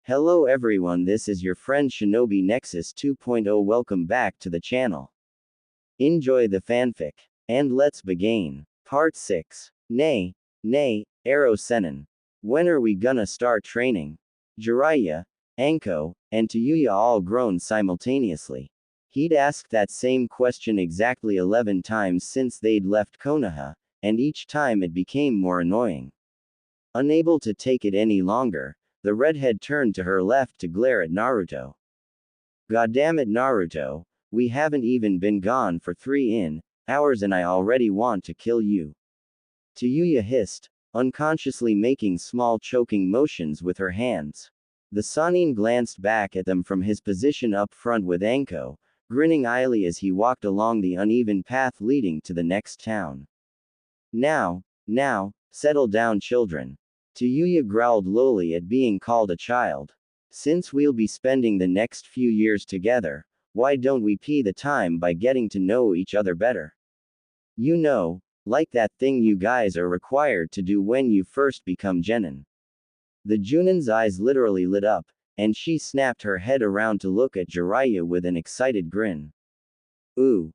Hello everyone, this is your friend Shinobi Nexus 2.0. Welcome back to the channel. Enjoy the fanfic. And let's begin. Part 6. Nay, Ero Senin. When are we gonna start training? Jiraiya, Anko, and Tayuya all groaned simultaneously. He'd asked that same question exactly 11 times since they'd left Konoha, and each time it became more annoying. Unable to take it any longer, the redhead turned to her left to glare at Naruto. Goddammit Naruto, we haven't even been gone for 3 hours and I already want to kill you. Tayuya hissed, unconsciously making small choking motions with her hands. The Sannin glanced back at them from his position up front with Anko, grinning idly as he walked along the uneven path leading to the next town. Now, settle down children. Tayuya growled lowly at being called a child. Since we'll be spending the next few years together, why don't we pee the time by getting to know each other better? You know, like that thing you guys are required to do when you first become genin. The Junin's eyes literally lit up, and she snapped her head around to look at Jiraiya with an excited grin. Ooh,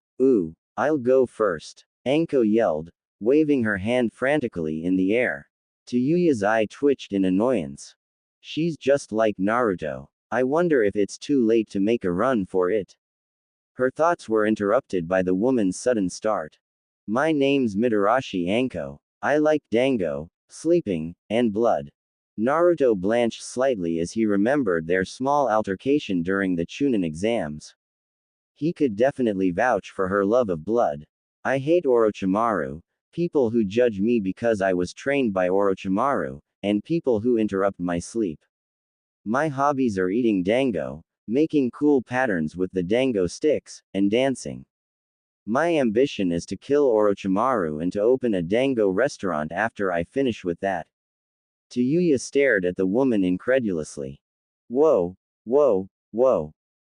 I'll go first, Anko yelled, waving her hand frantically in the air. Tayuya's eye twitched in annoyance. She's just like Naruto. I wonder if it's too late to make a run for it. Her thoughts were interrupted by the woman's sudden start. My name's Mitarashi Anko. I like dango, sleeping, and blood. Naruto blanched slightly as he remembered their small altercation during the Chunin exams. He could definitely vouch for her love of blood. I hate Orochimaru, people who judge me because I was trained by Orochimaru, and people who interrupt my sleep. My hobbies are eating dango, making cool patterns with the dango sticks, and dancing. My ambition is to kill Orochimaru and to open a dango restaurant after I finish with that. Tayuya stared at the woman incredulously. Whoa.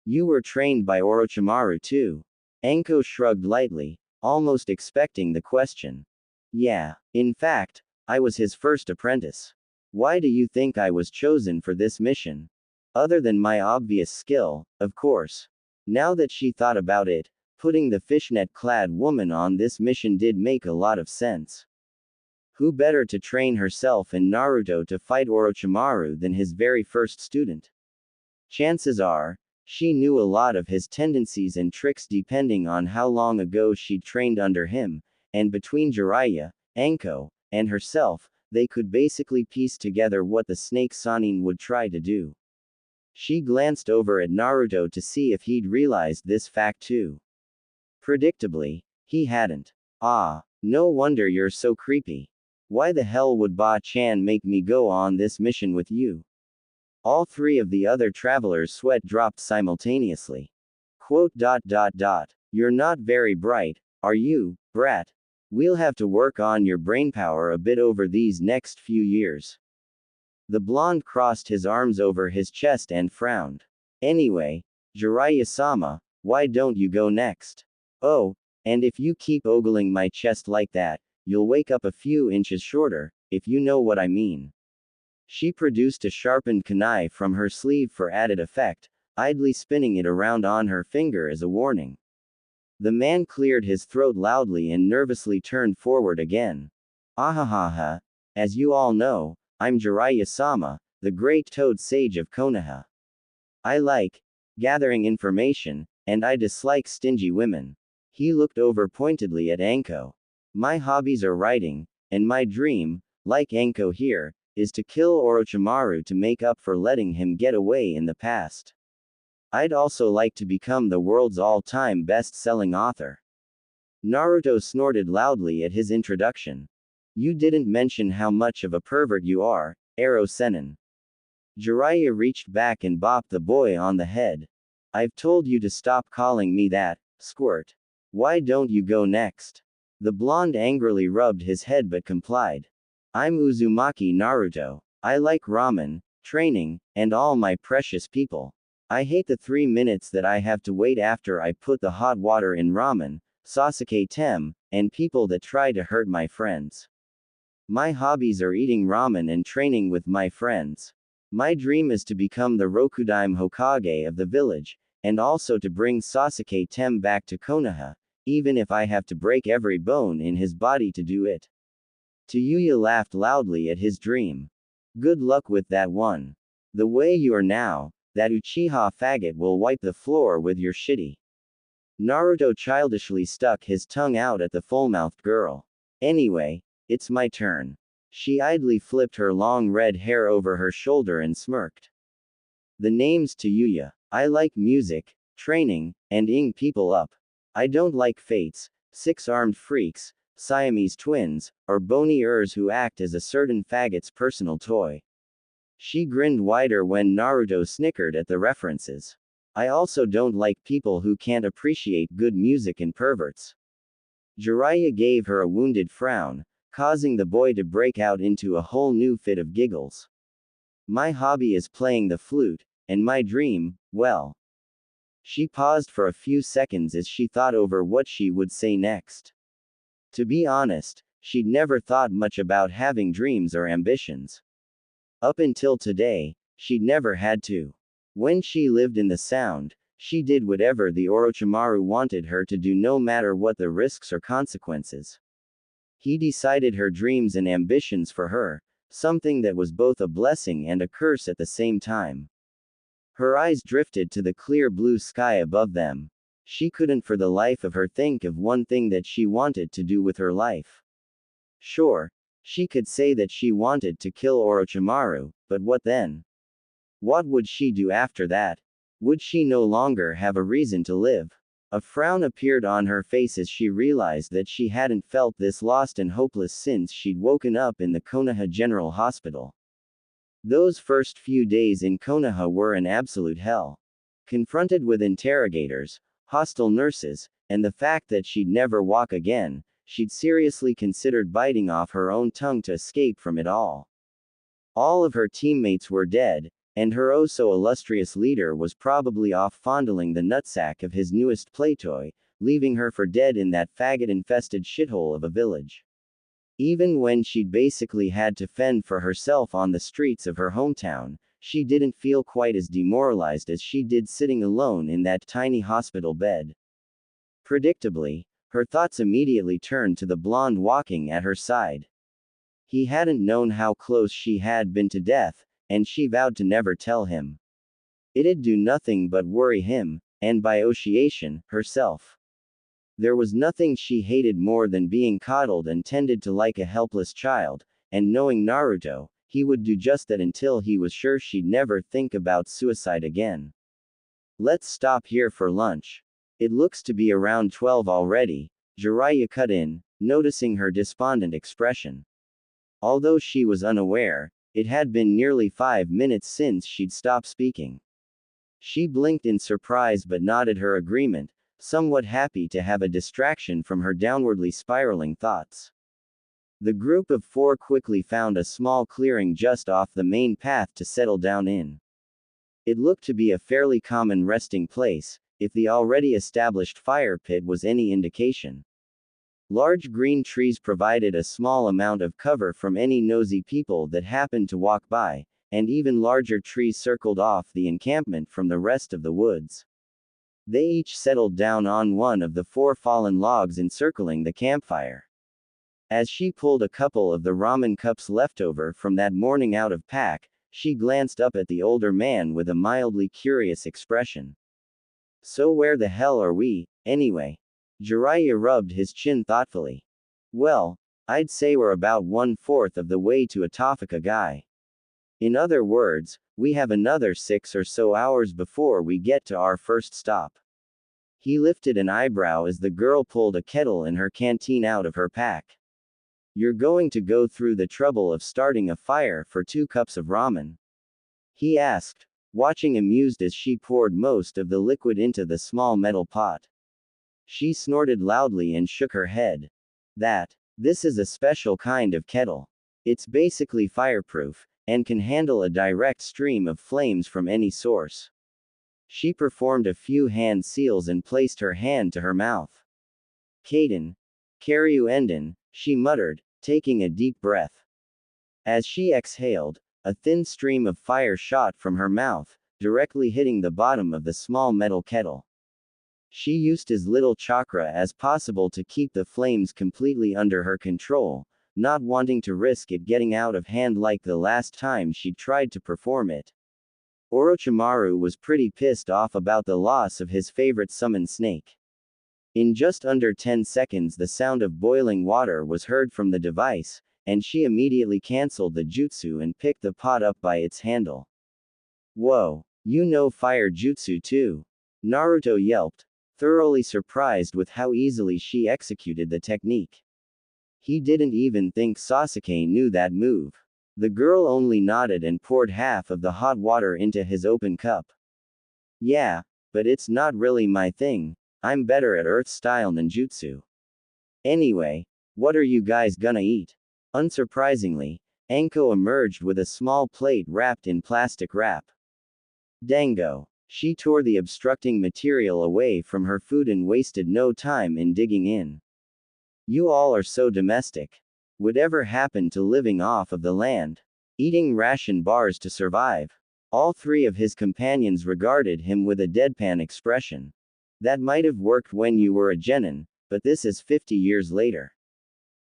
You were trained by Orochimaru too. Anko shrugged lightly, almost expecting the question. Yeah, in fact, I was his first apprentice. Why do you think I was chosen for this mission? Other than my obvious skill, of course. Now that she thought about it, putting the fishnet-clad woman on this mission did make a lot of sense. Who better to train herself and Naruto to fight Orochimaru than his very first student? Chances are, she knew a lot of his tendencies and tricks depending on how long ago she'd trained under him, and between Jiraiya, Anko, and herself, they could basically piece together what the snake Sannin would try to do. She glanced over at Naruto to see if he'd realized this fact too. Predictably, he hadn't. Ah, no wonder you're so creepy. Why the hell would Ba-chan make me go on this mission with you? All three of the other travelers' sweat dropped simultaneously. You're not very bright, are you, brat? We'll have to work on your brainpower a bit over these next few years. The blonde crossed his arms over his chest and frowned. Anyway, Jiraiya-sama, why don't you go next? Oh, and if you keep ogling my chest like that, you'll wake up a few inches shorter, if you know what I mean. She produced a sharpened kunai from her sleeve for added effect, idly spinning it around on her finger as a warning. The man cleared his throat loudly and nervously turned forward again. Ahahaha. As you all know, I'm Jiraiya-sama, the great toad sage of Konoha. I like gathering information, and I dislike stingy women. He looked over pointedly at Anko. My hobbies are writing, and my dream, like Anko here, is to kill Orochimaru to make up for letting him get away in the past. I'd also like to become the world's all-time best-selling author. Naruto snorted loudly at his introduction. You didn't mention how much of a pervert you are, Ero Senin. Jiraiya reached back and bopped the boy on the head. I've told you to stop calling me that, squirt. Why don't you go next? The blonde angrily rubbed his head but complied. I'm Uzumaki Naruto. I like ramen, training, and all my precious people. I hate the 3 minutes that I have to wait after I put the hot water in ramen, Sasuke Tem, and people that try to hurt my friends. My hobbies are eating ramen and training with my friends. My dream is to become the Rokudaime Hokage of the village, and also to bring Sasuke Tem back to Konoha, even if I have to break every bone in his body to do it. Tayuya laughed loudly at his dream. Good luck with that one. The way you are now, that Uchiha faggot will wipe the floor with your shitty. Naruto childishly stuck his tongue out at the full-mouthed girl. Anyway, it's my turn. She idly flipped her long red hair over her shoulder and smirked. The name's Tayuya. I like music, training, and ing people up. I don't like fates, six-armed freaks, Siamese twins, or bony ers who act as a certain faggot's personal toy. She grinned wider when Naruto snickered at the references. I also don't like people who can't appreciate good music and perverts. Jiraiya gave her a wounded frown, causing the boy to break out into a whole new fit of giggles. My hobby is playing the flute, and my dream, well. She paused for a few seconds as she thought over what she would say next. To be honest, she'd never thought much about having dreams or ambitions. Up until today, she'd never had to. When she lived in the Sound, she did whatever the Orochimaru wanted her to do no matter what the risks or consequences. He decided her dreams and ambitions for her, something that was both a blessing and a curse at the same time. Her eyes drifted to the clear blue sky above them. She couldn't for the life of her think of one thing that she wanted to do with her life. Sure, she could say that she wanted to kill Orochimaru, but what then? What would she do after that? Would she no longer have a reason to live? A frown appeared on her face as she realized that she hadn't felt this lost and hopeless since she'd woken up in the Konoha General Hospital. Those first few days in Konoha were an absolute hell. Confronted with interrogators, hostile nurses, and the fact that she'd never walk again, she'd seriously considered biting off her own tongue to escape from it all. All of her teammates were dead, and her oh-so-illustrious leader was probably off fondling the nutsack of his newest playtoy, leaving her for dead in that faggot-infested shithole of a village. Even when she'd basically had to fend for herself on the streets of her hometown, she didn't feel quite as demoralized as she did sitting alone in that tiny hospital bed. Predictably, her thoughts immediately turned to the blonde walking at her side. He hadn't known how close she had been to death, and she vowed to never tell him. It'd do nothing but worry him, and by association, herself. There was nothing she hated more than being coddled and tended to like a helpless child, and knowing Naruto, he would do just that until he was sure she'd never think about suicide again. Let's stop here for lunch. It looks to be around 12 already, Jiraiya cut in, noticing her despondent expression. Although she was unaware, it had been nearly 5 minutes since she'd stopped speaking. She blinked in surprise but nodded her agreement, somewhat happy to have a distraction from her downwardly spiraling thoughts. The group of four quickly found a small clearing just off the main path to settle down in. It looked to be a fairly common resting place, if the already established fire pit was any indication. Large green trees provided a small amount of cover from any nosy people that happened to walk by, and even larger trees circled off the encampment from the rest of the woods. They each settled down on one of the 4 fallen logs encircling the campfire. As she pulled a couple of the ramen cups left over from that morning out of pack, she glanced up at the older man with a mildly curious expression. So where the hell are we, anyway? Jiraiya rubbed his chin thoughtfully. Well, I'd say we're about 1/4 of the way to Atofika Guy. In other words, we have another 6 or so hours before we get to our first stop. He lifted an eyebrow as the girl pulled a kettle in her canteen out of her pack. You're going to go through the trouble of starting a fire for 2 cups of ramen? He asked, watching amused as she poured most of the liquid into the small metal pot. She snorted loudly and shook her head. This is a special kind of kettle. It's basically fireproof, and can handle a direct stream of flames from any source. She performed a few hand seals and placed her hand to her mouth. Kaden. Karyu Enden, she muttered, taking a deep breath. As she exhaled, A thin stream of fire shot from her mouth, directly hitting the bottom of the small metal kettle. She used as little chakra as possible to keep the flames completely under her control, not wanting to risk it getting out of hand like the last time she tried to perform it. Orochimaru was pretty pissed off about the loss of his favorite summon snake. In just under 10 seconds the sound of boiling water was heard from the device, and she immediately cancelled the jutsu and picked the pot up by its handle. Whoa, you know fire jutsu too? Naruto yelped, thoroughly surprised with how easily she executed the technique. He didn't even think Sasuke knew that move. The girl only nodded and poured half of the hot water into his open cup. Yeah, but it's not really my thing. I'm better at earth-style ninjutsu. Anyway, what are you guys gonna eat? Unsurprisingly, Anko emerged with a small plate wrapped in plastic wrap. Dango. She tore the obstructing material away from her food and wasted no time in digging in. You all are so domestic. Whatever happened to living off of the land? Eating ration bars to survive? All three of his companions regarded him with a deadpan expression. That might have worked when you were a genin, but this is 50 years later.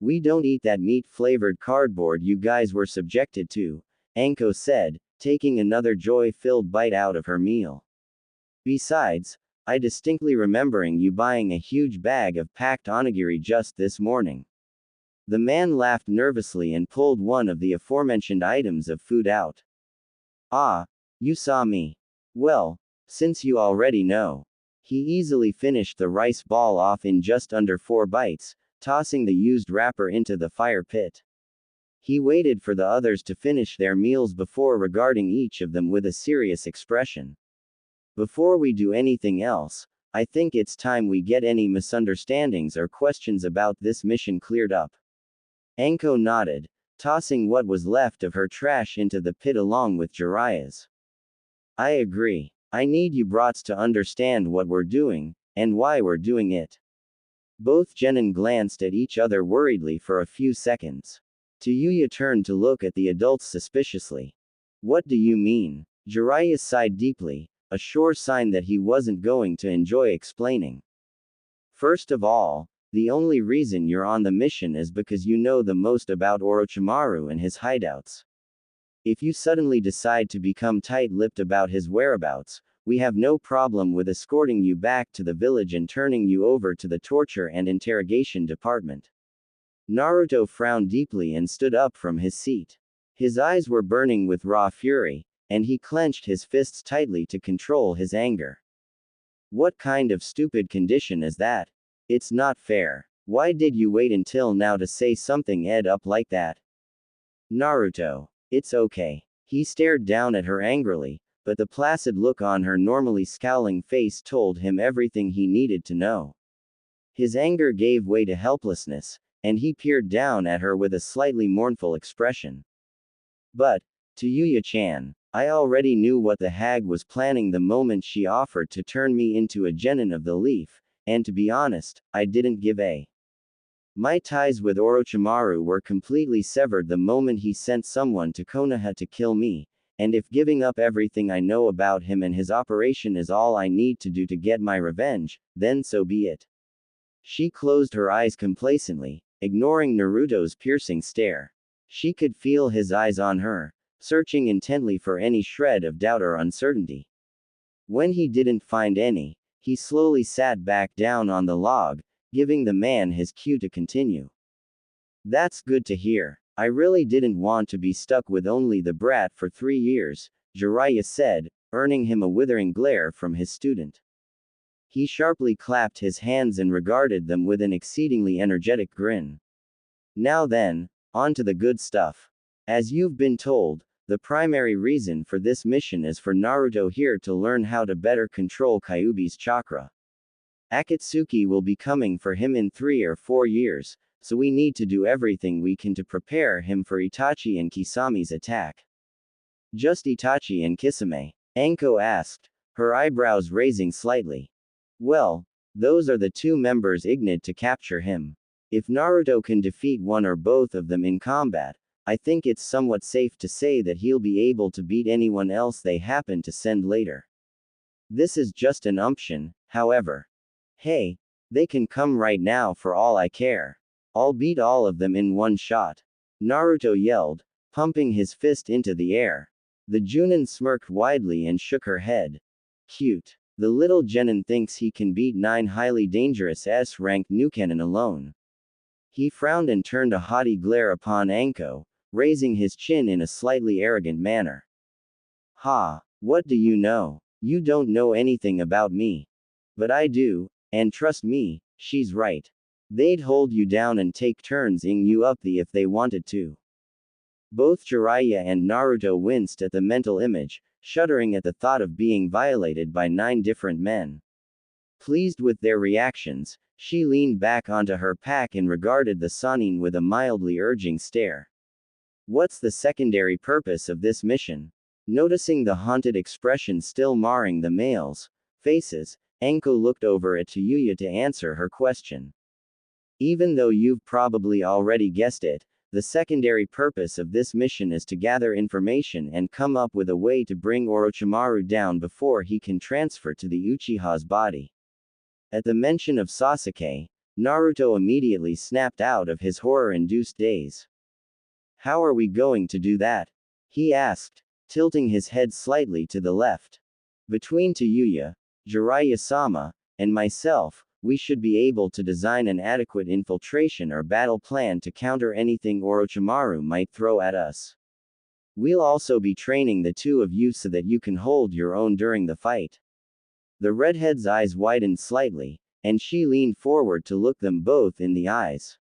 We don't eat that meat-flavored cardboard you guys were subjected to, Anko said, taking another joy-filled bite out of her meal. Besides, I distinctly remembering you buying a huge bag of packed onigiri just this morning. The man laughed nervously and pulled one of the aforementioned items of food out. Ah, you saw me. Well, since you already know. He easily finished the rice ball off in just under 4 bites, tossing the used wrapper into the fire pit. He waited for the others to finish their meals before regarding each of them with a serious expression. Before we do anything else, I think it's time we get any misunderstandings or questions about this mission cleared up. Anko nodded, tossing what was left of her trash into the pit along with Jiraiya's. I agree. I need you brats to understand what we're doing, and why we're doing it. Both genin glanced at each other worriedly for a few seconds. Tayuya turned to look at the adults suspiciously. What do you mean? Jiraiya sighed deeply, a sure sign that he wasn't going to enjoy explaining. First of all, the only reason you're on the mission is because you know the most about Orochimaru and his hideouts. If you suddenly decide to become tight-lipped about his whereabouts, we have no problem with escorting you back to the village and turning you over to the torture and interrogation department. Naruto frowned deeply and stood up from his seat. His eyes were burning with raw fury, and he clenched his fists tightly to control his anger. What kind of stupid condition is that? It's not fair. Why did you wait until now to say something up like that? Naruto. It's okay. He stared down at her angrily, but the placid look on her normally scowling face told him everything he needed to know. His anger gave way to helplessness, and he peered down at her with a slightly mournful expression. But, Tayuya-chan, I already knew what the hag was planning the moment she offered to turn me into a genin of the leaf, and to be honest, I didn't give a. My ties with Orochimaru were completely severed the moment he sent someone to Konoha to kill me, and if giving up everything I know about him and his operation is all I need to do to get my revenge, then so be it. She closed her eyes complacently, ignoring Naruto's piercing stare. She could feel his eyes on her, searching intently for any shred of doubt or uncertainty. When he didn't find any, he slowly sat back down on the log, giving the man his cue to continue. That's good to hear. I really didn't want to be stuck with only the brat for 3 years, Jiraiya said, earning him a withering glare from his student. He sharply clapped his hands and regarded them with an exceedingly energetic grin. Now then, on to the good stuff. As you've been told, the primary reason for this mission is for Naruto here to learn how to better control Kyuubi's chakra. Akatsuki will be coming for him in 3 or 4 years, so we need to do everything we can to prepare him for Itachi and Kisami's attack. Just Itachi and Kisame? Anko asked, her eyebrows raising slightly. Well, those are the 2 members igneed to capture him. If Naruto can defeat one or both of them in combat, I think it's somewhat safe to say that he'll be able to beat anyone else they happen to send later. This is just an umption, however. Hey, they can come right now for all I care. I'll beat all of them in one shot. Naruto yelled, pumping his fist into the air. The Junin smirked widely and shook her head. Cute. The little genin thinks he can beat 9 highly dangerous S-ranked Nukenin alone. He frowned and turned a haughty glare upon Anko, raising his chin in a slightly arrogant manner. Ha, what do you know? You don't know anything about me. But I do, and trust me, she's right. They'd hold you down and take turns ing you up if they wanted to. Both Jiraiya and Naruto winced at the mental image, shuddering at the thought of being violated by 9 different men. Pleased with their reactions, she leaned back onto her pack and regarded the Sannin with a mildly urging stare. What's the secondary purpose of this mission? Noticing the haunted expression still marring the males' faces, Anko looked over at Tayuya to answer her question. Even though you've probably already guessed it, the secondary purpose of this mission is to gather information and come up with a way to bring Orochimaru down before he can transfer to the Uchiha's body. At the mention of Sasuke, Naruto immediately snapped out of his horror-induced daze. How are we going to do that? He asked, tilting his head slightly to the left. Between Tayuya, Jiraiya-sama, and myself, we should be able to design an adequate infiltration or battle plan to counter anything Orochimaru might throw at us. We'll also be training the 2 of you so that you can hold your own during the fight. The redhead's eyes widened slightly, and she leaned forward to look them both in the eyes.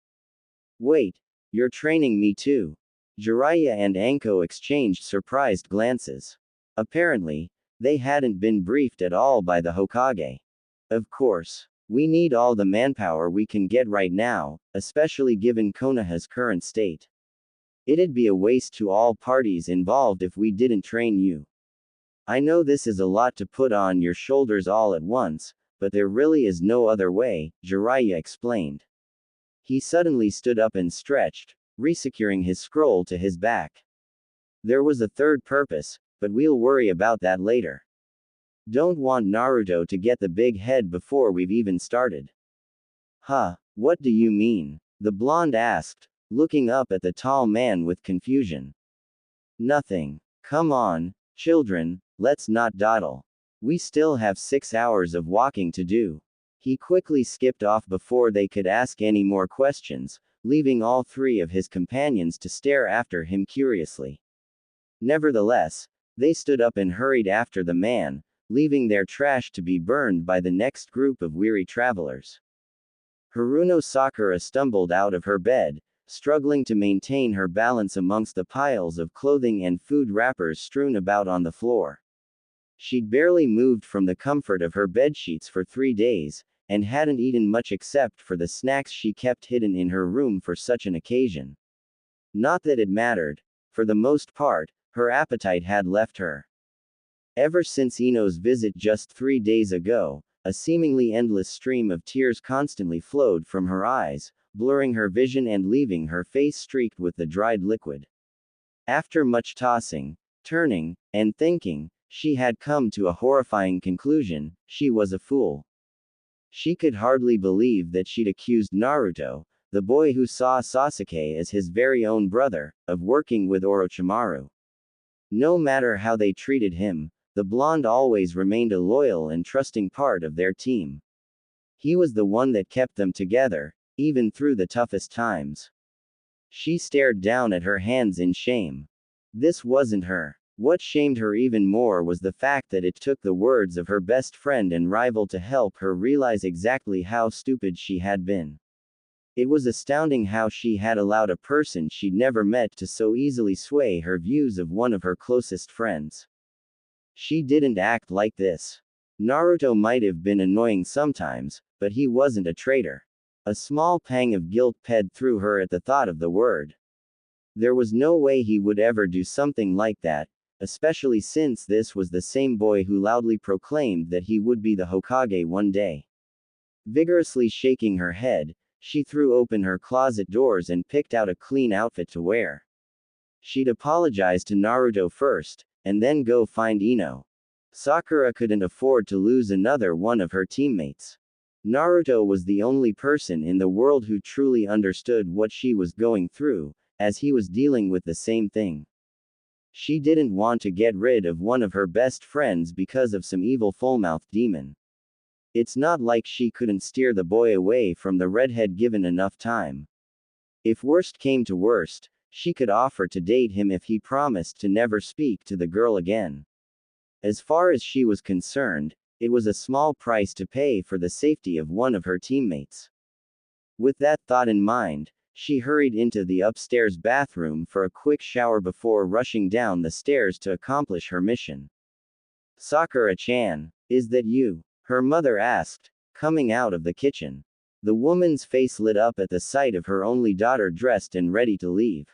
Wait, you're training me too? Jiraiya and Anko exchanged surprised glances. Apparently, they hadn't been briefed at all by the Hokage. Of course. We need all the manpower we can get right now, especially given Konoha's current state. It'd be a waste to all parties involved if we didn't train you. I know this is a lot to put on your shoulders all at once, but there really is no other way, Jiraiya explained. He suddenly stood up and stretched, resecuring his scroll to his back. There was a third purpose, but we'll worry about that later. Don't want Naruto to get the big head before we've even started. Huh, what do you mean? The blonde asked, looking up at the tall man with confusion. Nothing. Come on, children, let's not dawdle. We still have 6 hours of walking to do. He quickly skipped off before they could ask any more questions, leaving all 3 of his companions to stare after him curiously. Nevertheless, they stood up and hurried after the man, leaving their trash to be burned by the next group of weary travelers. Haruno Sakura stumbled out of her bed, struggling to maintain her balance amongst the piles of clothing and food wrappers strewn about on the floor. She'd barely moved from the comfort of her bedsheets for 3 days, and hadn't eaten much except for the snacks she kept hidden in her room for such an occasion. Not that it mattered. For the most part, her appetite had left her. Ever since Ino's visit just 3 days ago, a seemingly endless stream of tears constantly flowed from her eyes, blurring her vision and leaving her face streaked with the dried liquid. After much tossing, turning, and thinking, she had come to a horrifying conclusion: she was a fool. She could hardly believe that she'd accused Naruto, the boy who saw Sasuke as his very own brother, of working with Orochimaru. No matter how they treated him, the blonde always remained a loyal and trusting part of their team. He was the one that kept them together, even through the toughest times. She stared down at her hands in shame. This wasn't her. What shamed her even more was the fact that it took the words of her best friend and rival to help her realize exactly how stupid she had been. It was astounding how she had allowed a person she'd never met to so easily sway her views of one of her closest friends. She didn't act like this. Naruto might have been annoying sometimes, but he wasn't a traitor. A small pang of guilt ped through her at the thought of the word. There was no way he would ever do something like that, especially since this was the same boy who loudly proclaimed that he would be the Hokage one day. Vigorously shaking her head, she threw open her closet doors and picked out a clean outfit to wear. She'd apologize to Naruto first, and then go find Ino. Sakura couldn't afford to lose another one of her teammates. Naruto was the only person in the world who truly understood what she was going through, as he was dealing with the same thing. She didn't want to get rid of one of her best friends because of some evil full-mouthed demon. It's not like she couldn't steer the boy away from the redhead given enough time. If worst came to worst, she could offer to date him if he promised to never speak to the girl again. As far as she was concerned, it was a small price to pay for the safety of one of her teammates. With that thought in mind, she hurried into the upstairs bathroom for a quick shower before rushing down the stairs to accomplish her mission. Sakura-chan, is that you? Her mother asked, coming out of the kitchen. The woman's face lit up at the sight of her only daughter dressed and ready to leave.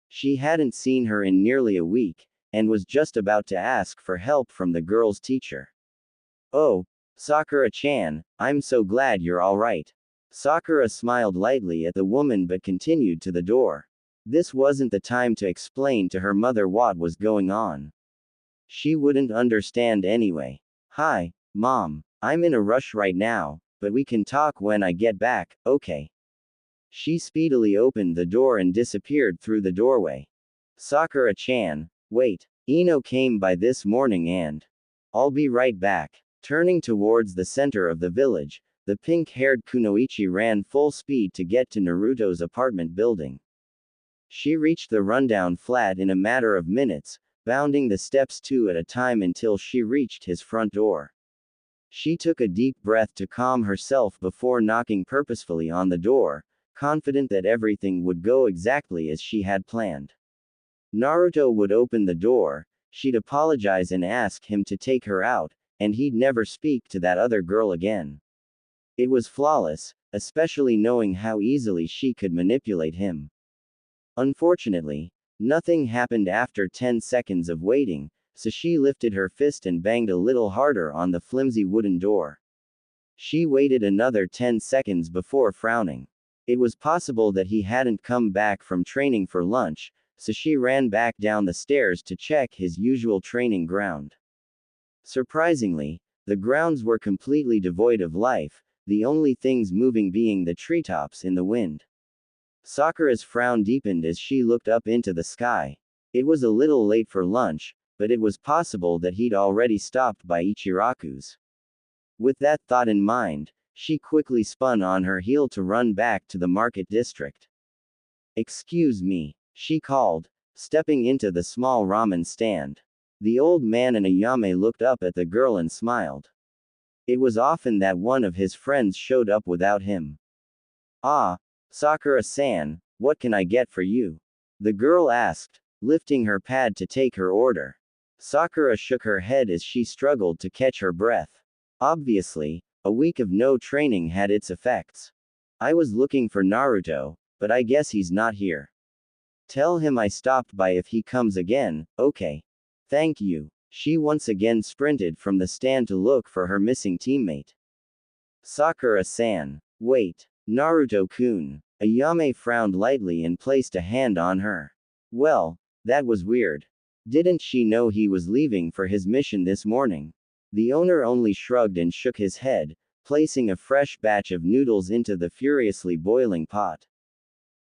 She hadn't seen her in nearly a week, and was just about to ask for help from the girl's teacher. Oh, Sakura-chan, I'm so glad you're alright. Sakura smiled lightly at the woman but continued to the door. This wasn't the time to explain to her mother what was going on. She wouldn't understand anyway. Hi, Mom, I'm in a rush right now, but we can talk when I get back, okay? She speedily opened the door and disappeared through the doorway. Sakura-chan, wait, Ino came by this morning and I'll be right back. Turning towards the center of the village, the pink-haired Kunoichi ran full speed to get to Naruto's apartment building. She reached the rundown flat in a matter of minutes, bounding the steps two at a time until she reached his front door. She took a deep breath to calm herself before knocking purposefully on the door, confident that everything would go exactly as she had planned. Naruto would open the door, she'd apologize and ask him to take her out, and he'd never speak to that other girl again. It was flawless, especially knowing how easily she could manipulate him. Unfortunately, nothing happened after 10 seconds of waiting, so she lifted her fist and banged a little harder on the flimsy wooden door. She waited another 10 seconds before frowning. It was possible that he hadn't come back from training for lunch, so she ran back down the stairs to check his usual training ground. Surprisingly, the grounds were completely devoid of life, the only things moving being the treetops in the wind. Sakura's frown deepened as she looked up into the sky. It was a little late for lunch, but it was possible that he'd already stopped by Ichiraku's. With that thought in mind, she quickly spun on her heel to run back to the market district. Excuse me, she called, stepping into the small ramen stand. The old man and Ayame looked up at the girl and smiled. It was often that one of his friends showed up without him. Ah, Sakura-san, what can I get for you? The girl asked, lifting her pad to take her order. Sakura shook her head as she struggled to catch her breath. Obviously, a week of no training had its effects. I was looking for Naruto, but I guess he's not here. Tell him I stopped by if he comes again, okay? Thank you. She once again sprinted from the stand to look for her missing teammate. Sakura-san. Wait. Naruto-kun. Ayame frowned lightly and placed a hand on her. Well, that was weird. Didn't she know he was leaving for his mission this morning? The owner only shrugged and shook his head, placing a fresh batch of noodles into the furiously boiling pot.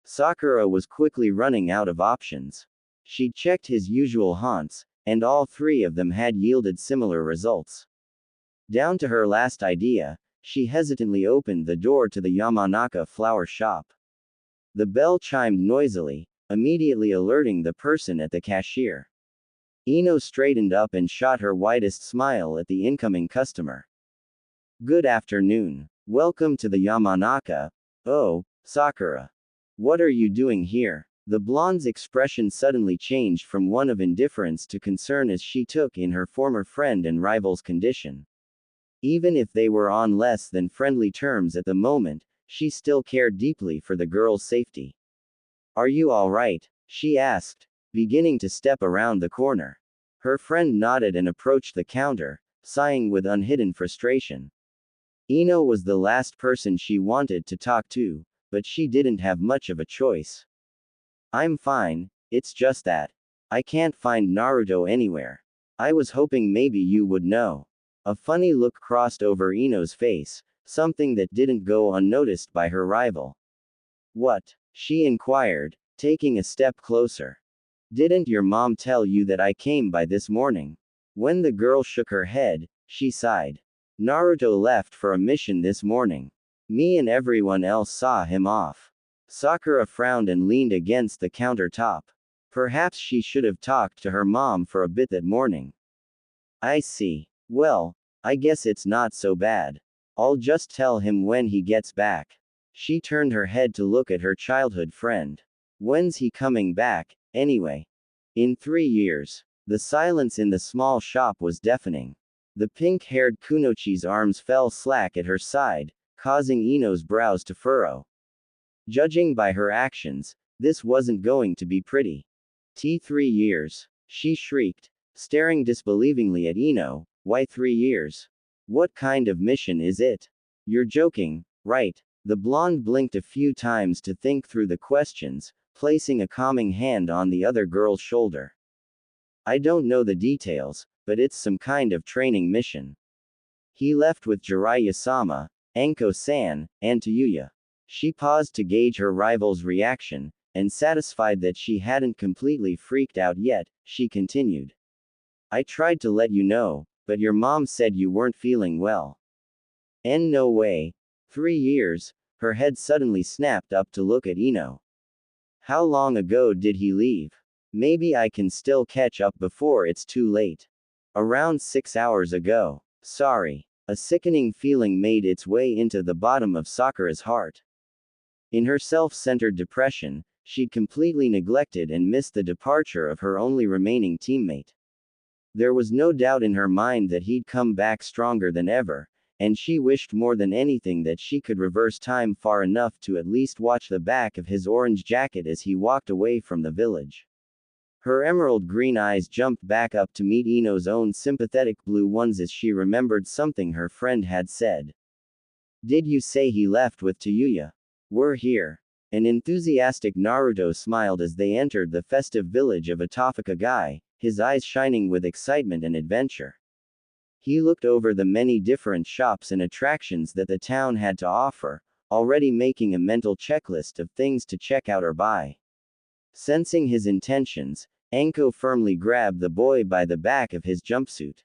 Sakura was quickly running out of options. She checked his usual haunts, and all three of them had yielded similar results. Down to her last idea, she hesitantly opened the door to the Yamanaka flower shop. The bell chimed noisily, immediately alerting the person at the cashier. Ino straightened up and shot her widest smile at the incoming customer. Good afternoon. Welcome to the Yamanaka. Oh, Sakura. What are you doing here? The blonde's expression suddenly changed from one of indifference to concern as she took in her former friend and rival's condition. Even if they were on less than friendly terms at the moment, she still cared deeply for the girl's safety. Are you all right? She asked, beginning to step around the corner. Her friend nodded and approached the counter, sighing with unhidden frustration. Ino was the last person she wanted to talk to, but she didn't have much of a choice. I'm fine, It's just that I can't find Naruto anywhere. I was hoping maybe you would know. A funny look crossed over Ino's face, something that didn't go unnoticed by her rival. What? She inquired, taking a step closer. Didn't your mom tell you that I came by this morning? When the girl shook her head, she sighed. Naruto left for a mission this morning. Me and everyone else saw him off. Sakura frowned and leaned against the countertop. Perhaps she should have talked to her mom for a bit that morning. I see. Well, I guess it's not so bad. I'll just tell him when he gets back. She turned her head to look at her childhood friend. When's he coming back, anyway? In 3 years. The silence in the small shop was deafening. The pink-haired Kunoichi's arms fell slack at her side, causing Ino's brows to furrow. Judging by her actions, this wasn't going to be pretty. 3 years. She shrieked, staring disbelievingly at Ino. Why 3 years? What kind of mission is it? You're joking, right? The blonde blinked a few times to think through the questions, placing a calming hand on the other girl's shoulder. I don't know the details, but it's some kind of training mission. He left with Jiraiya-sama, Anko-san, and Tayuya. She paused to gauge her rival's reaction, and satisfied that she hadn't completely freaked out yet, she continued. I tried to let you know, but your mom said you weren't feeling well. No way. 3 years, her head suddenly snapped up to look at Ino. How long ago did he leave? Maybe I can still catch up before it's too late. Around 6 hours ago. Sorry. A sickening feeling made its way into the bottom of Sakura's heart. In her self-centered depression, she'd completely neglected and missed the departure of her only remaining teammate. There was no doubt in her mind that he'd come back stronger than ever, and she wished more than anything that she could reverse time far enough to at least watch the back of his orange jacket as he walked away from the village. Her emerald green eyes jumped back up to meet Ino's own sympathetic blue ones as she remembered something her friend had said. Did you say he left with Tayuya? We're here. An enthusiastic Naruto smiled as they entered the festive village of Atofika, his eyes shining with excitement and adventure. He looked over the many different shops and attractions that the town had to offer, already making a mental checklist of things to check out or buy. Sensing his intentions, Anko firmly grabbed the boy by the back of his jumpsuit.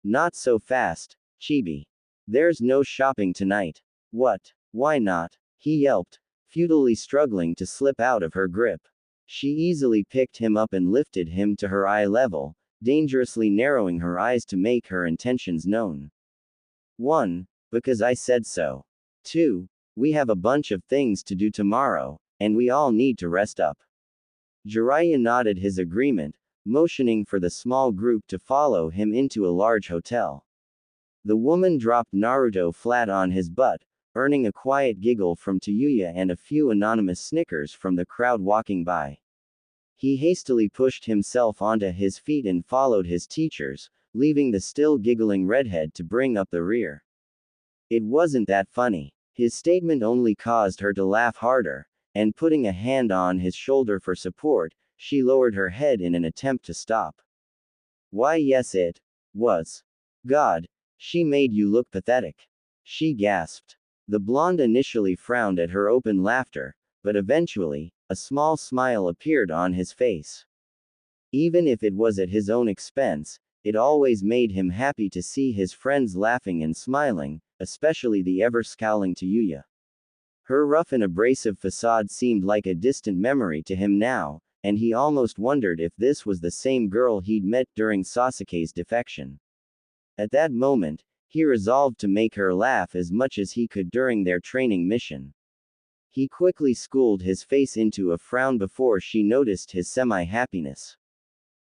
Not so fast, Chibi. There's no shopping tonight. What? Why not? He yelped, futilely struggling to slip out of her grip. She easily picked him up and lifted him to her eye level, dangerously narrowing her eyes to make her intentions known. 1. Because I said so. 2. We have a bunch of things to do tomorrow, and we all need to rest up. Jiraiya nodded his agreement, motioning for the small group to follow him into a large hotel. The woman dropped Naruto flat on his butt, earning a quiet giggle from Tayuya and a few anonymous snickers from the crowd walking by. He hastily pushed himself onto his feet and followed his teachers, leaving the still giggling redhead to bring up the rear. It wasn't that funny. His statement only caused her to laugh harder, and putting a hand on his shoulder for support, she lowered her head in an attempt to stop. Why yes it was. God, she made you look pathetic. She gasped. The blonde initially frowned at her open laughter, but eventually, a small smile appeared on his face. Even if it was at his own expense, it always made him happy to see his friends laughing and smiling, especially the ever-scowling Tayuya. Her rough and abrasive facade seemed like a distant memory to him now, and he almost wondered if this was the same girl he'd met during Sasuke's defection. At that moment, he resolved to make her laugh as much as he could during their training mission. He quickly schooled his face into a frown before she noticed his semi-happiness.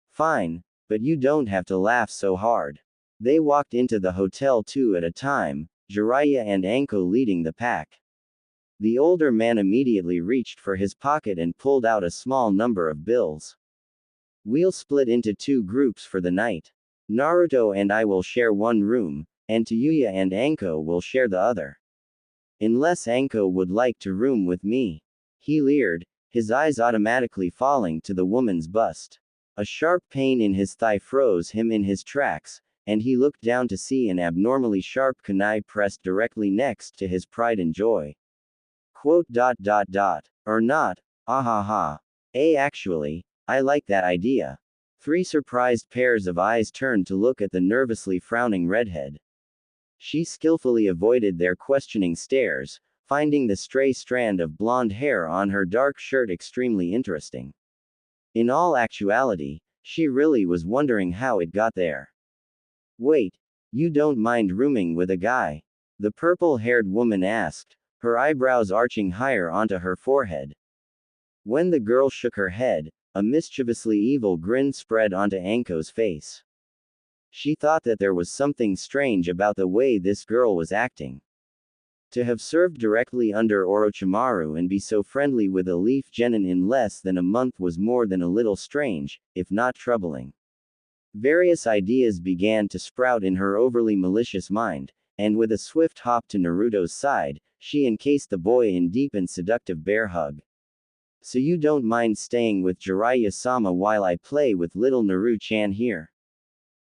Fine, but you don't have to laugh so hard. They walked into the hotel 2 at a time, Jiraiya and Anko leading the pack. The older man immediately reached for his pocket and pulled out a small number of bills. We'll split into 2 groups for the night. Naruto and I will share one room, and Tayuya and Anko will share the other. Unless Anko would like to room with me. He leered, his eyes automatically falling to the woman's bust. A sharp pain in his thigh froze him in his tracks, and he looked down to see an abnormally sharp kunai pressed directly next to his pride and joy. Quote. Or not, ah ha ha. Actually, I like that idea. 3 surprised pairs of eyes turned to look at the nervously frowning redhead. She skillfully avoided their questioning stares, finding the stray strand of blonde hair on her dark shirt extremely interesting. In all actuality, she really was wondering how it got there. Wait, you don't mind rooming with a guy? The purple-haired woman asked, her eyebrows arching higher onto her forehead. When the girl shook her head, a mischievously evil grin spread onto Anko's face. She thought that there was something strange about the way this girl was acting. To have served directly under Orochimaru and be so friendly with a leaf genin in less than a month was more than a little strange, if not troubling. Various ideas began to sprout in her overly malicious mind, and with a swift hop to Naruto's side, she encased the boy in deep and seductive bear hug. So you don't mind staying with Jiraiya-sama while I play with little Naru-chan here?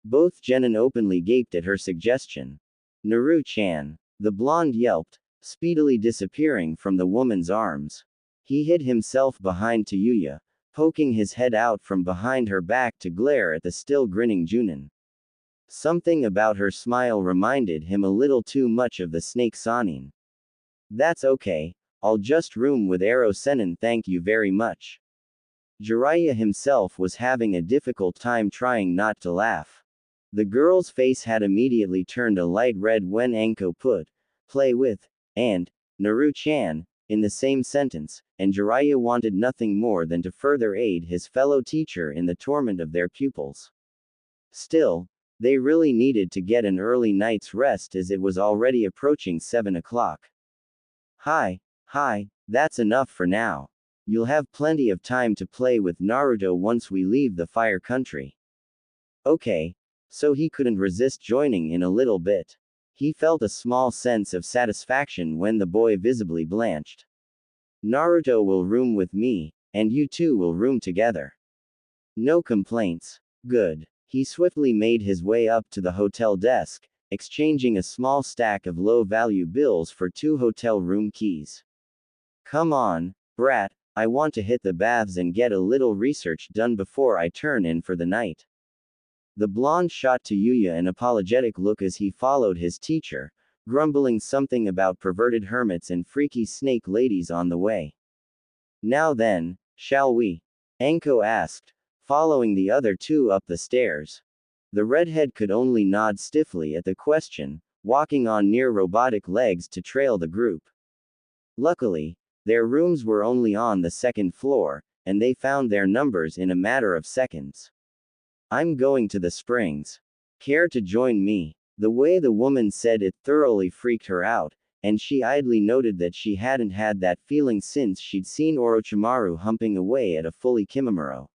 Both genin openly gaped at her suggestion. Naru-chan. The blonde yelped, speedily disappearing from the woman's arms. He hid himself behind Tayuya, poking his head out from behind her back to glare at the still grinning Junin. Something about her smile reminded him a little too much of the snake Sanin. That's okay, I'll just room with Ero Sennin, thank you very much. Jiraiya himself was having a difficult time trying not to laugh. The girl's face had immediately turned a light red when Anko put, play with, and, Naru-chan, in the same sentence, and Jiraiya wanted nothing more than to further aid his fellow teacher in the torment of their pupils. Still, they really needed to get an early night's rest as it was already approaching 7 o'clock. Hi, that's enough for now. You'll have plenty of time to play with Naruto once we leave the Fire Country. Okay. So he couldn't resist joining in a little bit. He felt a small sense of satisfaction when the boy visibly blanched. Naruto will room with me, and you two will room together. No complaints. Good. He swiftly made his way up to the hotel desk, exchanging a small stack of low-value bills for 2 hotel room keys. Come on, brat, I want to hit the baths and get a little research done before I turn in for the night. The blonde shot Tayuya an apologetic look as he followed his teacher, grumbling something about perverted hermits and freaky snake ladies on the way. Now then, shall we? Anko asked, following the other two up the stairs. The redhead could only nod stiffly at the question, walking on near robotic legs to trail the group. Luckily, their rooms were only on the 2nd floor, and they found their numbers in a matter of seconds. I'm going to the springs. Care to join me? The way the woman said it thoroughly freaked her out, and she idly noted that she hadn't had that feeling since she'd seen Orochimaru humping away at a fully Kimimaro.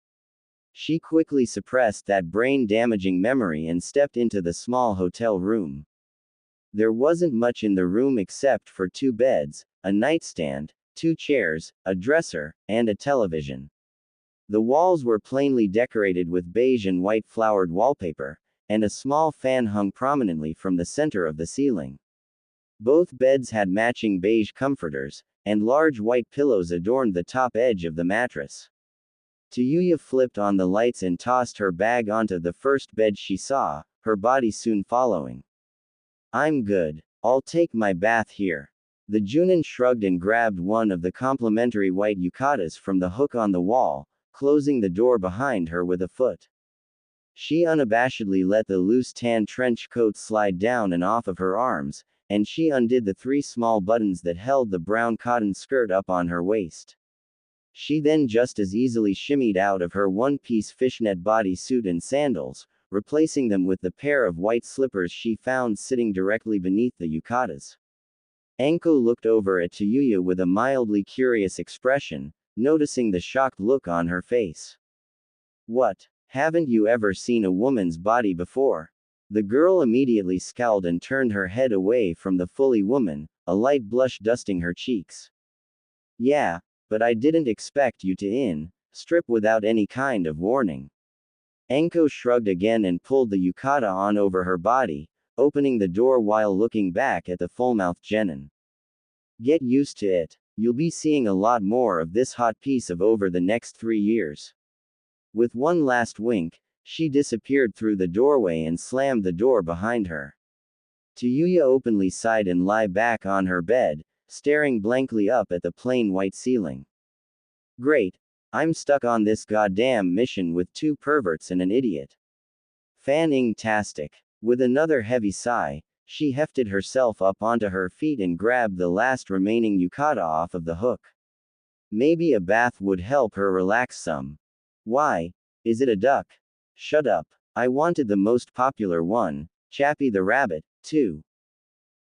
She quickly suppressed that brain-damaging memory and stepped into the small hotel room. There wasn't much in the room except for 2 beds, a nightstand, 2 chairs, a dresser, and a television. The walls were plainly decorated with beige and white flowered wallpaper, and a small fan hung prominently from the center of the ceiling. Both beds had matching beige comforters, and large white pillows adorned the top edge of the mattress. Tayuya flipped on the lights and tossed her bag onto the first bed she saw, her body soon following. I'm good. I'll take my bath here. The Junin shrugged and grabbed one of the complimentary white yukatas from the hook on the wall, closing the door behind her with a foot. She unabashedly let the loose tan trench coat slide down and off of her arms, and she undid the 3 small buttons that held the brown cotton skirt up on her waist. She then just as easily shimmied out of her one-piece fishnet bodysuit and sandals, replacing them with the pair of white slippers she found sitting directly beneath the yukatas. Anko looked over at Tayuya with a mildly curious expression, noticing the shocked look on her face. What? Haven't you ever seen a woman's body before? The girl immediately scowled and turned her head away from the fully woman, a light blush dusting her cheeks. Yeah, but I didn't expect you to strip without any kind of warning. Anko shrugged again and pulled the yukata on over her body, opening the door while looking back at the full-mouthed genin. Get used to it. You'll be seeing a lot more of this hot piece of over the next 3 years. With one last wink, she disappeared through the doorway and slammed the door behind her. Tayuya openly sighed and lay back on her bed, staring blankly up at the plain white ceiling. Great. I'm stuck on this goddamn mission with 2 perverts and an idiot. Fantastic. With another heavy sigh, she hefted herself up onto her feet and grabbed the last remaining yukata off of the hook. Maybe a bath would help her relax some. Why? Is it a duck? Shut up. I wanted the most popular one, Chappie the rabbit, too.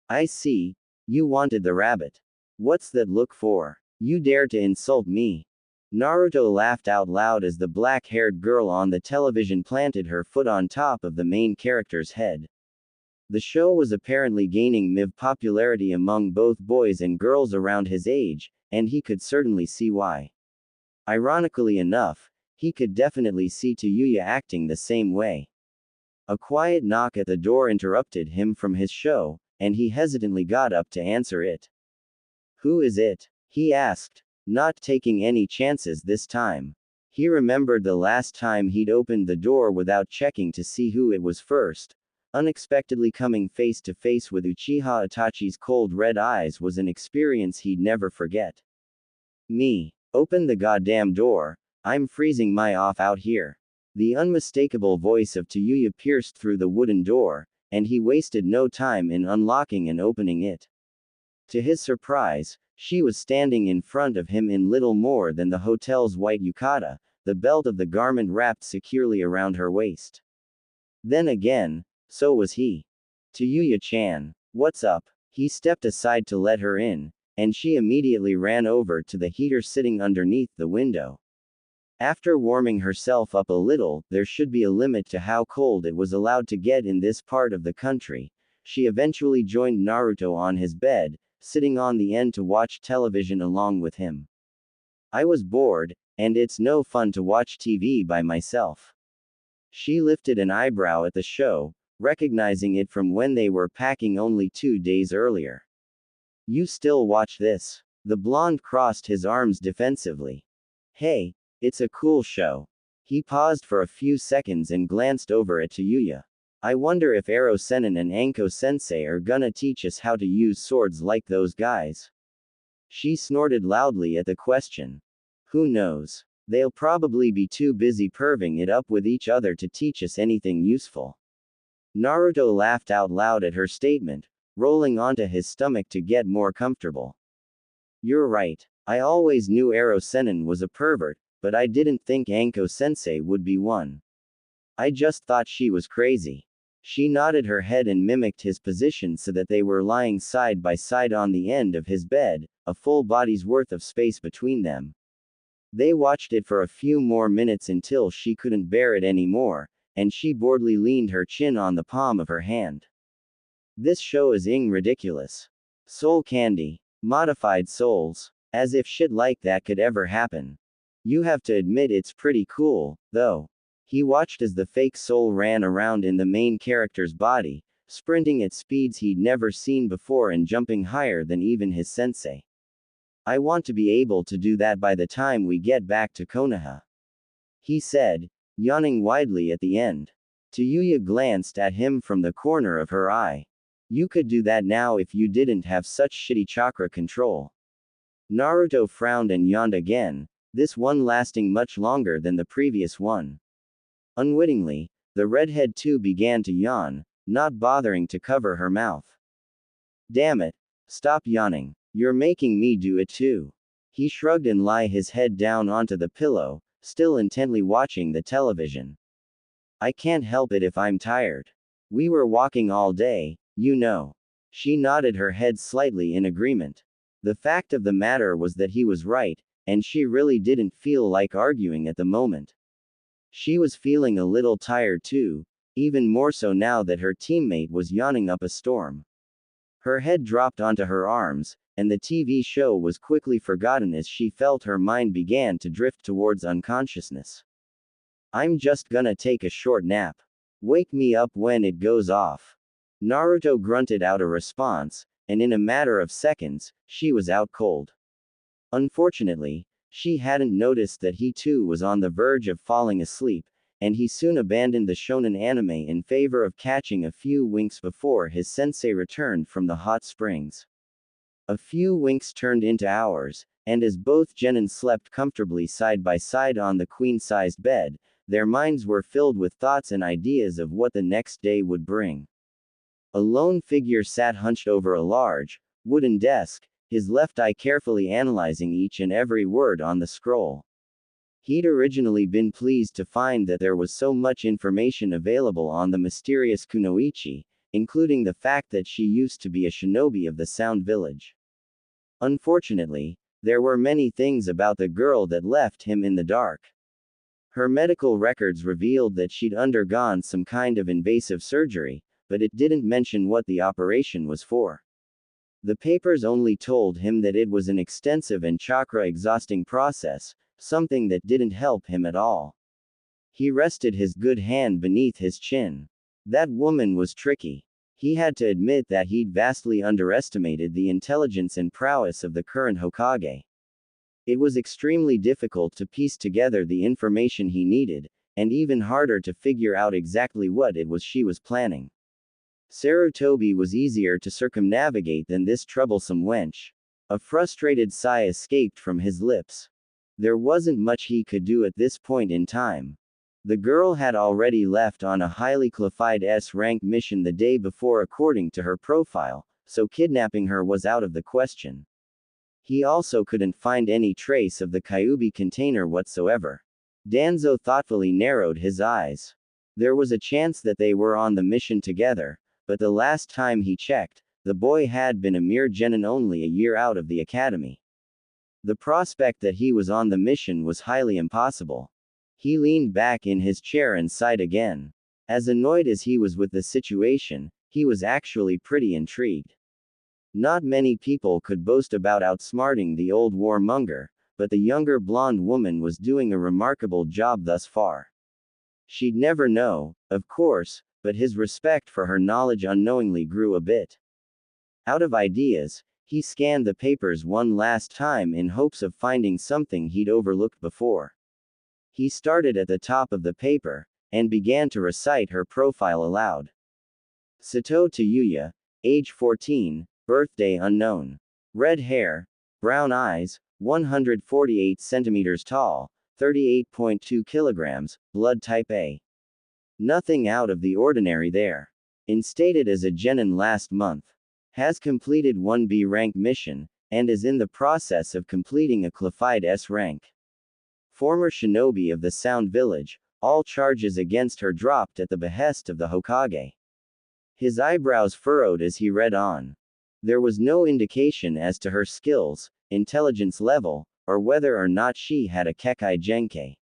I see. You wanted the rabbit. What's that look for? You dare to insult me? Naruto laughed out loud as the black-haired girl on the television planted her foot on top of the main character's head. The show was apparently gaining popularity among both boys and girls around his age, and he could certainly see why. Ironically enough, he could definitely see Tayuya acting the same way. A quiet knock at the door interrupted him from his show, and he hesitantly got up to answer it. Who is it? He asked, not taking any chances this time. He remembered the last time he'd opened the door without checking to see who it was first. Unexpectedly coming face to face with Uchiha Itachi's cold red eyes was an experience he'd never forget. Me. Open the goddamn door. I'm freezing my off out here. The unmistakable voice of Tayuya pierced through the wooden door, and he wasted no time in unlocking and opening it. To his surprise, she was standing in front of him in little more than the hotel's white yukata, the belt of the garment wrapped securely around her waist. Then again, so was he. Tayuya-chan. What's up? He stepped aside to let her in, and she immediately ran over to the heater sitting underneath the window. After warming herself up a little, there should be a limit to how cold it was allowed to get in this part of the country. She eventually joined Naruto on his bed, sitting on the end to watch television along with him. I was bored, and it's no fun to watch TV by myself. She lifted an eyebrow at the show, recognizing it from when they were packing only 2 days earlier. You still watch this? The blonde crossed his arms defensively. Hey, it's a cool show. He paused for a few seconds and glanced over at Tayuya. I wonder if Ero Sennin and Anko Sensei are gonna teach us how to use swords like those guys. She snorted loudly at the question. Who knows? They'll probably be too busy perving it up with each other to teach us anything useful. Naruto laughed out loud at her statement, rolling onto his stomach to get more comfortable. You're right. I always knew Ero Sennin was a pervert, but I didn't think Anko Sensei would be one. I just thought she was crazy. She nodded her head and mimicked his position so that they were lying side by side on the end of his bed, a full body's worth of space between them. They watched it for a few more minutes until she couldn't bear it anymore, and she boredly leaned her chin on the palm of her hand. This show is ridiculous. Soul candy. Modified souls. As if shit like that could ever happen. You have to admit it's pretty cool, though. He watched as the fake soul ran around in the main character's body, sprinting at speeds he'd never seen before and jumping higher than even his sensei. I want to be able to do that by the time we get back to Konoha. He said, yawning widely at the end. Tayuya glanced at him from the corner of her eye. You could do that now if you didn't have such shitty chakra control. Naruto frowned and yawned again, this one lasting much longer than the previous one. Unwittingly, the redhead too began to yawn, not bothering to cover her mouth. Damn it. Stop yawning. You're making me do it too. He shrugged and lay his head down onto the pillow, still intently watching the television. I can't help it if I'm tired. We were walking all day, you know. She nodded her head slightly in agreement. The fact of the matter was that he was right, and she really didn't feel like arguing at the moment. She was feeling a little tired too, even more so now that her teammate was yawning up a storm. Her head dropped onto her arms, and the TV show was quickly forgotten as she felt her mind began to drift towards unconsciousness. I'm just gonna take a short nap. Wake me up when it goes off. Naruto grunted out a response, and in a matter of seconds, she was out cold. Unfortunately, she hadn't noticed that he too was on the verge of falling asleep, and he soon abandoned the shonen anime in favor of catching a few winks before his sensei returned from the hot springs. A few winks turned into hours, and as both genin slept comfortably side by side on the queen-sized bed, their minds were filled with thoughts and ideas of what the next day would bring. A lone figure sat hunched over a large, wooden desk, his left eye carefully analyzing each and every word on the scroll. He'd originally been pleased to find that there was so much information available on the mysterious Kunoichi, including the fact that she used to be a shinobi of the Sound Village. Unfortunately, there were many things about the girl that left him in the dark. Her medical records revealed that she'd undergone some kind of invasive surgery, but it didn't mention what the operation was for. The papers only told him that it was an extensive and chakra-exhausting process, something that didn't help him at all. He rested his good hand beneath his chin. That woman was tricky. He had to admit that he'd vastly underestimated the intelligence and prowess of the current Hokage. It was extremely difficult to piece together the information he needed, and even harder to figure out exactly what it was she was planning. Sarutobi was easier to circumnavigate than this troublesome wench. A frustrated sigh escaped from his lips. There wasn't much he could do at this point in time. The girl had already left on a highly classified S-rank mission the day before according to her profile, so kidnapping her was out of the question. He also couldn't find any trace of the Kyuubi container whatsoever. Danzo thoughtfully narrowed his eyes. There was a chance that they were on the mission together, but the last time he checked, the boy had been a mere genin only a year out of the academy. The prospect that he was on the mission was highly impossible. He leaned back in his chair and sighed again. As annoyed as he was with the situation, he was actually pretty intrigued. Not many people could boast about outsmarting the old warmonger, but the younger blonde woman was doing a remarkable job thus far. She'd never know, of course, but his respect for her knowledge unknowingly grew a bit. Out of ideas, he scanned the papers one last time in hopes of finding something he'd overlooked before. He started at the top of the paper, and began to recite her profile aloud. Sato Tayuya, age 14, birthday unknown. Red hair, brown eyes, 148 centimeters tall, 38.2 kilograms, blood type A. Nothing out of the ordinary there. Instated as a genin last month. Has completed 1B rank mission, and is in the process of completing a classified S rank. Former shinobi of the Sound Village, all charges against her dropped at the behest of the Hokage. His eyebrows furrowed as he read on. There was no indication as to her skills, intelligence level, or whether or not she had a Kekai Genkai.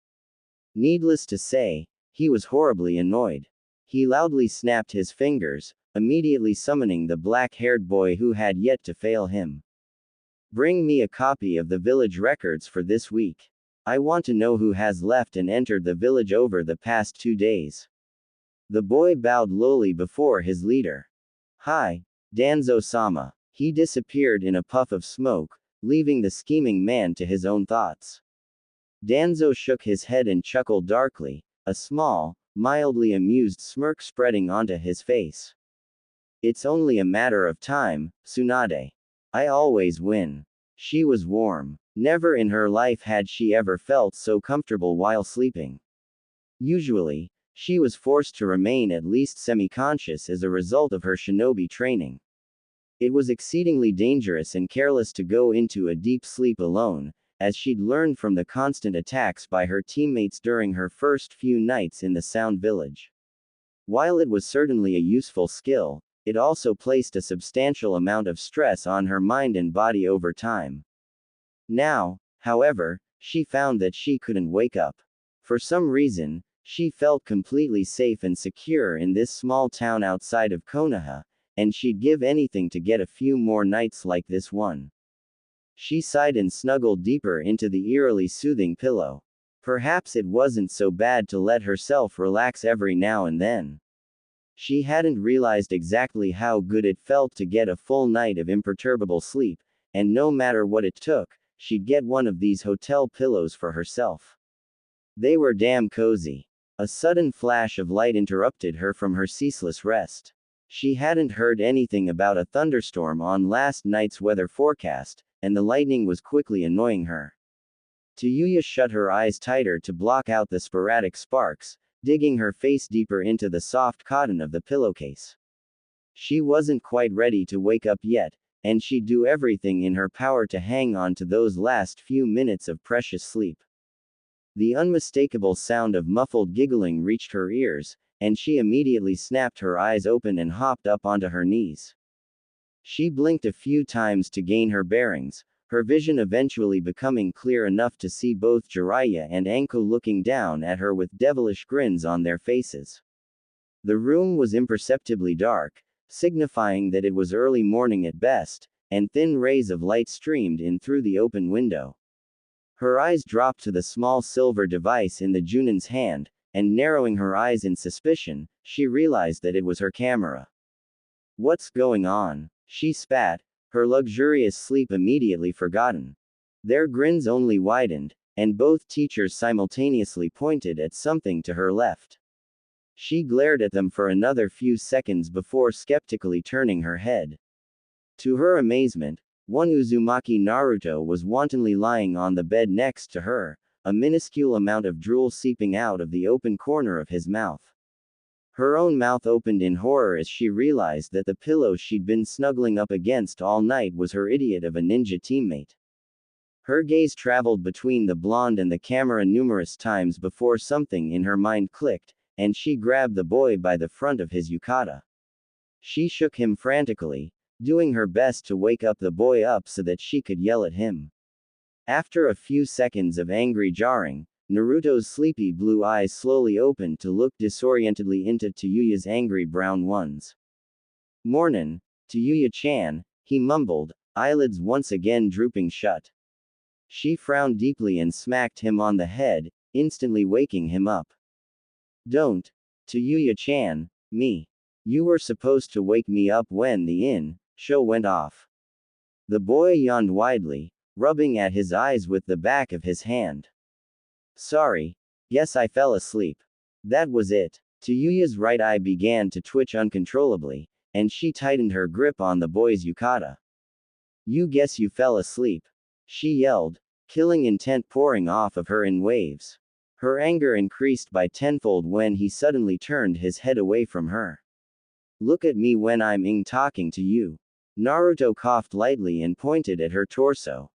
Needless to say, he was horribly annoyed. He loudly snapped his fingers, immediately summoning the black-haired boy who had yet to fail him. Bring me a copy of the village records for this week. I want to know who has left and entered the village over the past 2 days. The boy bowed lowly before his leader. Hi, Danzo-sama. He disappeared in a puff of smoke, leaving the scheming man to his own thoughts. Danzo shook his head and chuckled darkly, a small, mildly amused smirk spreading onto his face. It's only a matter of time, Tsunade. I always win. She was warm. Never in her life had she ever felt so comfortable while sleeping. Usually, she was forced to remain at least semi-conscious as a result of her shinobi training. It was exceedingly dangerous and careless to go into a deep sleep alone, as she'd learned from the constant attacks by her teammates during her first few nights in the Sound Village. While it was certainly a useful skill, it also placed a substantial amount of stress on her mind and body over time. Now, however, she found that she couldn't wake up. For some reason, she felt completely safe and secure in this small town outside of Konoha, and she'd give anything to get a few more nights like this one. She sighed and snuggled deeper into the eerily soothing pillow. Perhaps it wasn't so bad to let herself relax every now and then. She hadn't realized exactly how good it felt to get a full night of imperturbable sleep, and no matter what it took, she'd get one of these hotel pillows for herself. They were damn cozy. A sudden flash of light interrupted her from her ceaseless rest. She hadn't heard anything about a thunderstorm on last night's weather forecast, and the lightning was quickly annoying her. Tayuya shut her eyes tighter to block out the sporadic sparks, digging her face deeper into the soft cotton of the pillowcase. She wasn't quite ready to wake up yet, and she'd do everything in her power to hang on to those last few minutes of precious sleep. The unmistakable sound of muffled giggling reached her ears, and she immediately snapped her eyes open and hopped up onto her knees. She blinked a few times to gain her bearings, her vision eventually becoming clear enough to see both Jiraiya and Anko looking down at her with devilish grins on their faces. The room was imperceptibly dark, signifying that it was early morning at best, and thin rays of light streamed in through the open window. Her eyes dropped to the small silver device in the Junin's hand, and narrowing her eyes in suspicion, she realized that it was her camera. "What's going on?" she spat, her luxurious sleep immediately forgotten. Their grins only widened, and both teachers simultaneously pointed at something to her left. She glared at them for another few seconds before skeptically turning her head. To her amazement, one Uzumaki Naruto was wantonly lying on the bed next to her, a minuscule amount of drool seeping out of the open corner of his mouth. Her own mouth opened in horror as she realized that the pillow she'd been snuggling up against all night was her idiot of a ninja teammate. Her gaze traveled between the blonde and the camera numerous times before something in her mind clicked, and she grabbed the boy by the front of his yukata. She shook him frantically, doing her best to wake the boy up so that she could yell at him. After a few seconds of angry jarring, Naruto's sleepy blue eyes slowly opened to look disorientedly into Tayuya's angry brown ones. "Mornin', Tayuya-chan," he mumbled, eyelids once again drooping shut. She frowned deeply and smacked him on the head, instantly waking him up. "Don't, Tayuya-chan, me. You were supposed to wake me up when the show went off." The boy yawned widely, rubbing at his eyes with the back of his hand. "Sorry. Guess I fell asleep." That was it. Tayuya's right eye began to twitch uncontrollably, and she tightened her grip on the boy's yukata. "You guess you fell asleep," she yelled, killing intent pouring off of her in waves. Her anger increased by tenfold when he suddenly turned his head away from her. "Look at me when I'm talking to you." Naruto coughed lightly and pointed at her torso.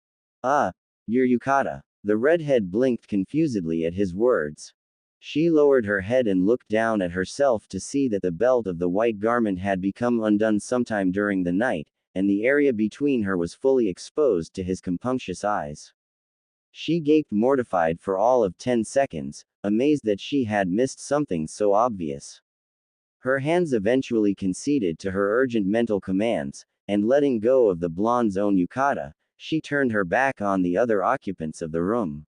Your yukata." The redhead blinked confusedly at his words. She lowered her head and looked down at herself to see that the belt of the white garment had become undone sometime during the night, and the area between her was fully exposed to his compunctious eyes. She gaped mortified for all of 10 seconds, amazed that she had missed something so obvious. Her hands eventually conceded to her urgent mental commands, and letting go of the blonde's own yukata, she turned her back on the other occupants of the room.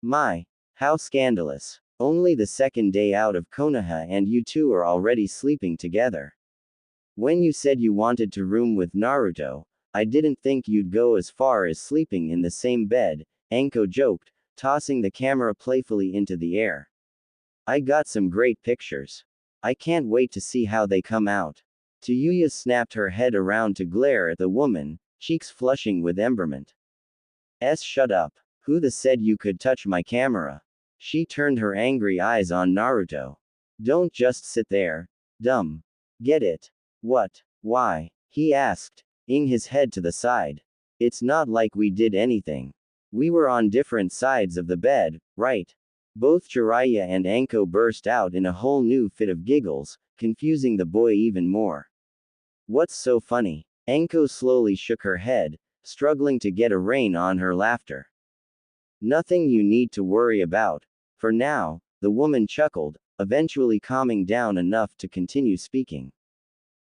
"My, how scandalous. Only the second day out of Konoha and you two are already sleeping together. When you said you wanted to room with Naruto, I didn't think you'd go as far as sleeping in the same bed," Anko joked, tossing the camera playfully into the air. "I got some great pictures. I can't wait to see how they come out." Tayuya snapped her head around to glare at the woman, cheeks flushing with emberment. Shut up. Who the said you could touch my camera?" She turned her angry eyes on Naruto. "Don't just sit there. Dumb. Get it?" "What? Why?" he asked, ing his head to the side. "It's not like we did anything. We were on different sides of the bed, right?" Both Jiraiya and Anko burst out in a whole new fit of giggles, confusing the boy even more. "What's so funny?" Anko slowly shook her head, struggling to get a rein on her laughter. "Nothing you need to worry about. For now," the woman chuckled, eventually calming down enough to continue speaking.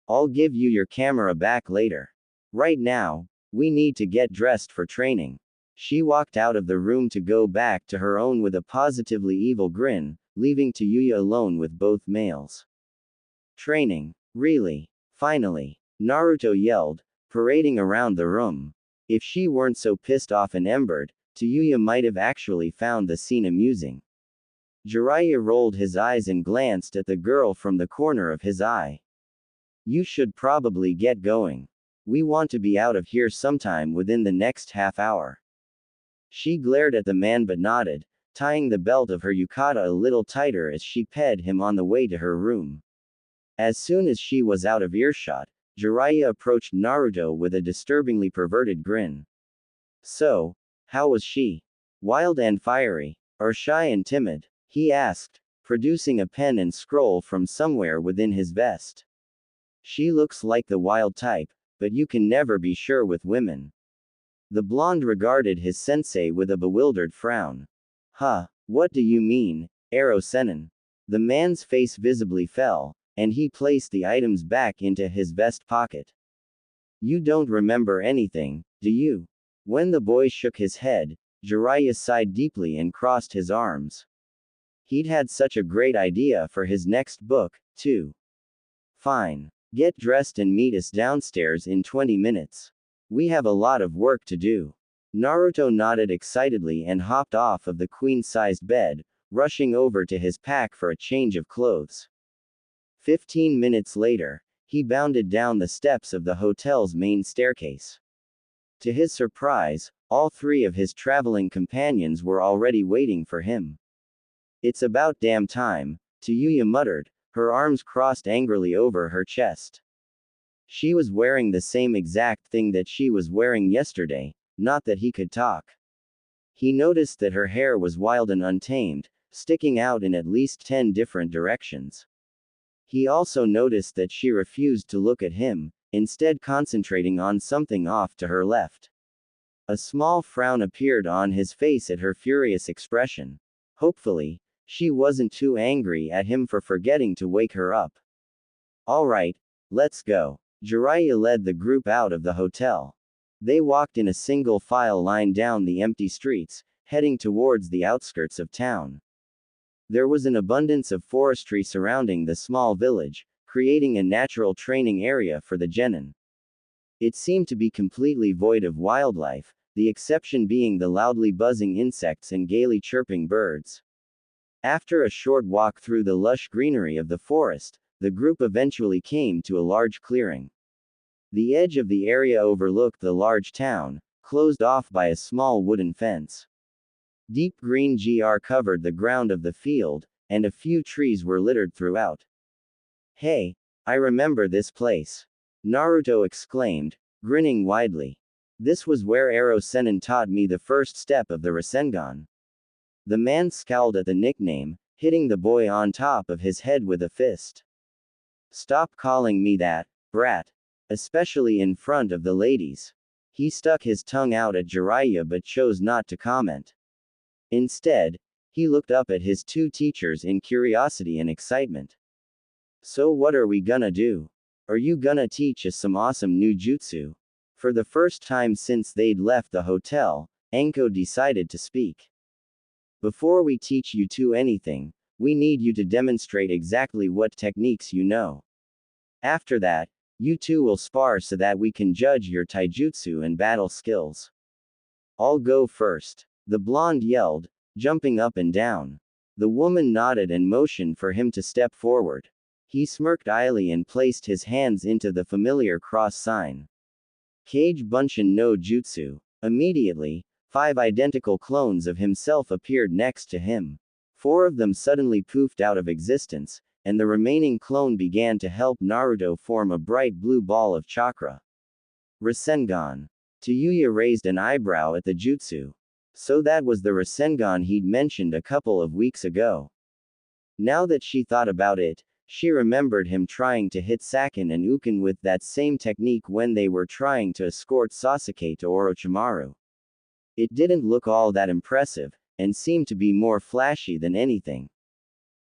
I'll give you your camera back later. Right now, we need to get dressed for training. She walked out of the room to go back to her own with a positively evil grin, leaving Tayuya alone with both males. Training? Really? Finally, Naruto yelled, parading around the room. If she weren't so pissed off and embered, Tayuya might have actually found the scene amusing. Jiraiya rolled his eyes and glanced at the girl from the corner of his eye. You should probably get going. We want to be out of here sometime within the next half hour. She glared at the man but nodded, tying the belt of her yukata a little tighter as she ped him on the way to her room. As soon as she was out of earshot, Jiraiya approached Naruto with a disturbingly perverted grin. So, how was she? Wild and fiery, or shy and timid? He asked, producing a pen and scroll from somewhere within his vest. She looks like the wild type, but you can never be sure with women. The blonde regarded his sensei with a bewildered frown. Huh, what do you mean, Ero-sennin? The man's face visibly fell, and he placed the items back into his vest pocket. You don't remember anything, do you? When the boy shook his head, Jiraiya sighed deeply and crossed his arms. He'd had such a great idea for his next book, too. Fine. Get dressed and meet us downstairs in 20 minutes. We have a lot of work to do. Naruto nodded excitedly and hopped off of the queen-sized bed, rushing over to his pack for a change of clothes. 15 minutes later, he bounded down the steps of the hotel's main staircase. To his surprise, all three of his traveling companions were already waiting for him. It's about damn time, Tayuya muttered, her arms crossed angrily over her chest. She was wearing the same exact thing that she was wearing yesterday, not that he could talk. He noticed that her hair was wild and untamed, sticking out in at least 10 different directions. He also noticed that she refused to look at him, instead concentrating on something off to her left. A small frown appeared on his face at her furious expression. Hopefully, she wasn't too angry at him for forgetting to wake her up. Alright, let's go. Jiraiya led the group out of the hotel. They walked in a single file line down the empty streets, heading towards the outskirts of town. There was an abundance of forestry surrounding the small village, creating a natural training area for the genin. It seemed to be completely void of wildlife, the exception being the loudly buzzing insects and gaily chirping birds. After a short walk through the lush greenery of the forest, the group eventually came to a large clearing. The edge of the area overlooked the large town, closed off by a small wooden fence. Deep green gr covered the ground of the field, and a few trees were littered throughout. Hey, I remember this place. Naruto exclaimed, grinning widely. This was where Ero-sennin taught me the first step of the Rasengan. The man scowled at the nickname, hitting the boy on top of his head with a fist. Stop calling me that, brat. Especially in front of the ladies. He stuck his tongue out at Jiraiya but chose not to comment. Instead, he looked up at his two teachers in curiosity and excitement. So what are we gonna do? Are you gonna teach us some awesome new jutsu? For the first time since they'd left the hotel, Anko decided to speak. Before we teach you two anything, we need you to demonstrate exactly what techniques you know. After that, you two will spar so that we can judge your taijutsu and battle skills. I'll go first. The blonde yelled, jumping up and down. The woman nodded and motioned for him to step forward. He smirked idly and placed his hands into the familiar cross sign. Kage Bunshin no Jutsu. Immediately, 5 identical clones of himself appeared next to him. 4 of them suddenly poofed out of existence, and the remaining clone began to help Naruto form a bright blue ball of chakra. Rasengan. Tayuya raised an eyebrow at the jutsu. So that was the Rasengan he'd mentioned a couple of weeks ago. Now that she thought about it, she remembered him trying to hit Sakin and Ukin with that same technique when they were trying to escort Sasuke to Orochimaru. It didn't look all that impressive, and seemed to be more flashy than anything.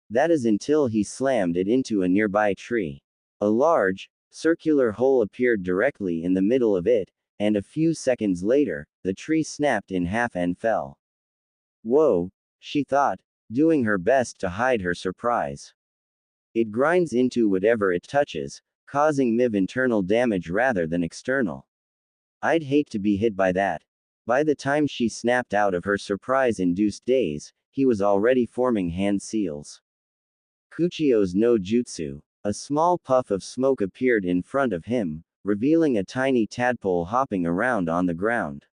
That is until he slammed it into a nearby tree. A large, Circular hole appeared directly in the middle of it, and a few seconds later, the tree snapped in half and fell. Whoa, she thought, doing her best to hide her surprise. It grinds into whatever it touches, causing MIV internal damage rather than external. I'd hate to be hit by that. By the time she snapped out of her surprise-induced daze, he was already forming hand seals. Kuchio's no jutsu. A small puff of smoke appeared in front of him, revealing a tiny tadpole hopping around on the ground.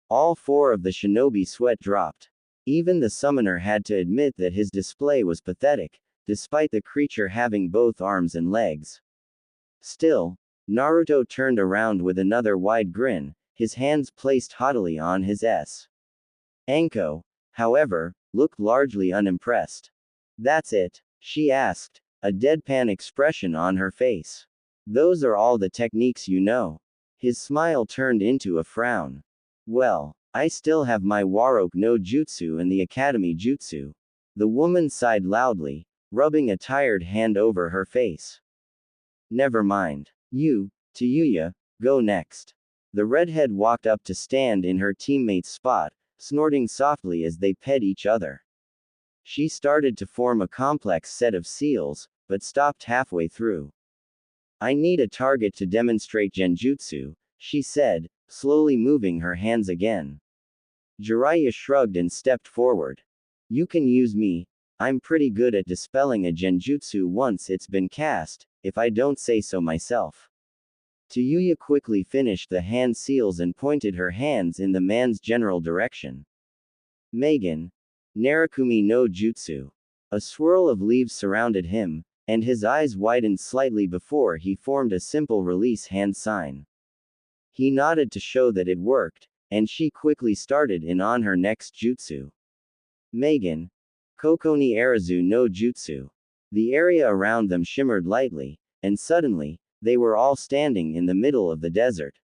All four of the shinobi sweat dropped. Even the summoner had to admit that his display was pathetic, despite the creature having both arms and legs. Still, Naruto turned around with another wide grin, his hands placed haughtily on his S. Anko, however, looked largely unimpressed. That's it? She asked, a deadpan expression on her face. Those are all the techniques you know. His smile turned into a frown. Well, I still have my Warok no Jutsu and the Academy Jutsu. The woman sighed loudly, rubbing a tired hand over her face. Never mind. You, Tayuya, go next. The redhead walked up to stand in her teammate's spot, snorting softly as they pet each other. She started to form a complex set of seals, but stopped halfway through. I need a target to demonstrate genjutsu, she said, slowly moving her hands again. Jiraiya shrugged and stepped forward. You can use me. I'm pretty good at dispelling a genjutsu once it's been cast, if I don't say so myself. Tayuya quickly finished the hand seals and pointed her hands in the man's general direction. Megan. Narakumi no Jutsu. A swirl of leaves surrounded him, and his eyes widened slightly before he formed a simple release hand sign. He nodded to show that it worked, and she quickly started in on her next jutsu. Megan. Kokoni Arazu no Jutsu. The area around them shimmered lightly, and suddenly, they were all standing in the middle of the desert.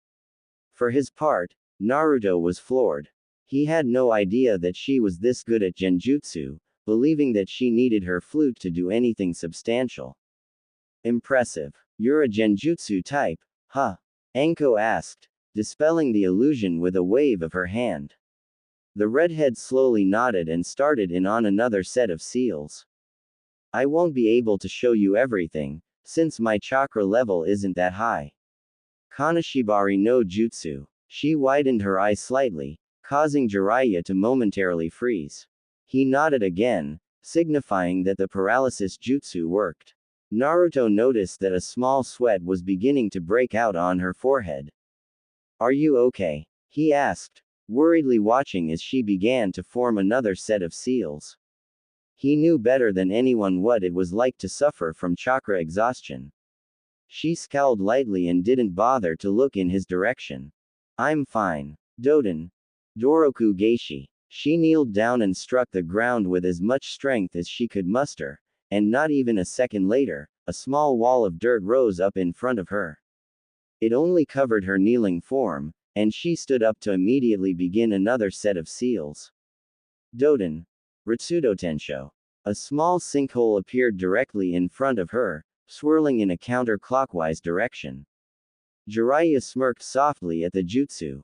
For his part, Naruto was floored. He had no idea that she was this good at genjutsu, believing that she needed her flute to do anything substantial. Impressive. You're a genjutsu type, huh? Anko asked, dispelling the illusion with a wave of her hand. The redhead slowly nodded and started in on another set of seals. I won't be able to show you everything, since my chakra level isn't that high. Kanashibari no Jutsu. She widened her eyes slightly, causing Jiraiya to momentarily freeze. He nodded again, signifying that the paralysis jutsu worked. Naruto noticed that a small sweat was beginning to break out on her forehead. Are you okay? He asked, worriedly watching as she began to form another set of seals. He knew better than anyone what it was like to suffer from chakra exhaustion. She scowled lightly and didn't bother to look in his direction. I'm fine. Doden. Doroku Geishi. She kneeled down and struck the ground with as much strength as she could muster, and not even a second later, a small wall of dirt rose up in front of her. It only covered her kneeling form, and she stood up to immediately begin another set of seals. Doden. Ritsudo Tensho. A small sinkhole appeared directly in front of her, swirling in a counterclockwise direction. Jiraiya smirked softly at the jutsu.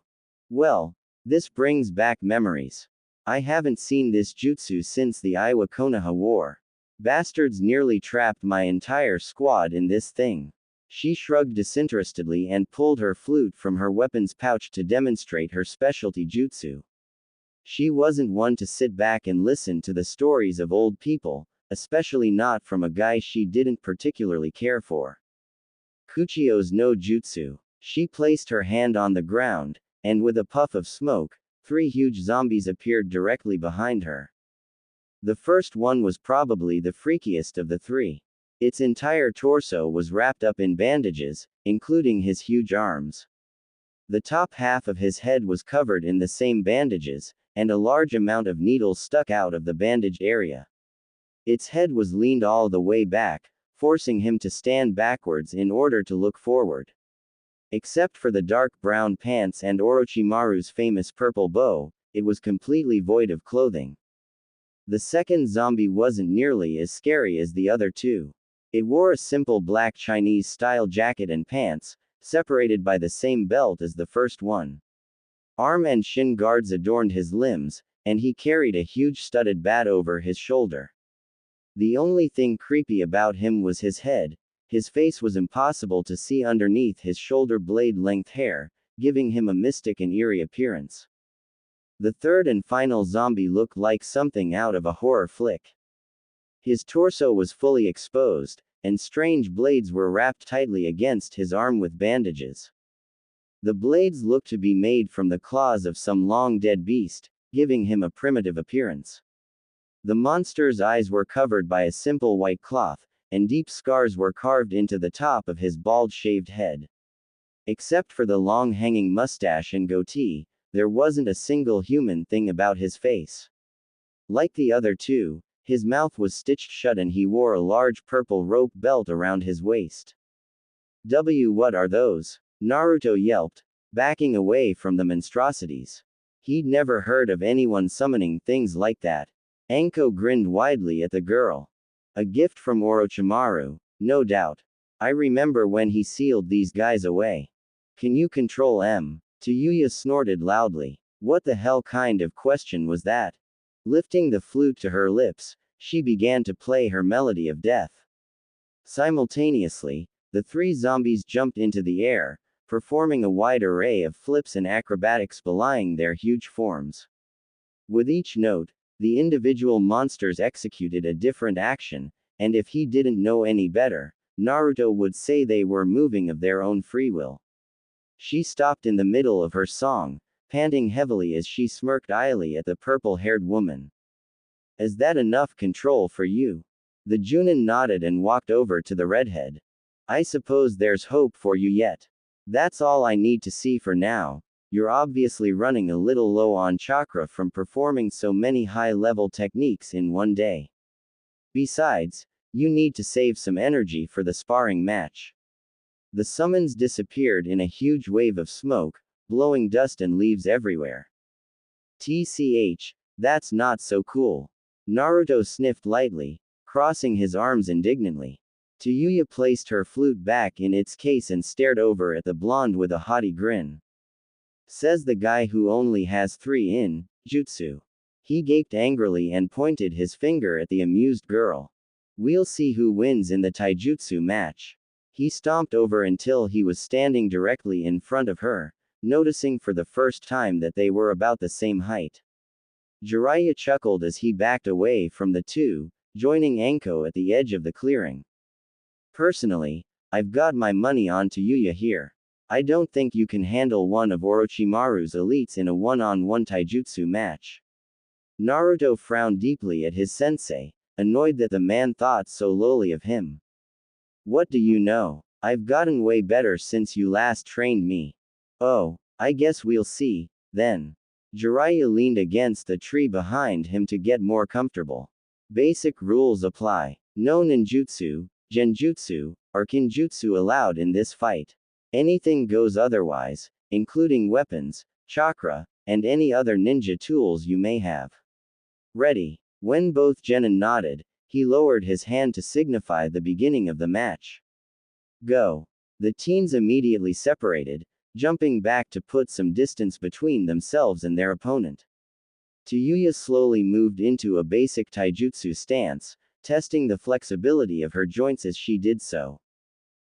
Well, this brings back memories. I haven't seen this jutsu since the Iwa Konoha War. Bastards nearly trapped my entire squad in this thing. She shrugged disinterestedly and pulled her flute from her weapons pouch to demonstrate her specialty jutsu. She wasn't one to sit back and listen to the stories of old people, especially not from a guy she didn't particularly care for. Kuchio's no jutsu. She placed her hand on the ground, and with a puff of smoke, 3 huge zombies appeared directly behind her. The first one was probably the freakiest of the 3. Its entire torso was wrapped up in bandages, including his huge arms. The top half of his head was covered in the same bandages, and a large amount of needles stuck out of the bandaged area. Its head was leaned all the way back, forcing him to stand backwards in order to look forward. Except for the dark brown pants and Orochimaru's famous purple bow, it was completely void of clothing. The second zombie wasn't nearly as scary as the other 2. It wore a simple black Chinese-style jacket and pants, separated by the same belt as the first one. Arm and shin guards adorned his limbs, and he carried a huge studded bat over his shoulder. The only thing creepy about him was his head. His face was impossible to see underneath his shoulder blade-length hair, giving him a mystic and eerie appearance. The third and final zombie looked like something out of a horror flick. His torso was fully exposed, and strange blades were wrapped tightly against his arm with bandages. The blades looked to be made from the claws of some long-dead beast, giving him a primitive appearance. The monster's eyes were covered by a simple white cloth, and deep scars were carved into the top of his bald shaved head. Except for the long hanging mustache and goatee, there wasn't a single human thing about his face. Like the other two, his mouth was stitched shut and he wore a large purple rope belt around his waist. What are those? Naruto yelped, backing away from the monstrosities. He'd never heard of anyone summoning things like that. Anko grinned widely at the girl. A gift from Orochimaru, no doubt. I remember when he sealed these guys away. Can you control M? Tayuya snorted loudly. What the hell kind of question was that? Lifting the flute to her lips, she began to play her melody of death. Simultaneously, the three zombies jumped into the air, performing a wide array of flips and acrobatics belying their huge forms. With each note, the individual monsters executed a different action, and if he didn't know any better, Naruto would say they were moving of their own free will. She stopped in the middle of her song, panting heavily as she smirked idly at the purple-haired woman. Is that enough control for you? The Junin nodded and walked over to the redhead. I suppose there's hope for you yet. That's all I need to see for now. You're obviously running a little low on chakra from performing so many high-level techniques in one day. Besides, you need to save some energy for the sparring match. The summons disappeared in a huge wave of smoke, blowing dust and leaves everywhere. TCH, that's not so cool. Naruto sniffed lightly, crossing his arms indignantly. Tayuya placed her flute back in its case and stared over at the blonde with a haughty grin. Says the guy who only has 3 in jutsu. He gaped angrily and pointed his finger at the amused girl. We'll see who wins in the taijutsu match. He stomped over until he was standing directly in front of her, noticing for the first time that they were about the same height. Jiraiya chuckled as he backed away from the two, joining Anko at the edge of the clearing. Personally, I've got my money on Tayuya here. I don't think you can handle one of Orochimaru's elites in a one-on-one taijutsu match. Naruto frowned deeply at his sensei, annoyed that the man thought so lowly of him. What do you know? I've gotten way better since you last trained me. Oh, I guess we'll see, then. Jiraiya leaned against the tree behind him to get more comfortable. Basic rules apply. No ninjutsu, genjutsu, or kinjutsu allowed in this fight. Anything goes otherwise, including weapons, chakra, and any other ninja tools you may have. Ready. When both genin nodded, he lowered his hand to signify the beginning of the match. Go. The teens immediately separated, jumping back to put some distance between themselves and their opponent. Tayuya slowly moved into a basic taijutsu stance, testing the flexibility of her joints as she did so.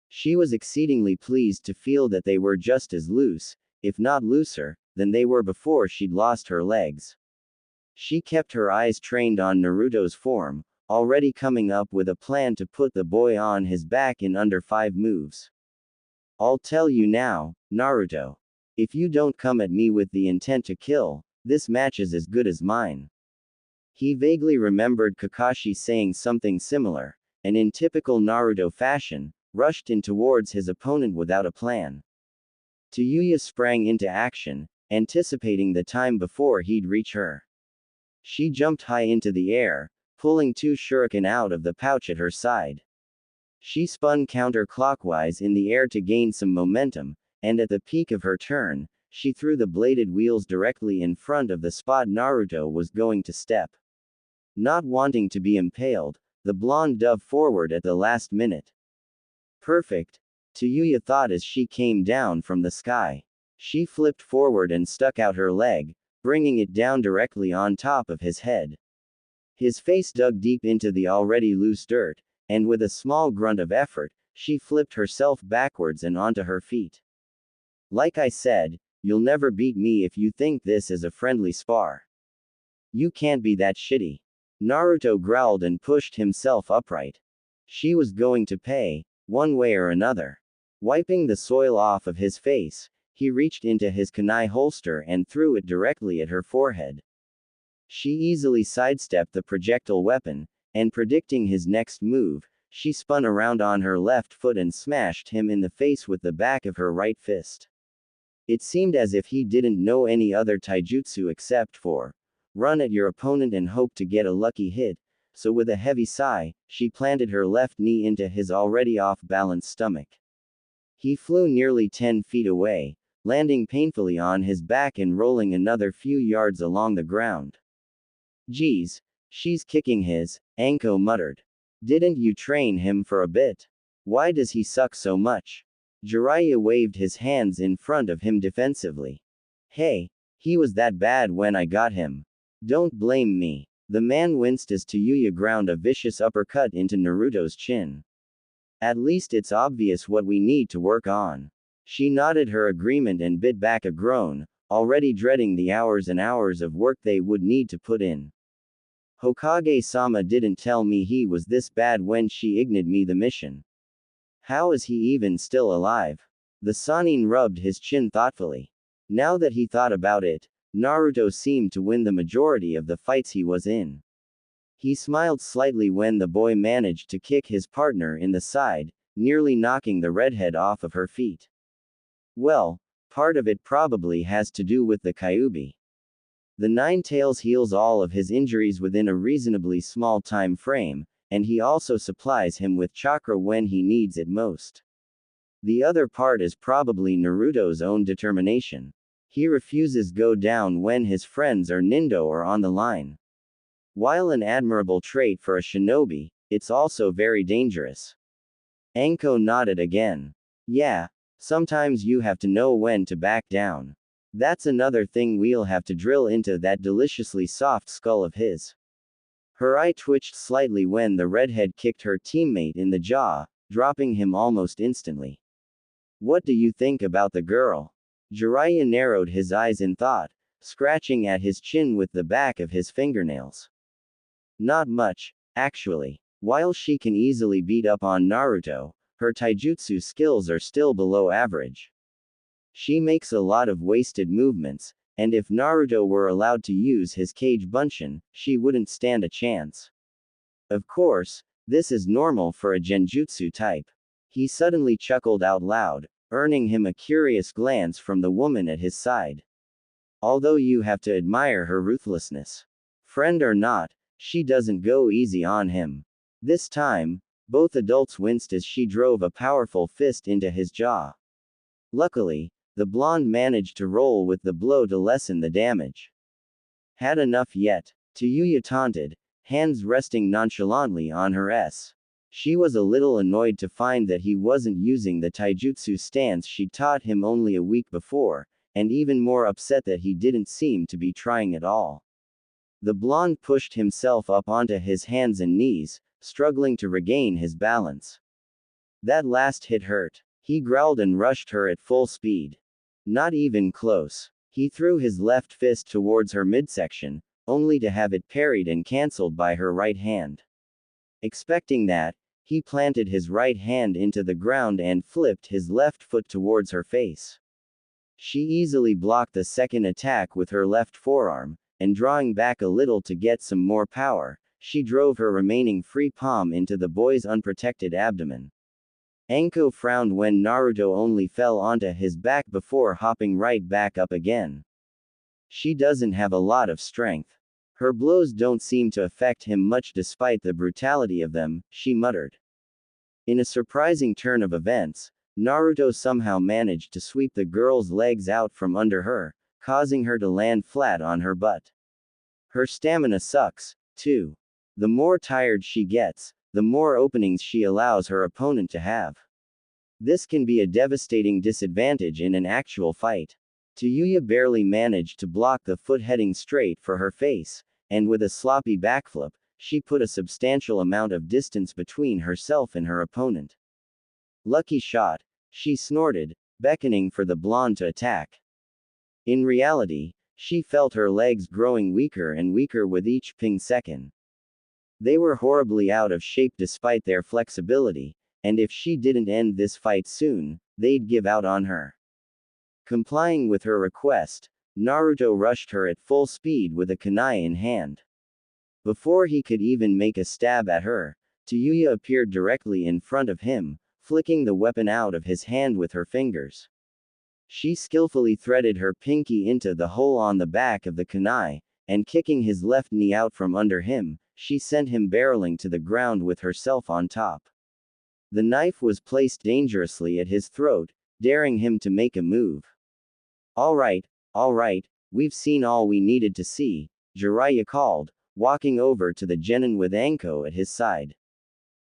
She was exceedingly pleased to feel that they were just as loose, if not looser, than they were before she'd lost her legs. She kept her eyes trained on Naruto's form, already coming up with a plan to put the boy on his back in under 5 moves. I'll tell you now, Naruto. If you don't come at me with the intent to kill, this match is as good as mine. He vaguely remembered Kakashi saying something similar, and in typical Naruto fashion, rushed in towards his opponent without a plan. Tayuya sprang into action, anticipating the time before he'd reach her. She jumped high into the air, pulling 2 shuriken out of the pouch at her side. She spun counterclockwise in the air to gain some momentum, and at the peak of her turn, she threw the bladed wheels directly in front of the spot Naruto was going to step. Not wanting to be impaled, the blonde dove forward at the last minute. Perfect, Tayuya thought as she came down from the sky. She flipped forward and stuck out her leg, bringing it down directly on top of his head. His face dug deep into the already loose dirt, and with a small grunt of effort, she flipped herself backwards and onto her feet. Like I said, you'll never beat me if you think this is a friendly spar. You can't be that shitty. Naruto growled and pushed himself upright. She was going to pay, one way or another. Wiping the soil off of his face, he reached into his kunai holster and threw it directly at her forehead. She easily sidestepped the projectile weapon, and predicting his next move, she spun around on her left foot and smashed him in the face with the back of her right fist. It seemed as if he didn't know any other taijutsu except for run at your opponent and hope to get a lucky hit, so with a heavy sigh, she planted her left knee into his already off-balance stomach. He flew nearly 10 feet away, landing painfully on his back and rolling another few yards along the ground. Geez, she's kicking his, Anko muttered. Didn't you train him for a bit? Why does he suck so much? Jiraiya waved his hands in front of him defensively. Hey, he was that bad when I got him. Don't blame me. The man winced as Tayuya ground a vicious uppercut into Naruto's chin. At least it's obvious what we need to work on. She nodded her agreement and bit back a groan, already dreading the hours and hours of work they would need to put in. Hokage-sama didn't tell me he was this bad when she ignored me the mission. How is he even still alive? The Sannin rubbed his chin thoughtfully. Now that he thought about it, Naruto seemed to win the majority of the fights he was in. He smiled slightly when the boy managed to kick his partner in the side, nearly knocking the redhead off of her feet. Well, part of it probably has to do with the Kyuubi. The Nine Tails heals all of his injuries within a reasonably small time frame, and he also supplies him with chakra when he needs it most. The other part is probably Naruto's own determination. He refuses go down when his friends or Nindo are on the line. While an admirable trait for a shinobi, it's also very dangerous. Anko nodded again. Yeah, sometimes you have to know when to back down. That's another thing we'll have to drill into that deliciously soft skull of his. Her eye twitched slightly when the redhead kicked her teammate in the jaw, dropping him almost instantly. What do you think about the girl? Jiraiya narrowed his eyes in thought, scratching at his chin with the back of his fingernails. Not much, actually. While she can easily beat up on Naruto, her taijutsu skills are still below average. She makes a lot of wasted movements, and if Naruto were allowed to use his Kage Bunshin, she wouldn't stand a chance. Of course, this is normal for a genjutsu type. He suddenly chuckled out loud, earning him a curious glance from the woman at his side. Although you have to admire her ruthlessness. Friend or not, she doesn't go easy on him. This time, both adults winced as she drove a powerful fist into his jaw. Luckily, the blonde managed to roll with the blow to lessen the damage. Had enough yet? Tayuya taunted, hands resting nonchalantly on her S. She was a little annoyed to find that he wasn't using the taijutsu stance she'd taught him only a week before, and even more upset that he didn't seem to be trying at all. The blonde pushed himself up onto his hands and knees, struggling to regain his balance. That last hit hurt. He growled and rushed her at full speed. Not even close. He threw his left fist towards her midsection, only to have it parried and cancelled by her right hand. Expecting that, he planted his right hand into the ground and flipped his left foot towards her face. She easily blocked the second attack with her left forearm, and drawing back a little to get some more power, she drove her remaining free palm into the boy's unprotected abdomen. Anko frowned when Naruto only fell onto his back before hopping right back up again. She doesn't have a lot of strength. Her blows don't seem to affect him much despite the brutality of them, she muttered. In a surprising turn of events, Naruto somehow managed to sweep the girl's legs out from under her, causing her to land flat on her butt. Her stamina sucks, too. The more tired she gets, the more openings she allows her opponent to have. This can be a devastating disadvantage in an actual fight. Tayuya barely managed to block the foot heading straight for her face, and with a sloppy backflip, she put a substantial amount of distance between herself and her opponent. Lucky shot, she snorted, beckoning for the blonde to attack. In reality, she felt her legs growing weaker and weaker with each ping second. They were horribly out of shape despite their flexibility, and if she didn't end this fight soon, they'd give out on her. Complying with her request, Naruto rushed her at full speed with a kunai in hand. Before he could even make a stab at her, Tayuya appeared directly in front of him, flicking the weapon out of his hand with her fingers. She skillfully threaded her pinky into the hole on the back of the kunai, and kicking his left knee out from under him, she sent him barreling to the ground with herself on top. The knife was placed dangerously at his throat, daring him to make a move. All right, we've seen all we needed to see, Jiraiya called, walking over to the genin with Anko at his side.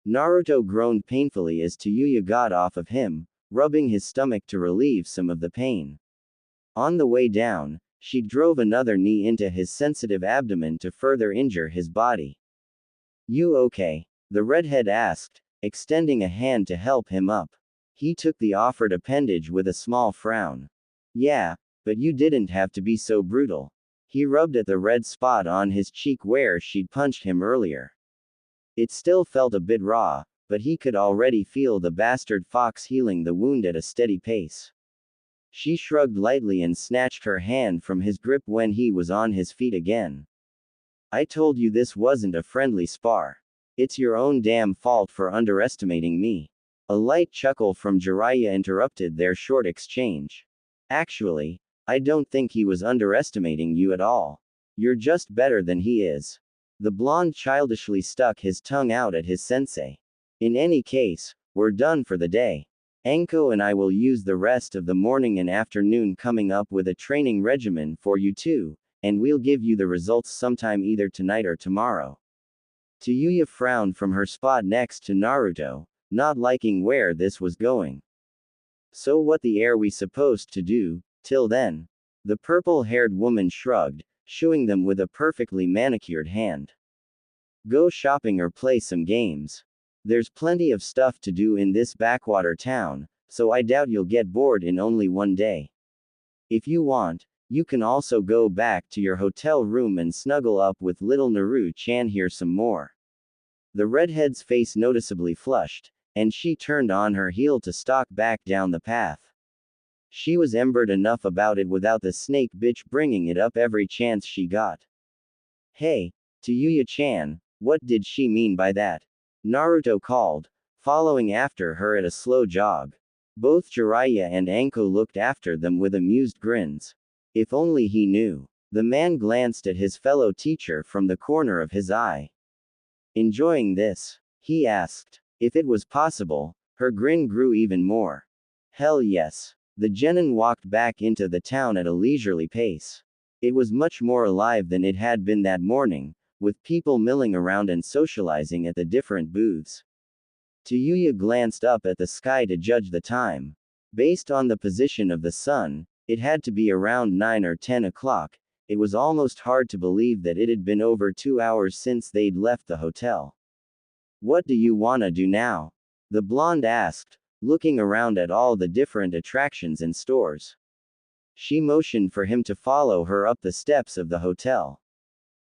Naruto groaned painfully as Tayuya got off of him, rubbing his stomach to relieve some of the pain. On the way down, she drove another knee into his sensitive abdomen to further injure his body. You okay? The redhead asked, extending a hand to help him up. He took the offered appendage with a small frown. Yeah, but you didn't have to be so brutal. He rubbed at the red spot on his cheek where she'd punched him earlier. It still felt a bit raw, but he could already feel the bastard fox healing the wound at a steady pace. She shrugged lightly and snatched her hand from his grip when he was on his feet again. I told you this wasn't a friendly spar. It's your own damn fault for underestimating me. A light chuckle from Jiraiya interrupted their short exchange. Actually, I don't think he was underestimating you at all. You're just better than he is. The blonde childishly stuck his tongue out at his sensei. In any case, we're done for the day. Anko and I will use the rest of the morning and afternoon coming up with a training regimen for you two, and we'll give you the results sometime either tonight or tomorrow. Tayuya frowned from her spot next to Naruto, not liking where this was going. So what the are we supposed to do, till then? The purple-haired woman shrugged, shooing them with a perfectly manicured hand. Go shopping or play some games. There's plenty of stuff to do in this backwater town, so I doubt you'll get bored in only one day. If you want, you can also go back to your hotel room and snuggle up with little Naru-chan here some more. The redhead's face noticeably flushed, and she turned on her heel to stalk back down the path. She was embered enough about it without the snake bitch bringing it up every chance she got. Hey, Tayuya-chan, what did she mean by that? Naruto called, following after her at a slow jog. Both Jiraiya and Anko looked after them with amused grins. If only he knew. The man glanced at his fellow teacher from the corner of his eye. Enjoying this? He asked. If it was possible, her grin grew even more. Hell yes. The genin walked back into the town at a leisurely pace. It was much more alive than it had been that morning, with people milling around and socializing at the different booths. Tayuya glanced up at the sky to judge the time. Based on the position of the sun, it had to be around 9 or 10 o'clock. It was almost hard to believe that it had been over 2 hours since they'd left the hotel. What do you wanna do now? The blonde asked, looking around at all the different attractions and stores. She motioned for him to follow her up the steps of the hotel.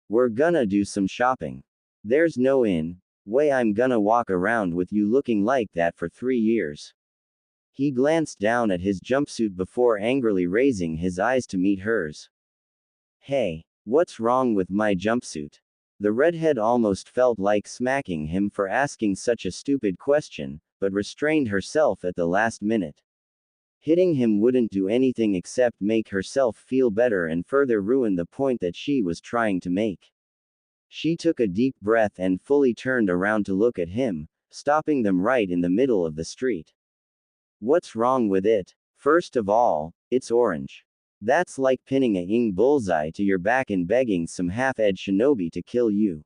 We're gonna do some shopping. There's no way I'm gonna walk around with you looking like that for 3 years. He glanced down at his jumpsuit before angrily raising his eyes to meet hers. Hey, what's wrong with my jumpsuit? The redhead almost felt like smacking him for asking such a stupid question, but restrained herself at the last minute. Hitting him wouldn't do anything except make herself feel better and further ruin the point that she was trying to make. She took a deep breath and fully turned around to look at him, stopping them right in the middle of the street. What's wrong with it? First of all, it's orange. That's like pinning a bullseye to your back and begging some half-edged shinobi to kill you.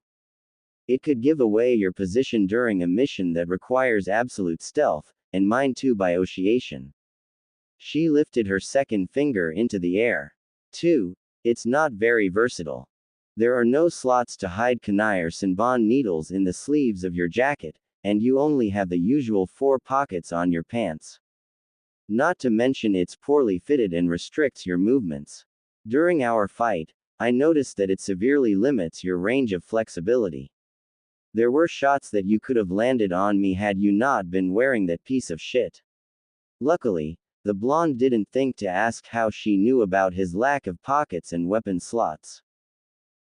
It could give away your position during a mission that requires absolute stealth, and mine too by oceation. She lifted her second finger into the air. 2. It's not very versatile. There are no slots to hide kunai or senbon needles in the sleeves of your jacket, and you only have the usual 4 pockets on your pants. Not to mention it's poorly fitted and restricts your movements. During our fight, I noticed that it severely limits your range of flexibility. There were shots that you could have landed on me had you not been wearing that piece of shit. Luckily, the blonde didn't think to ask how she knew about his lack of pockets and weapon slots.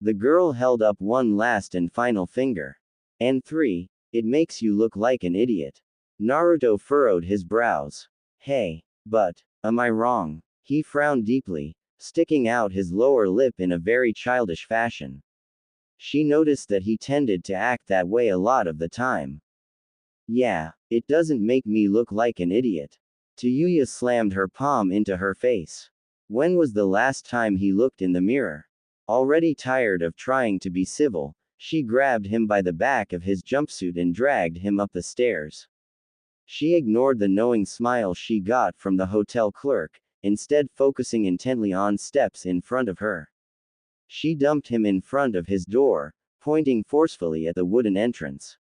The girl held up one last and final finger. And 3. It makes you look like an idiot. Naruto furrowed his brows. Hey, but, am I wrong? He frowned deeply, sticking out his lower lip in a very childish fashion. She noticed that he tended to act that way a lot of the time. Yeah, it doesn't make me look like an idiot. Tayuya slammed her palm into her face. When was the last time he looked in the mirror? Already tired of trying to be civil, she grabbed him by the back of his jumpsuit and dragged him up the stairs. She ignored the knowing smile she got from the hotel clerk, instead focusing intently on steps in front of her. She dumped him in front of his door, pointing forcefully at the wooden entrance.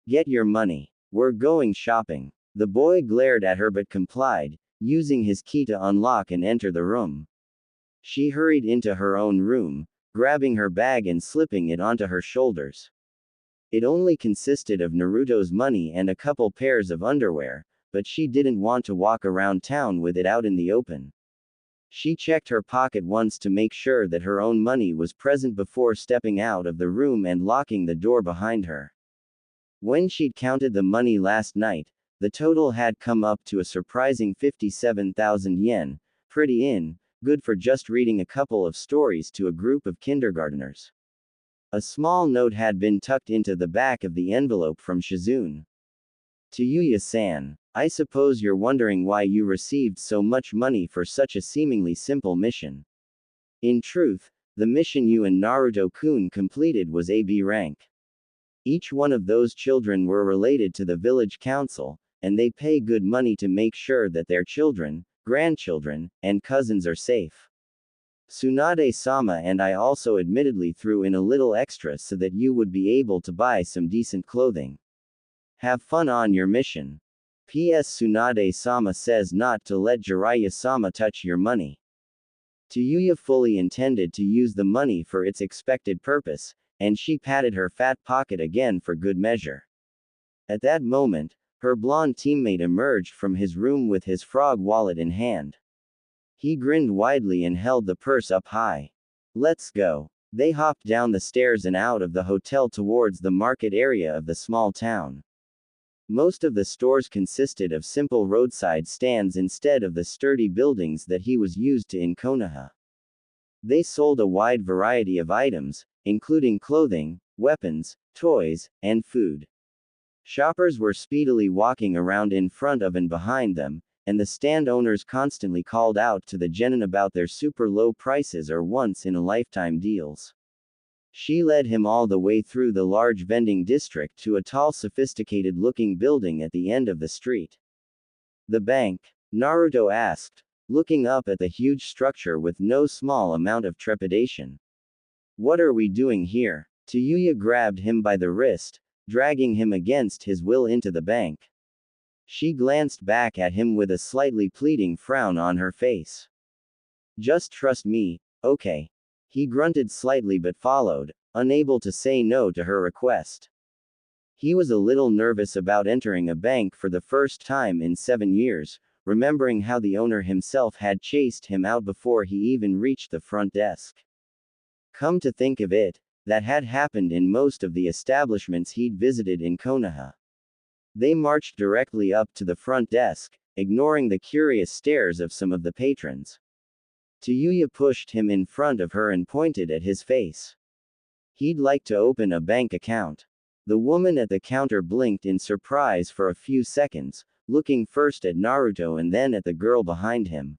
Get your money. We're going shopping. The boy glared at her but complied, using his key to unlock and enter the room. She hurried into her own room, grabbing her bag and slipping it onto her shoulders. It only consisted of Naruto's money and a couple pairs of underwear, but she didn't want to walk around town with it out in the open. She checked her pocket once to make sure that her own money was present before stepping out of the room and locking the door behind her. When she'd counted the money last night, the total had come up to a surprising 57,000 yen, pretty good for just reading a couple of stories to a group of kindergarteners. A small note had been tucked into the back of the envelope from Shizune. Tayuya-san, I suppose you're wondering why you received so much money for such a seemingly simple mission. In truth, the mission you and Naruto-kun completed was AB rank. Each one of those children were related to the village council, and they pay good money to make sure that their children, grandchildren, and cousins are safe. Tsunade-sama and I also admittedly threw in a little extra so that you would be able to buy some decent clothing. Have fun on your mission. P.S. Tsunade-sama says not to let Jiraiya-sama touch your money. Tayuya fully intended to use the money for its expected purpose, and she patted her fat pocket again for good measure. At that moment, her blonde teammate emerged from his room with his frog wallet in hand. He grinned widely and held the purse up high. Let's go. They hopped down the stairs and out of the hotel towards the market area of the small town. Most of the stores consisted of simple roadside stands instead of the sturdy buildings that he was used to in Konoha. They sold a wide variety of items, including clothing, weapons, toys, and food. Shoppers were speedily walking around in front of and behind them, and the stand owners constantly called out to the genin about their super low prices or once-in-a-lifetime deals. She led him all the way through the large vending district to a tall sophisticated-looking building at the end of the street. The bank? Naruto asked, looking up at the huge structure with no small amount of trepidation. What are we doing here? Tayuya grabbed him by the wrist, dragging him against his will into the bank. She glanced back at him with a slightly pleading frown on her face. Just trust me, okay? He grunted slightly but followed, unable to say no to her request. He was a little nervous about entering a bank for the first time in 7 years, remembering how the owner himself had chased him out before he even reached the front desk. Come to think of it, that had happened in most of the establishments he'd visited in Konoha. They marched directly up to the front desk, ignoring the curious stares of some of the patrons. Tayuya pushed him in front of her and pointed at his face. He'd like to open a bank account. The woman at the counter blinked in surprise for a few seconds, looking first at Naruto and then at the girl behind him.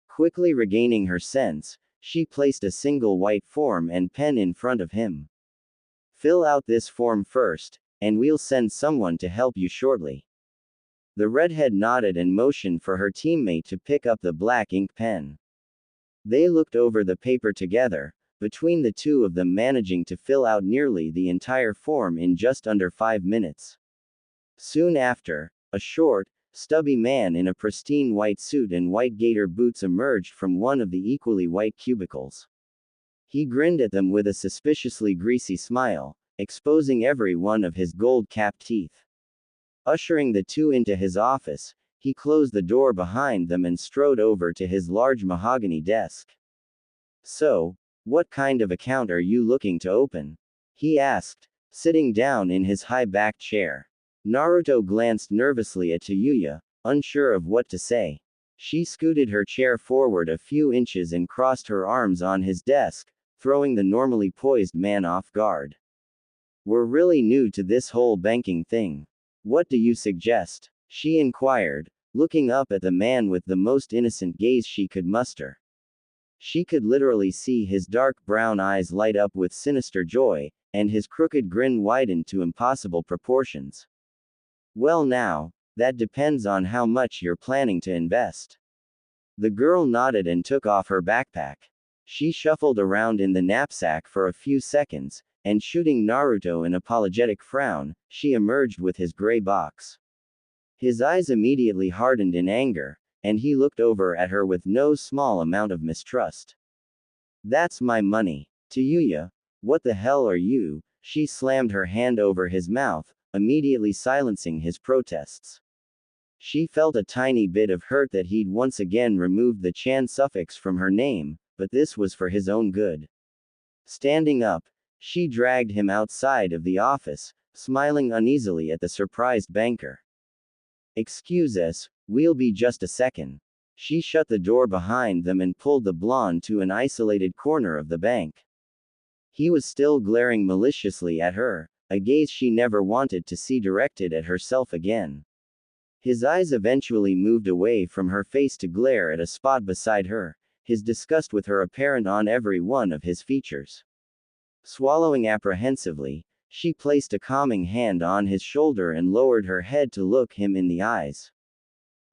Quickly regaining her sense, she placed a single white form and pen in front of him. Fill out this form first, and we'll send someone to help you shortly. The redhead nodded and motioned for her teammate to pick up the black ink pen. They looked over the paper together, between the two of them managing to fill out nearly the entire form in just under 5 minutes. Soon after, a short, stubby man in a pristine white suit and white gaiter boots emerged from one of the equally white cubicles. He grinned at them with a suspiciously greasy smile, exposing every one of his gold-capped teeth. Ushering the two into his office, he closed the door behind them and strode over to his large mahogany desk. So, what kind of account are you looking to open? He asked, sitting down in his high-backed chair. Naruto glanced nervously at Tayuya, unsure of what to say. She scooted her chair forward a few inches and crossed her arms on his desk, throwing the normally poised man off guard. We're really new to this whole banking thing. What do you suggest? She inquired, looking up at the man with the most innocent gaze she could muster. She could literally see his dark brown eyes light up with sinister joy, and his crooked grin widen to impossible proportions. Well now, that depends on how much you're planning to invest. The girl nodded and took off her backpack. She shuffled around in the knapsack for a few seconds, and shooting Naruto an apologetic frown, she emerged with his gray box. His eyes immediately hardened in anger, and he looked over at her with no small amount of mistrust. That's my money. Tayuya, what the hell are you? She slammed her hand over his mouth, immediately silencing his protests. She felt a tiny bit of hurt that he'd once again removed the Chan suffix from her name, but this was for his own good. Standing up, she dragged him outside of the office, smiling uneasily at the surprised banker. Excuse us, we'll be just a second. She shut the door behind them and pulled the blonde to an isolated corner of the bank. He was still glaring maliciously at her, a gaze she never wanted to see directed at herself again. His eyes eventually moved away from her face to glare at a spot beside her, his disgust with her apparent on every one of his features. Swallowing apprehensively, she placed a calming hand on his shoulder and lowered her head to look him in the eyes.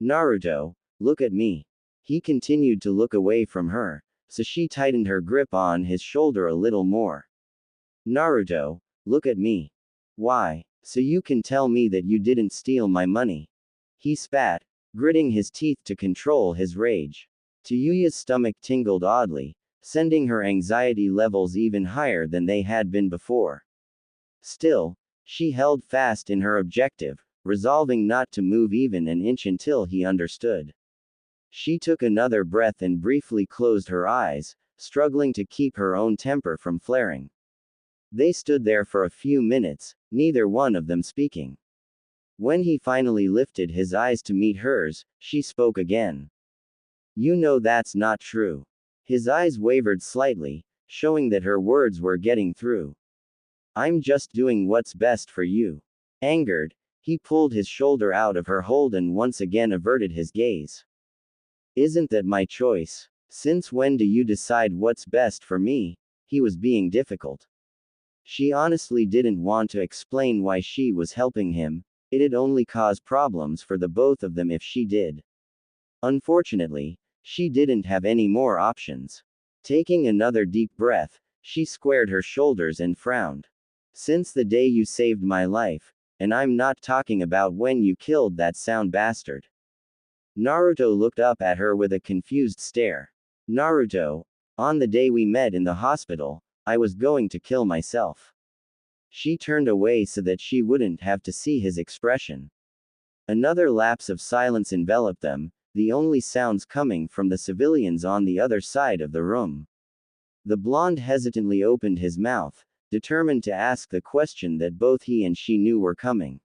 Naruto, look at me. He continued to look away from her, so she tightened her grip on his shoulder a little more. Naruto, look at me. Why? So you can tell me that you didn't steal my money. He spat, gritting his teeth to control his rage. Tayuya's stomach tingled oddly, sending her anxiety levels even higher than they had been before. Still, she held fast in her objective, resolving not to move even an inch until he understood. She took another breath and briefly closed her eyes, struggling to keep her own temper from flaring. They stood there for a few minutes, neither one of them speaking. When he finally lifted his eyes to meet hers, she spoke again. You know that's not true. His eyes wavered slightly, showing that her words were getting through. I'm just doing what's best for you. Angered, he pulled his shoulder out of her hold and once again averted his gaze. Isn't that my choice? Since when do you decide what's best for me? He was being difficult. She honestly didn't want to explain why she was helping him, it'd only cause problems for the both of them if she did. Unfortunately, she didn't have any more options. Taking another deep breath, she squared her shoulders and frowned. Since the day you saved my life, and I'm not talking about when you killed that sound bastard. Naruto looked up at her with a confused stare. Naruto, on the day we met in the hospital, I was going to kill myself. She turned away so that she wouldn't have to see his expression. Another lapse of silence enveloped them, the only sounds coming from the civilians on the other side of the room. The blonde hesitantly opened his mouth, determined to ask the question that both he and she knew were coming.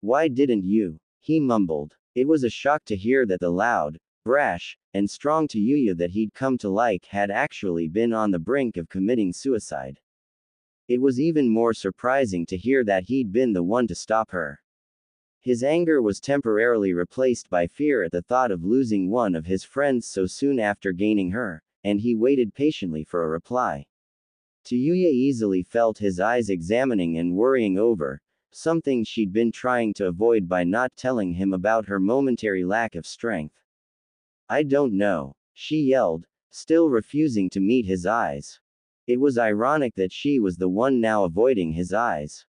Why didn't you? He mumbled. It was a shock to hear that the loud, brash, and strong Tayuya that he'd come to like had actually been on the brink of committing suicide. It was even more surprising to hear that he'd been the one to stop her. His anger was temporarily replaced by fear at the thought of losing one of his friends so soon after gaining her, and he waited patiently for a reply. Tayuya easily felt his eyes examining and worrying over something she'd been trying to avoid by not telling him about her momentary lack of strength. I don't know, she yelled, still refusing to meet his eyes. It was ironic that she was the one now avoiding his eyes.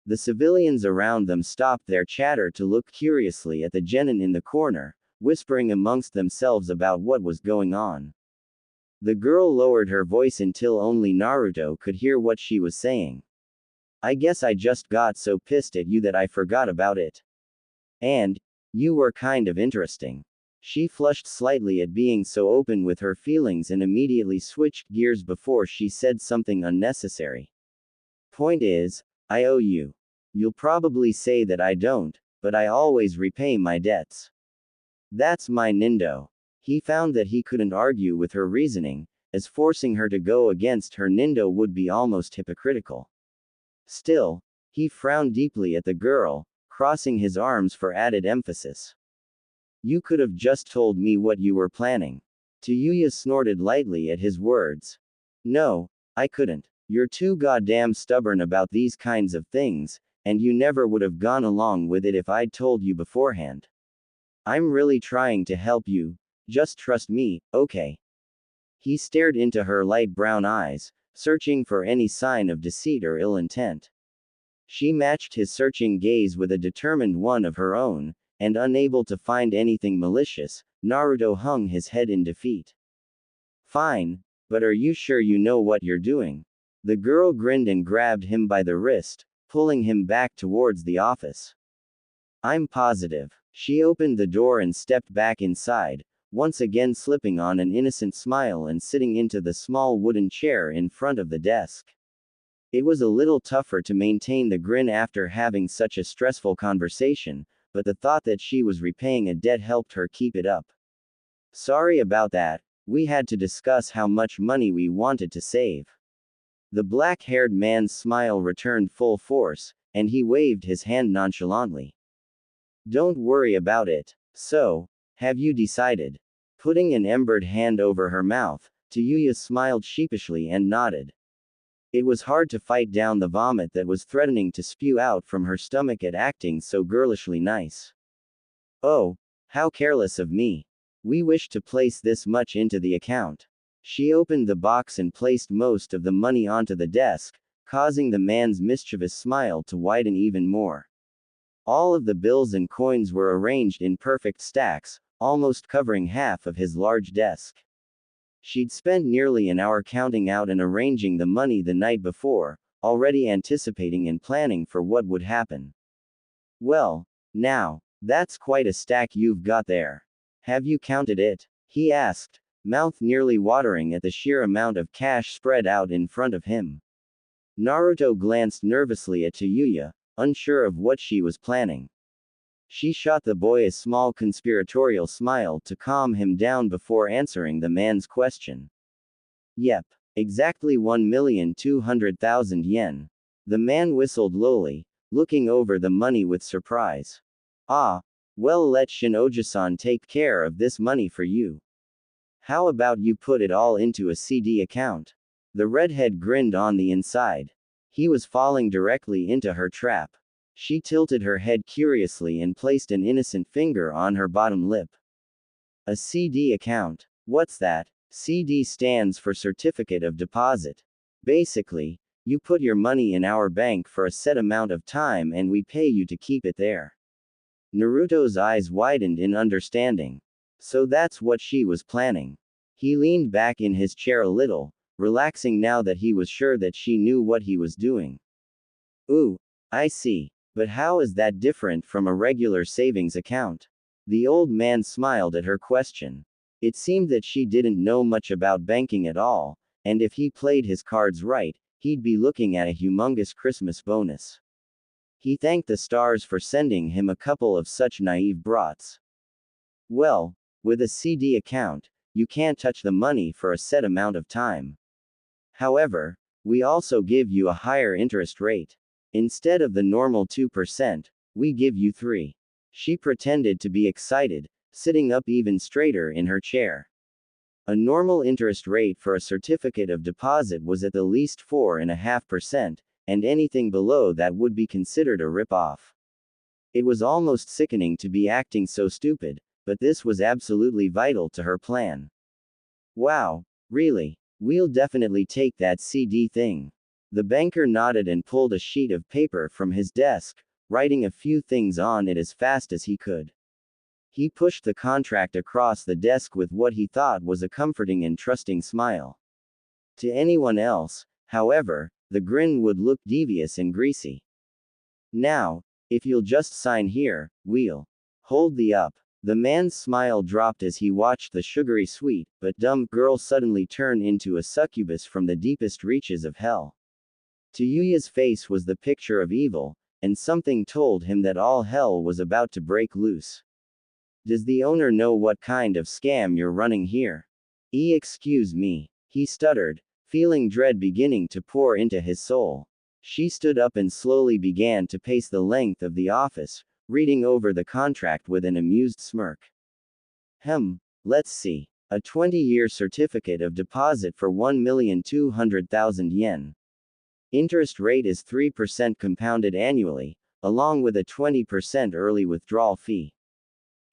The civilians around them stopped their chatter to look curiously at the genin in the corner, whispering amongst themselves about what was going on. The girl lowered her voice until only Naruto could hear what she was saying. I guess I just got so pissed at you that I forgot about it. And, you were kind of interesting. She flushed slightly at being so open with her feelings and immediately switched gears before she said something unnecessary. Point is, I owe you. You'll probably say that I don't, but I always repay my debts. That's my nindo. He found that he couldn't argue with her reasoning, as forcing her to go against her nindo would be almost hypocritical. Still, he frowned deeply at the girl, crossing his arms for added emphasis. You could have just told me what you were planning. Tayuya snorted lightly at his words. No, I couldn't. You're too goddamn stubborn about these kinds of things, and you never would have gone along with it if I'd told you beforehand. I'm really trying to help you, just trust me, okay? He stared into her light brown eyes, searching for any sign of deceit or ill intent. She matched his searching gaze with a determined one of her own, and unable to find anything malicious, Naruto hung his head in defeat. Fine, but are you sure you know what you're doing? The girl grinned and grabbed him by the wrist, pulling him back towards the office. I'm positive. She opened the door and stepped back inside, once again slipping on an innocent smile and sitting into the small wooden chair in front of the desk. It was a little tougher to maintain the grin after having such a stressful conversation, but the thought that she was repaying a debt helped her keep it up. Sorry about that, we had to discuss how much money we wanted to save. The black-haired man's smile returned full force, and he waved his hand nonchalantly. Don't worry about it. So, have you decided? Putting an embered hand over her mouth, Tayuya smiled sheepishly and nodded. It was hard to fight down the vomit that was threatening to spew out from her stomach at acting so girlishly nice. Oh, how careless of me. We wish to place this much into the account. She opened the box and placed most of the money onto the desk, causing the man's mischievous smile to widen even more. All of the bills and coins were arranged in perfect stacks, almost covering half of his large desk. She'd spent nearly an hour counting out and arranging the money the night before, already anticipating and planning for what would happen. Well, now, that's quite a stack you've got there. Have you counted it? He asked, mouth nearly watering at the sheer amount of cash spread out in front of him. Naruto glanced nervously at Tayuya, unsure of what she was planning. She shot the boy a small conspiratorial smile to calm him down before answering the man's question. Yep, exactly 1,200,000 yen. The man whistled lowly, looking over the money with surprise. Ah, well, let Shinoja-san take care of this money for you. How about you put it all into a CD account? The redhead grinned on the inside. He was falling directly into her trap. She tilted her head curiously and placed an innocent finger on her bottom lip. A CD account. What's that? CD stands for Certificate of Deposit. Basically, you put your money in our bank for a set amount of time and we pay you to keep it there. Naruto's eyes widened in understanding. So that's what she was planning. He leaned back in his chair a little, relaxing now that he was sure that she knew what he was doing. Ooh, I see. But how is that different from a regular savings account? The old man smiled at her question. It seemed that she didn't know much about banking at all, and if he played his cards right, he'd be looking at a humongous Christmas bonus. He thanked the stars for sending him a couple of such naive brats. Well, with a CD account, you can't touch the money for a set amount of time. However, we also give you a higher interest rate. Instead of the normal 2%, we give you 3%. She pretended to be excited, sitting up even straighter in her chair. A normal interest rate for a certificate of deposit was at the least 4.5%, and anything below that would be considered a rip-off. It was almost sickening to be acting so stupid, but this was absolutely vital to her plan. Wow, really? We'll definitely take that CD thing. The banker nodded and pulled a sheet of paper from his desk, writing a few things on it as fast as he could. He pushed the contract across the desk with what he thought was a comforting and trusting smile. To anyone else, however, the grin would look devious and greasy. Now, if you'll just sign here, we'll hold the up. The man's smile dropped as he watched the sugary sweet, but dumb girl suddenly turn into a succubus from the deepest reaches of hell. Tayuya's face was the picture of evil, and something told him that all hell was about to break loose. Does the owner know what kind of scam you're running here? Excuse me, he stuttered, feeling dread beginning to pour into his soul. She stood up and slowly began to pace the length of the office, reading over the contract with an amused smirk. Let's see. A 20-year certificate of deposit for 1,200,000 yen. Interest rate is 3% compounded annually, along with a 20% early withdrawal fee.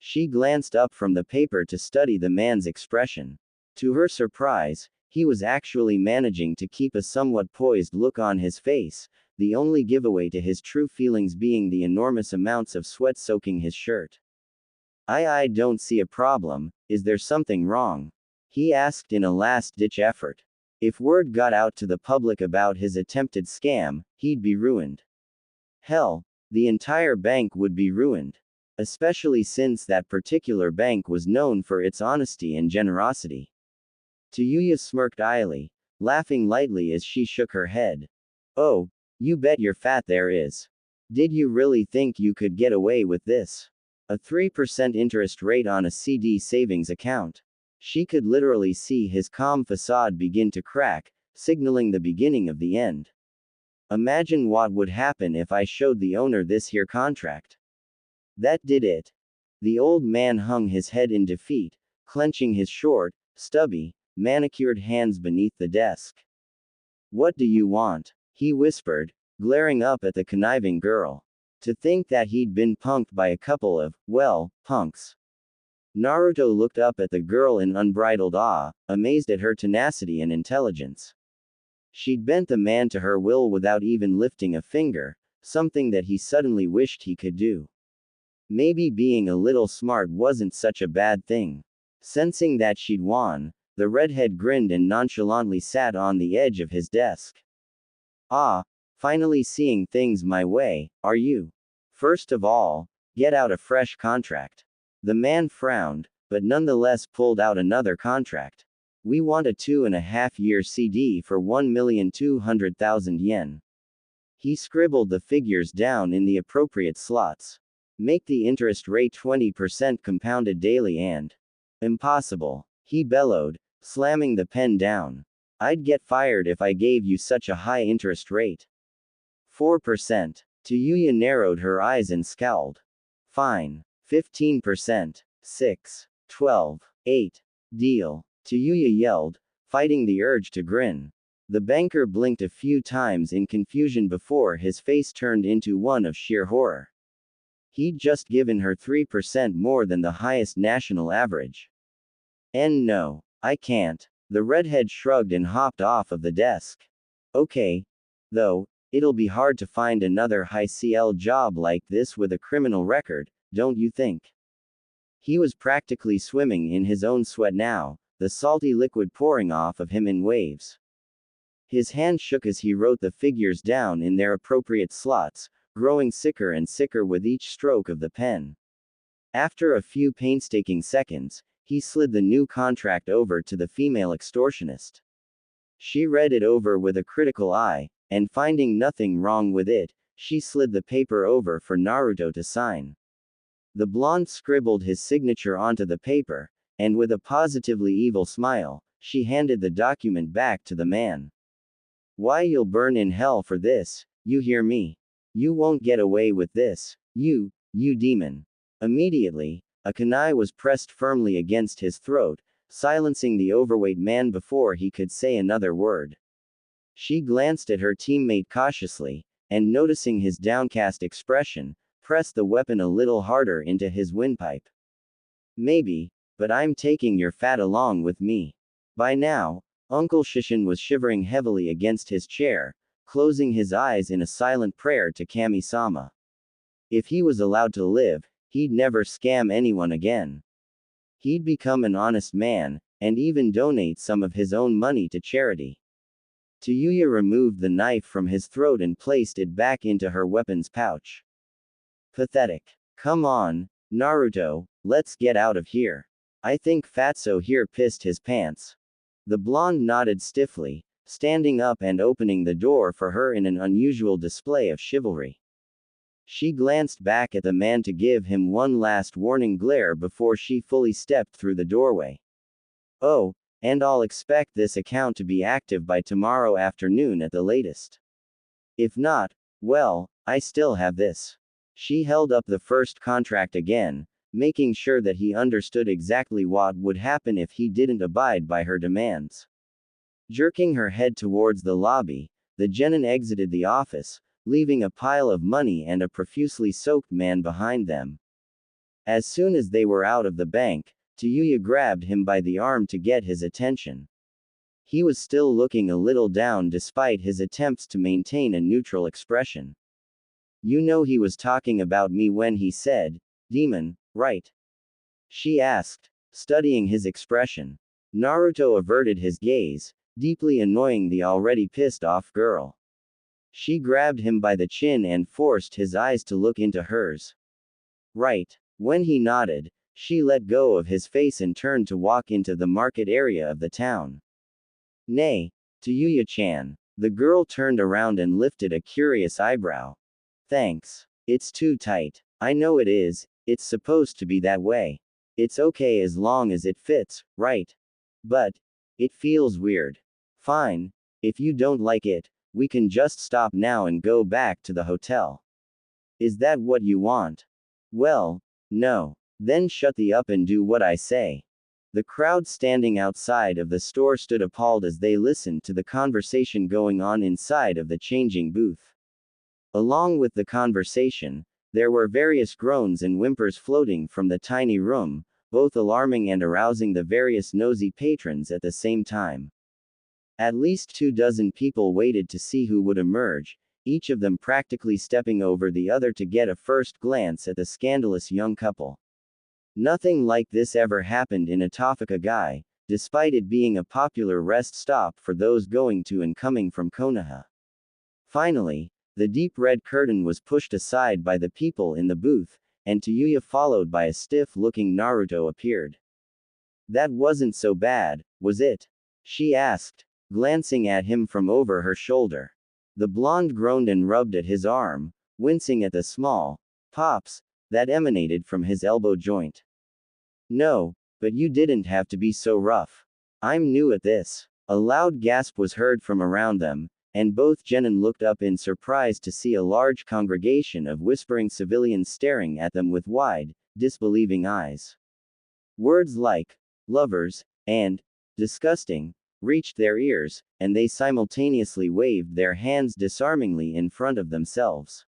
She glanced up from the paper to study the man's expression. To her surprise, he was actually managing to keep a somewhat poised look on his face, the only giveaway to his true feelings being the enormous amounts of sweat soaking his shirt. I don't see a problem, is there something wrong? He asked in a last-ditch effort. If word got out to the public about his attempted scam, he'd be ruined. Hell, the entire bank would be ruined. Especially since that particular bank was known for its honesty and generosity. Tayuya smirked idly, laughing lightly as she shook her head. Oh, you bet your fat there is. Did you really think you could get away with this? A 3% interest rate on a CD savings account. She could literally see his calm facade begin to crack, signaling the beginning of the end. Imagine what would happen if I showed the owner this here contract. That did it. The old man hung his head in defeat, clenching his short, stubby, manicured hands beneath the desk. What do you want? He whispered, glaring up at the conniving girl. To think that he'd been punked by a couple of, well, punks. Naruto looked up at the girl in unbridled awe, amazed at her tenacity and intelligence. She'd bent the man to her will without even lifting a finger, something that he suddenly wished he could do. Maybe being a little smart wasn't such a bad thing. Sensing that she'd won, the redhead grinned and nonchalantly sat on the edge of his desk. Finally seeing things my way, are you? First of all, get out a fresh contract. The man frowned, but nonetheless pulled out another contract. We want a 2.5-year CD for 1,200,000 yen. He scribbled the figures down in the appropriate slots. Make the interest rate 20% compounded daily and. Impossible, he bellowed, slamming the pen down. I'd get fired if I gave you such a high interest rate. 4%. Tayuya narrowed her eyes and scowled. Fine. 15%. 6. 12. 8. Deal. Tayuya yelled, fighting the urge to grin. The banker blinked a few times in confusion before his face turned into one of sheer horror. He'd just given her 3% more than the highest national average. No, I can't. The redhead shrugged and hopped off of the desk. Okay. Though, it'll be hard to find another high CL job like this with a criminal record, don't you think? He was practically swimming in his own sweat now, the salty liquid pouring off of him in waves. His hand shook as he wrote the figures down in their appropriate slots, growing sicker and sicker with each stroke of the pen. After a few painstaking seconds, he slid the new contract over to the female extortionist. She read it over with a critical eye, and finding nothing wrong with it, she slid the paper over for Naruto to sign. The blonde scribbled his signature onto the paper, and with a positively evil smile, she handed the document back to the man. Why, you'll burn in hell for this, you hear me? You won't get away with this, you demon. Immediately, a kunai was pressed firmly against his throat, silencing the overweight man before he could say another word. She glanced at her teammate cautiously, and noticing his downcast expression, pressed the weapon a little harder into his windpipe. Maybe, but I'm taking your fat along with me. By now, Uncle Shishin was shivering heavily against his chair, closing his eyes in a silent prayer to Kami-sama. If he was allowed to live, he'd never scam anyone again. He'd become an honest man, and even donate some of his own money to charity. Tayuya removed the knife from his throat and placed it back into her weapon's pouch. Pathetic. Come on, Naruto, let's get out of here. I think Fatso here pissed his pants. The blonde nodded stiffly, standing up and opening the door for her in an unusual display of chivalry. She glanced back at the man to give him one last warning glare before she fully stepped through the doorway. Oh, and I'll expect this account to be active by tomorrow afternoon at the latest. If not, well, I still have this. She held up the first contract again, making sure that he understood exactly what would happen if he didn't abide by her demands. Jerking her head towards the lobby, the genin exited the office, leaving a pile of money and a profusely soaked man behind them. As soon as they were out of the bank, Tayuya grabbed him by the arm to get his attention. He was still looking a little down despite his attempts to maintain a neutral expression. You know he was talking about me when he said, "Demon, right?" She asked, studying his expression. Naruto averted his gaze, deeply annoying the already pissed off girl. She grabbed him by the chin and forced his eyes to look into hers. Right. When he nodded, she let go of his face and turned to walk into the market area of the town. Nay, Tayuya-chan. The girl turned around and lifted a curious eyebrow. Thanks. It's too tight. I know it is, it's supposed to be that way. It's okay as long as it fits, right? But, it feels weird. Fine. If you don't like it, we can just stop now and go back to the hotel. Is that what you want? Well, no. Then shut the up and do what I say. The crowd standing outside of the store stood appalled as they listened to the conversation going on inside of the changing booth. Along with the conversation, there were various groans and whimpers floating from the tiny room, both alarming and arousing the various nosy patrons at the same time. At least 24 people waited to see who would emerge, each of them practically stepping over the other to get a first glance at the scandalous young couple. Nothing like this ever happened in Atofika-gai, despite it being a popular rest stop for those going to and coming from Konoha. Finally, the deep red curtain was pushed aside by the people in the booth, and Tayuya followed by a stiff-looking Naruto appeared. That wasn't so bad, was it? She asked, glancing at him from over her shoulder. The blonde groaned and rubbed at his arm, wincing at the small pops that emanated from his elbow joint. No, but you didn't have to be so rough. I'm new at this. A loud gasp was heard from around them, and both genin looked up in surprise to see a large congregation of whispering civilians staring at them with wide, disbelieving eyes. Words like lovers and disgusting reached their ears, and they simultaneously waved their hands disarmingly in front of themselves.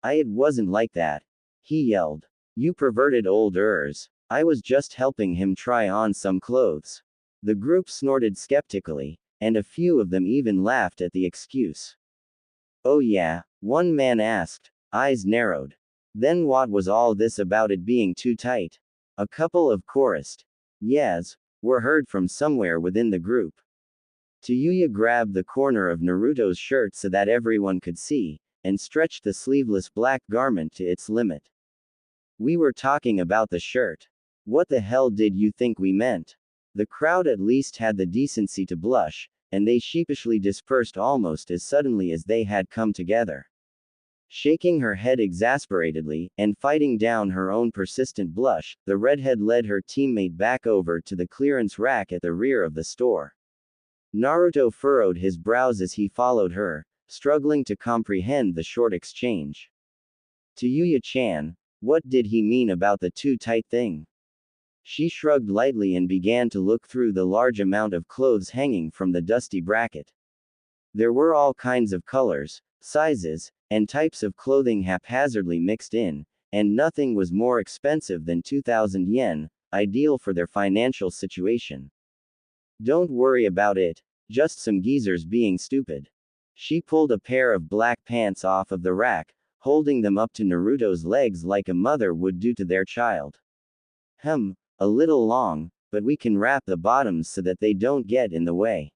It wasn't like that. He yelled. You perverted old I was just helping him try on some clothes. The group snorted skeptically, and a few of them even laughed at the excuse. Oh yeah? One man asked, eyes narrowed. Then what was all this about it being too tight? A couple of chorused yes were heard from somewhere within the group. Tayuya grabbed the corner of Naruto's shirt so that everyone could see, and stretched the sleeveless black garment to its limit. We were talking about the shirt. What the hell did you think we meant? The crowd at least had the decency to blush, and they sheepishly dispersed almost as suddenly as they had come together. Shaking her head exasperatedly, and fighting down her own persistent blush, the redhead led her teammate back over to the clearance rack at the rear of the store. Naruto furrowed his brows as he followed her, struggling to comprehend the short exchange. Tayuya-chan, what did he mean about the too tight thing? She shrugged lightly and began to look through the large amount of clothes hanging from the dusty bracket. There were all kinds of colors, sizes, and types of clothing haphazardly mixed in, and nothing was more expensive than 2,000 yen, ideal for their financial situation. Don't worry about it, just some geezers being stupid. She pulled a pair of black pants off of the rack, holding them up to Naruto's legs like a mother would do to their child. A little long, but we can wrap the bottoms so that they don't get in the way.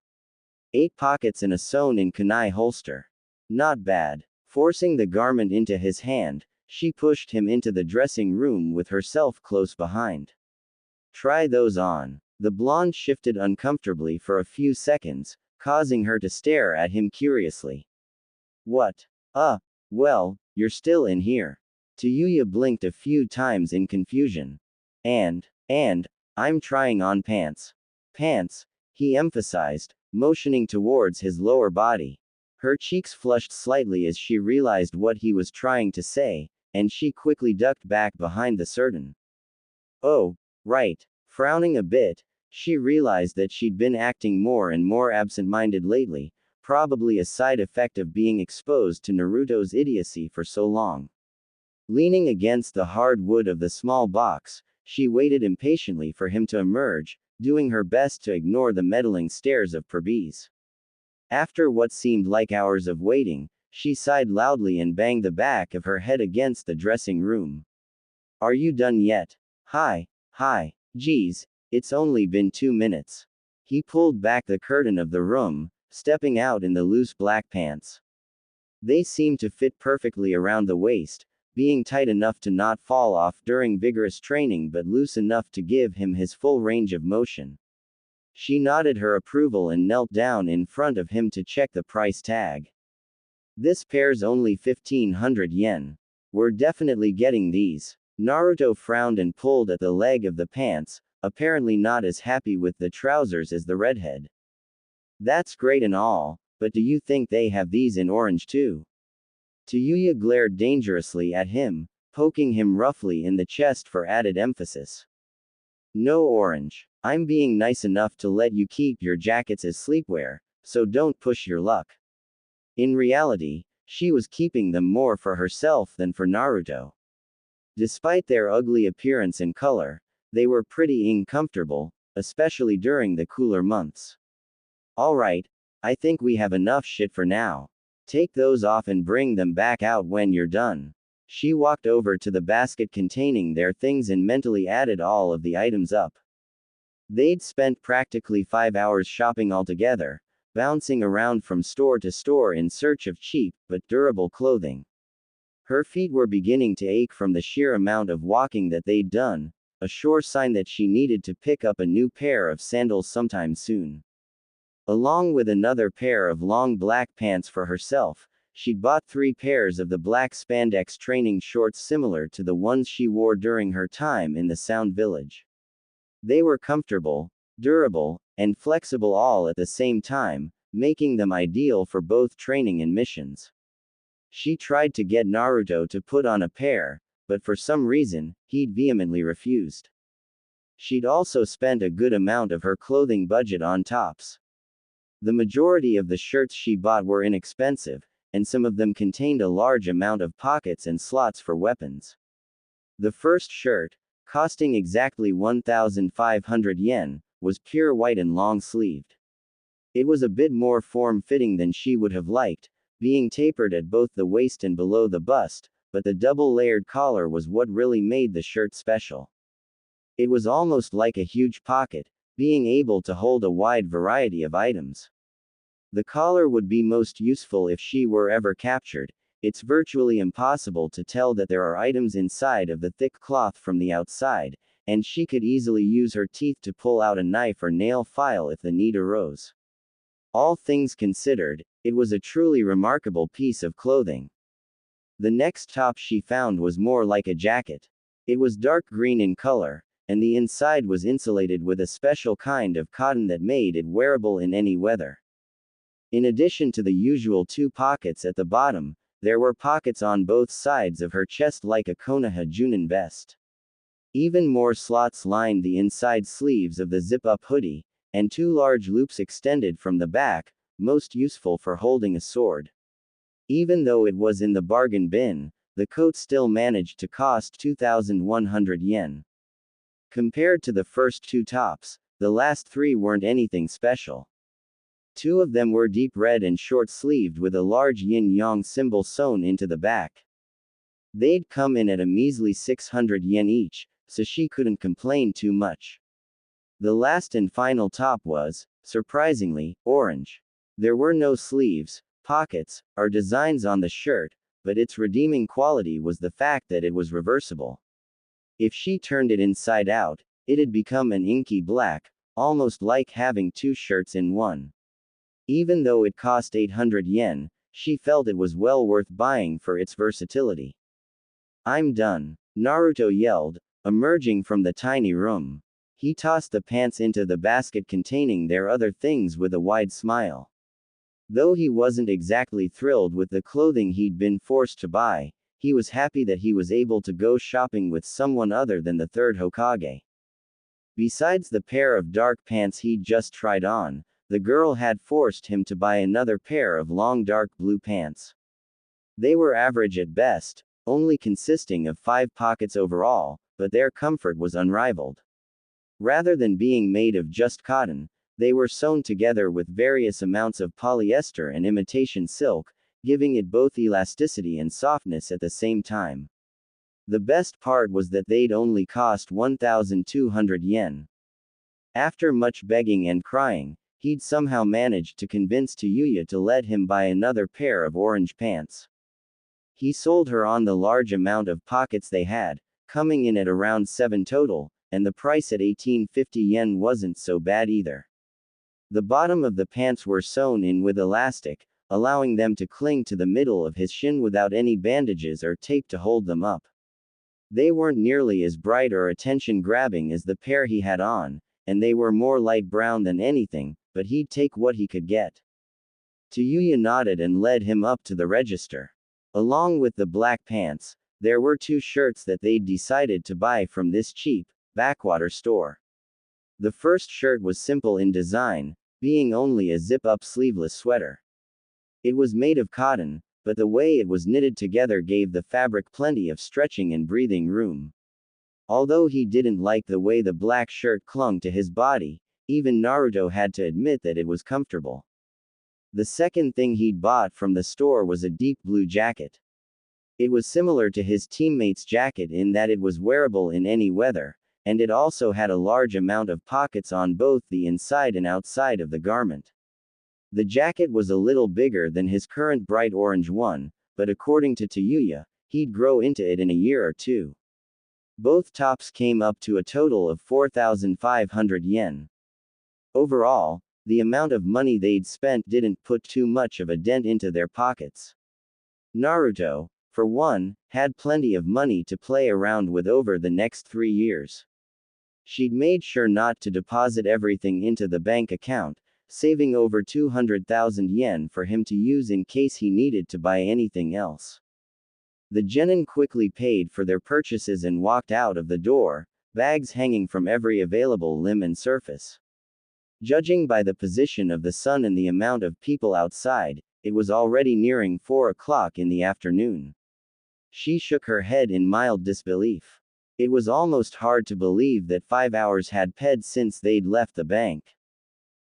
8 pockets and a sewn-in kunai holster. Not bad. Forcing the garment into his hand, she pushed him into the dressing room with herself close behind. Try those on. The blonde shifted uncomfortably for a few seconds, causing her to stare at him curiously. What? Well, you're still in here. Tayuya blinked a few times in confusion. And, I'm trying on pants. Pants, he emphasized, motioning towards his lower body. Her cheeks flushed slightly as she realized what he was trying to say, and she quickly ducked back behind the curtain. Oh, right. Frowning a bit, she realized that she'd been acting more and more absent-minded lately, probably a side effect of being exposed to Naruto's idiocy for so long. Leaning against the hard wood of the small box, she waited impatiently for him to emerge, doing her best to ignore the meddling stares of Perbiz. After what seemed like hours of waiting, she sighed loudly and banged the back of her head against the dressing room. Are you done yet? Hi. Geez, it's only been 2 minutes. He pulled back the curtain of the room, stepping out in the loose black pants. They seemed to fit perfectly around the waist, being tight enough to not fall off during vigorous training but loose enough to give him his full range of motion. She nodded her approval and knelt down in front of him to check the price tag. This pair's only 1,500 yen. We're definitely getting these. Naruto frowned and pulled at the leg of the pants, apparently not as happy with the trousers as the redhead. That's great and all, but do you think they have these in orange too? Tayuya glared dangerously at him, poking him roughly in the chest for added emphasis. No orange. I'm being nice enough to let you keep your jackets as sleepwear, so don't push your luck. In reality, she was keeping them more for herself than for Naruto. Despite their ugly appearance and color, they were pretty uncomfortable, especially during the cooler months. Alright, I think we have enough shit for now. Take those off and bring them back out when you're done. She walked over to the basket containing their things and mentally added all of the items up. They'd spent practically 5 hours shopping altogether, bouncing around from store to store in search of cheap, but durable clothing. Her feet were beginning to ache from the sheer amount of walking that they'd done, a sure sign that she needed to pick up a new pair of sandals sometime soon. Along with another pair of long black pants for herself, she'd bought 3 pairs of the black spandex training shorts similar to the ones she wore during her time in the Sound Village. They were comfortable, durable, and flexible all at the same time, making them ideal for both training and missions. She tried to get Naruto to put on a pair, but for some reason, he'd vehemently refused. She'd also spent a good amount of her clothing budget on tops. The majority of the shirts she bought were inexpensive, and some of them contained a large amount of pockets and slots for weapons. The first shirt, costing exactly 1,500 yen, was pure white and long-sleeved. It was a bit more form-fitting than she would have liked, being tapered at both the waist and below the bust, but the double-layered collar was what really made the shirt special. It was almost like a huge pocket, being able to hold a wide variety of items. The collar would be most useful if she were ever captured. It's virtually impossible to tell that there are items inside of the thick cloth from the outside, and she could easily use her teeth to pull out a knife or nail file if the need arose. All things considered, it was a truly remarkable piece of clothing. The next top she found was more like a jacket. It was dark green in color, and the inside was insulated with a special kind of cotton that made it wearable in any weather. In addition to the usual 2 pockets at the bottom, there were pockets on both sides of her chest like a Konoha Junin vest. Even more slots lined the inside sleeves of the zip-up hoodie, and 2 large loops extended from the back, most useful for holding a sword. Even though it was in the bargain bin, the coat still managed to cost 2,100 yen. Compared to the first 2 tops, the last 3 weren't anything special. 2 of them were deep red and short-sleeved with a large yin-yang symbol sewn into the back. They'd come in at a measly 600 yen each, so she couldn't complain too much. The last and final top was, surprisingly, orange. There were no sleeves, pockets, or designs on the shirt, but its redeeming quality was the fact that it was reversible. If she turned it inside out, it'd become an inky black, almost like having 2 shirts in one. Even though it cost 800 yen, she felt it was well worth buying for its versatility. "I'm done," Naruto yelled, emerging from the tiny room. He tossed the pants into the basket containing their other things with a wide smile. Though he wasn't exactly thrilled with the clothing he'd been forced to buy, he was happy that he was able to go shopping with someone other than the third Hokage. Besides the pair of dark pants he'd just tried on, the girl had forced him to buy another pair of long dark blue pants. They were average at best, only consisting of 5 pockets overall, but their comfort was unrivaled. Rather than being made of just cotton, they were sewn together with various amounts of polyester and imitation silk, giving it both elasticity and softness at the same time. The best part was that they'd only cost 1,200 yen. After much begging and crying, he'd somehow managed to convince Tayuya to let him buy another pair of orange pants. He sold her on the large amount of pockets they had, coming in at around 7 total, and the price at 1850 yen wasn't so bad either. The bottom of the pants were sewn in with elastic, allowing them to cling to the middle of his shin without any bandages or tape to hold them up. They weren't nearly as bright or attention-grabbing as the pair he had on, and they were more light brown than anything, but he'd take what he could get. Tayuya nodded and led him up to the register. Along with the black pants, there were 2 shirts that they'd decided to buy from this cheap, backwater store. The first shirt was simple in design, being only a zip-up sleeveless sweater. It was made of cotton, but the way it was knitted together gave the fabric plenty of stretching and breathing room. Although he didn't like the way the black shirt clung to his body, even Naruto had to admit that it was comfortable. The second thing he'd bought from the store was a deep blue jacket. It was similar to his teammate's jacket in that it was wearable in any weather, and it also had a large amount of pockets on both the inside and outside of the garment. The jacket was a little bigger than his current bright orange one, but according to Tayuya, he'd grow into it in a year or 2. Both tops came up to a total of 4,500 yen. Overall, the amount of money they'd spent didn't put too much of a dent into their pockets. Naruto, for one, had plenty of money to play around with over the next 3 years. She'd made sure not to deposit everything into the bank account, saving over 200,000 yen for him to use in case he needed to buy anything else. The genin quickly paid for their purchases and walked out of the door, bags hanging from every available limb and surface. Judging by the position of the sun and the amount of people outside, it was already nearing 4 o'clock in the afternoon. She shook her head in mild disbelief. It was almost hard to believe that 5 hours had passed since they'd left the bank.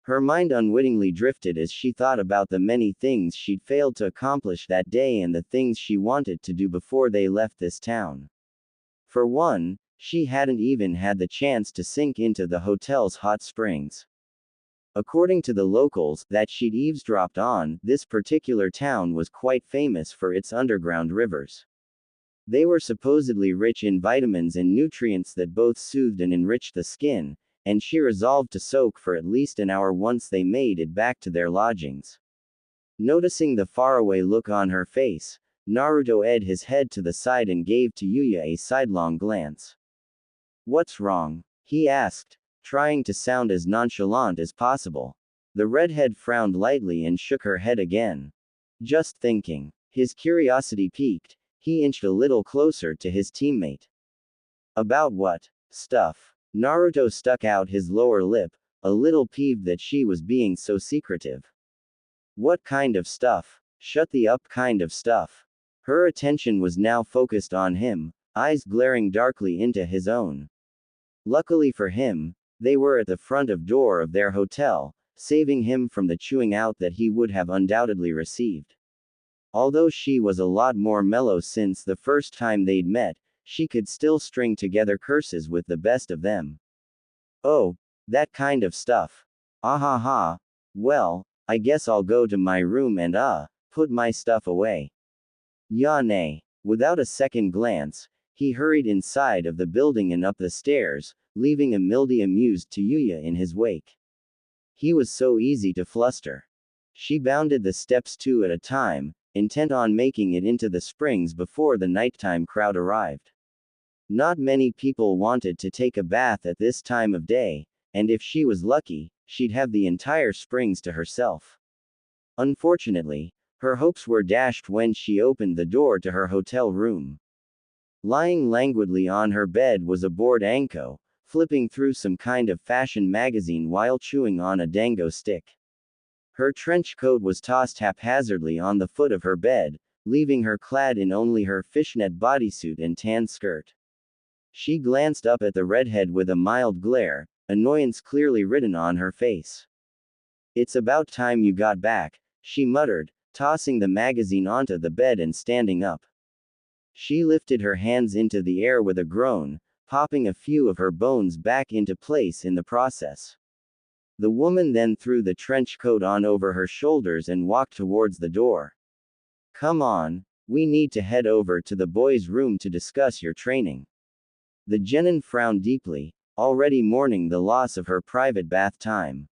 Her mind unwittingly drifted as she thought about the many things she'd failed to accomplish that day and the things she wanted to do before they left this town. For one, she hadn't even had the chance to sink into the hotel's hot springs. According to the locals that she'd eavesdropped on, this particular town was quite famous for its underground rivers. They were supposedly rich in vitamins and nutrients that both soothed and enriched the skin, and she resolved to soak for at least an hour once they made it back to their lodgings. Noticing the faraway look on her face, Naruto edged his head to the side and gave Tayuya a sidelong glance. "What's wrong?" he asked, trying to sound as nonchalant as possible. The redhead frowned lightly and shook her head again. "Just thinking." His curiosity piqued, he inched a little closer to his teammate. About what stuff? Naruto stuck out his lower lip, a little peeved that she was being so secretive. What kind of stuff? Shut the up kind of stuff. Her attention was now focused on him, eyes glaring darkly into his own. Luckily for him, they were at the front of door of their hotel, saving him from the chewing out that he would have undoubtedly received. Although she was a lot more mellow since the first time they'd met, she could still string together curses with the best of them. Oh, that kind of stuff. Ah ha ha. Well, I guess I'll go to my room and put my stuff away. Ya nay. Without a second glance, he hurried inside of the building and up the stairs, leaving a mildy amused Tayuya in his wake. He was so easy to fluster. She bounded the steps two at a time, intent on making it into the springs before the nighttime crowd arrived. Not many people wanted to take a bath at this time of day, and if she was lucky, she'd have the entire springs to herself. Unfortunately, her hopes were dashed when she opened the door to her hotel room. Lying languidly on her bed was a bored Anko, flipping through some kind of fashion magazine while chewing on a dango stick. Her trench coat was tossed haphazardly on the foot of her bed, leaving her clad in only her fishnet bodysuit and tan skirt. She glanced up at the redhead with a mild glare, annoyance clearly written on her face. "It's about time you got back," she muttered, tossing the magazine onto the bed and standing up. She lifted her hands into the air with a groan, popping a few of her bones back into place in the process. The woman then threw the trench coat on over her shoulders and walked towards the door. "Come on, we need to head over to the boys' room to discuss your training." The genin frowned deeply, already mourning the loss of her private bath time.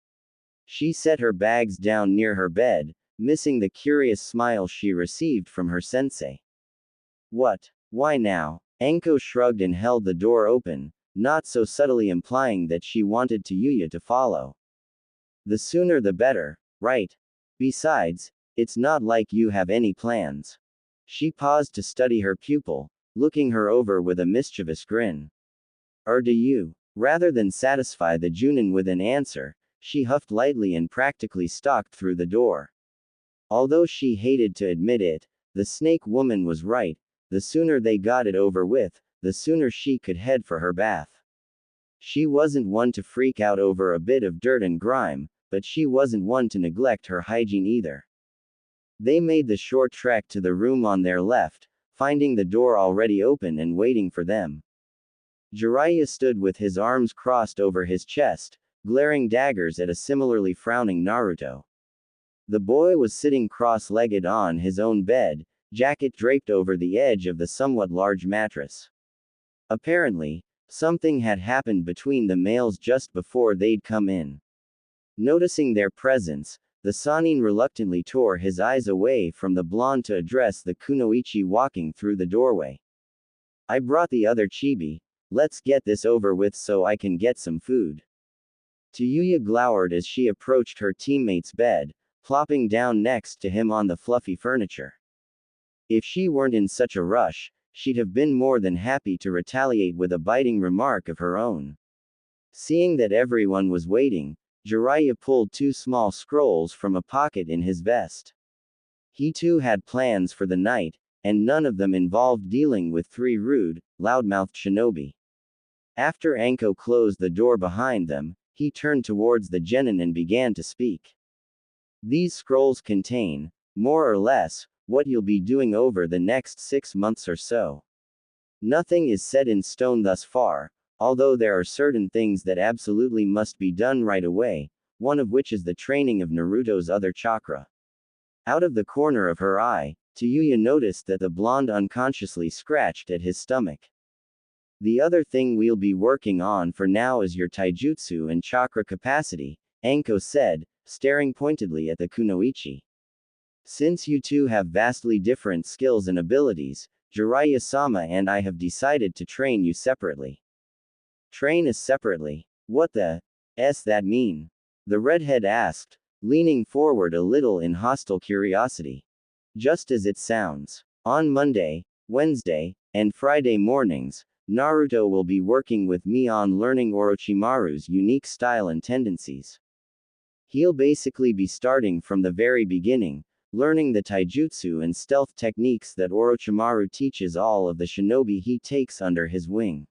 She set her bags down near her bed, missing the curious smile she received from her sensei. "What? Why now?" Anko shrugged and held the door open, not so subtly implying that she wanted Tayuya to follow. "The sooner the better, right? Besides, it's not like you have any plans." She paused to study her pupil, looking her over with a mischievous grin. "Or do you?" Rather than satisfy the Junin with an answer, she huffed lightly and practically stalked through the door. Although she hated to admit it, the snake woman was right. The sooner they got it over with, the sooner she could head for her bath. She wasn't one to freak out over a bit of dirt and grime, but she wasn't one to neglect her hygiene either. They made the short trek to the room on their left, finding the door already open and waiting for them. Jiraiya stood with his arms crossed over his chest, glaring daggers at a similarly frowning Naruto. The boy was sitting cross-legged on his own bed, jacket draped over the edge of the somewhat large mattress. Apparently, something had happened between the males just before they'd come in. Noticing their presence, the Sannin reluctantly tore his eyes away from the blonde to address the kunoichi walking through the doorway. "I brought the other chibi. Let's get this over with so I can get some food." Tayuya glowered as she approached her teammate's bed, plopping down next to him on the fluffy furniture. If she weren't in such a rush, she'd have been more than happy to retaliate with a biting remark of her own. Seeing that everyone was waiting, Jiraiya pulled two small scrolls from a pocket in his vest. He too had plans for the night, and none of them involved dealing with three rude, loudmouthed shinobi. After Anko closed the door behind them, he turned towards the genin and began to speak. "These scrolls contain, more or less, what you'll be doing over the next 6 months or so. Nothing is set in stone thus far, although there are certain things that absolutely must be done right away, one of which is the training of Naruto's other chakra." Out of the corner of her eye, Tayuya noticed that the blonde unconsciously scratched at his stomach. "The other thing we'll be working on for now is your taijutsu and chakra capacity," Anko said, staring pointedly at the kunoichi. "Since you two have vastly different skills and abilities, Jiraiya-sama and I have decided to train you separately." "Train us separately? What the s that mean?" the redhead asked, leaning forward a little in hostile curiosity. "Just as it sounds. On Monday, Wednesday, and Friday mornings, Naruto will be working with me on learning Orochimaru's unique style and tendencies. He'll basically be starting from the very beginning, learning the taijutsu and stealth techniques that Orochimaru teaches all of the shinobi he takes under his wing.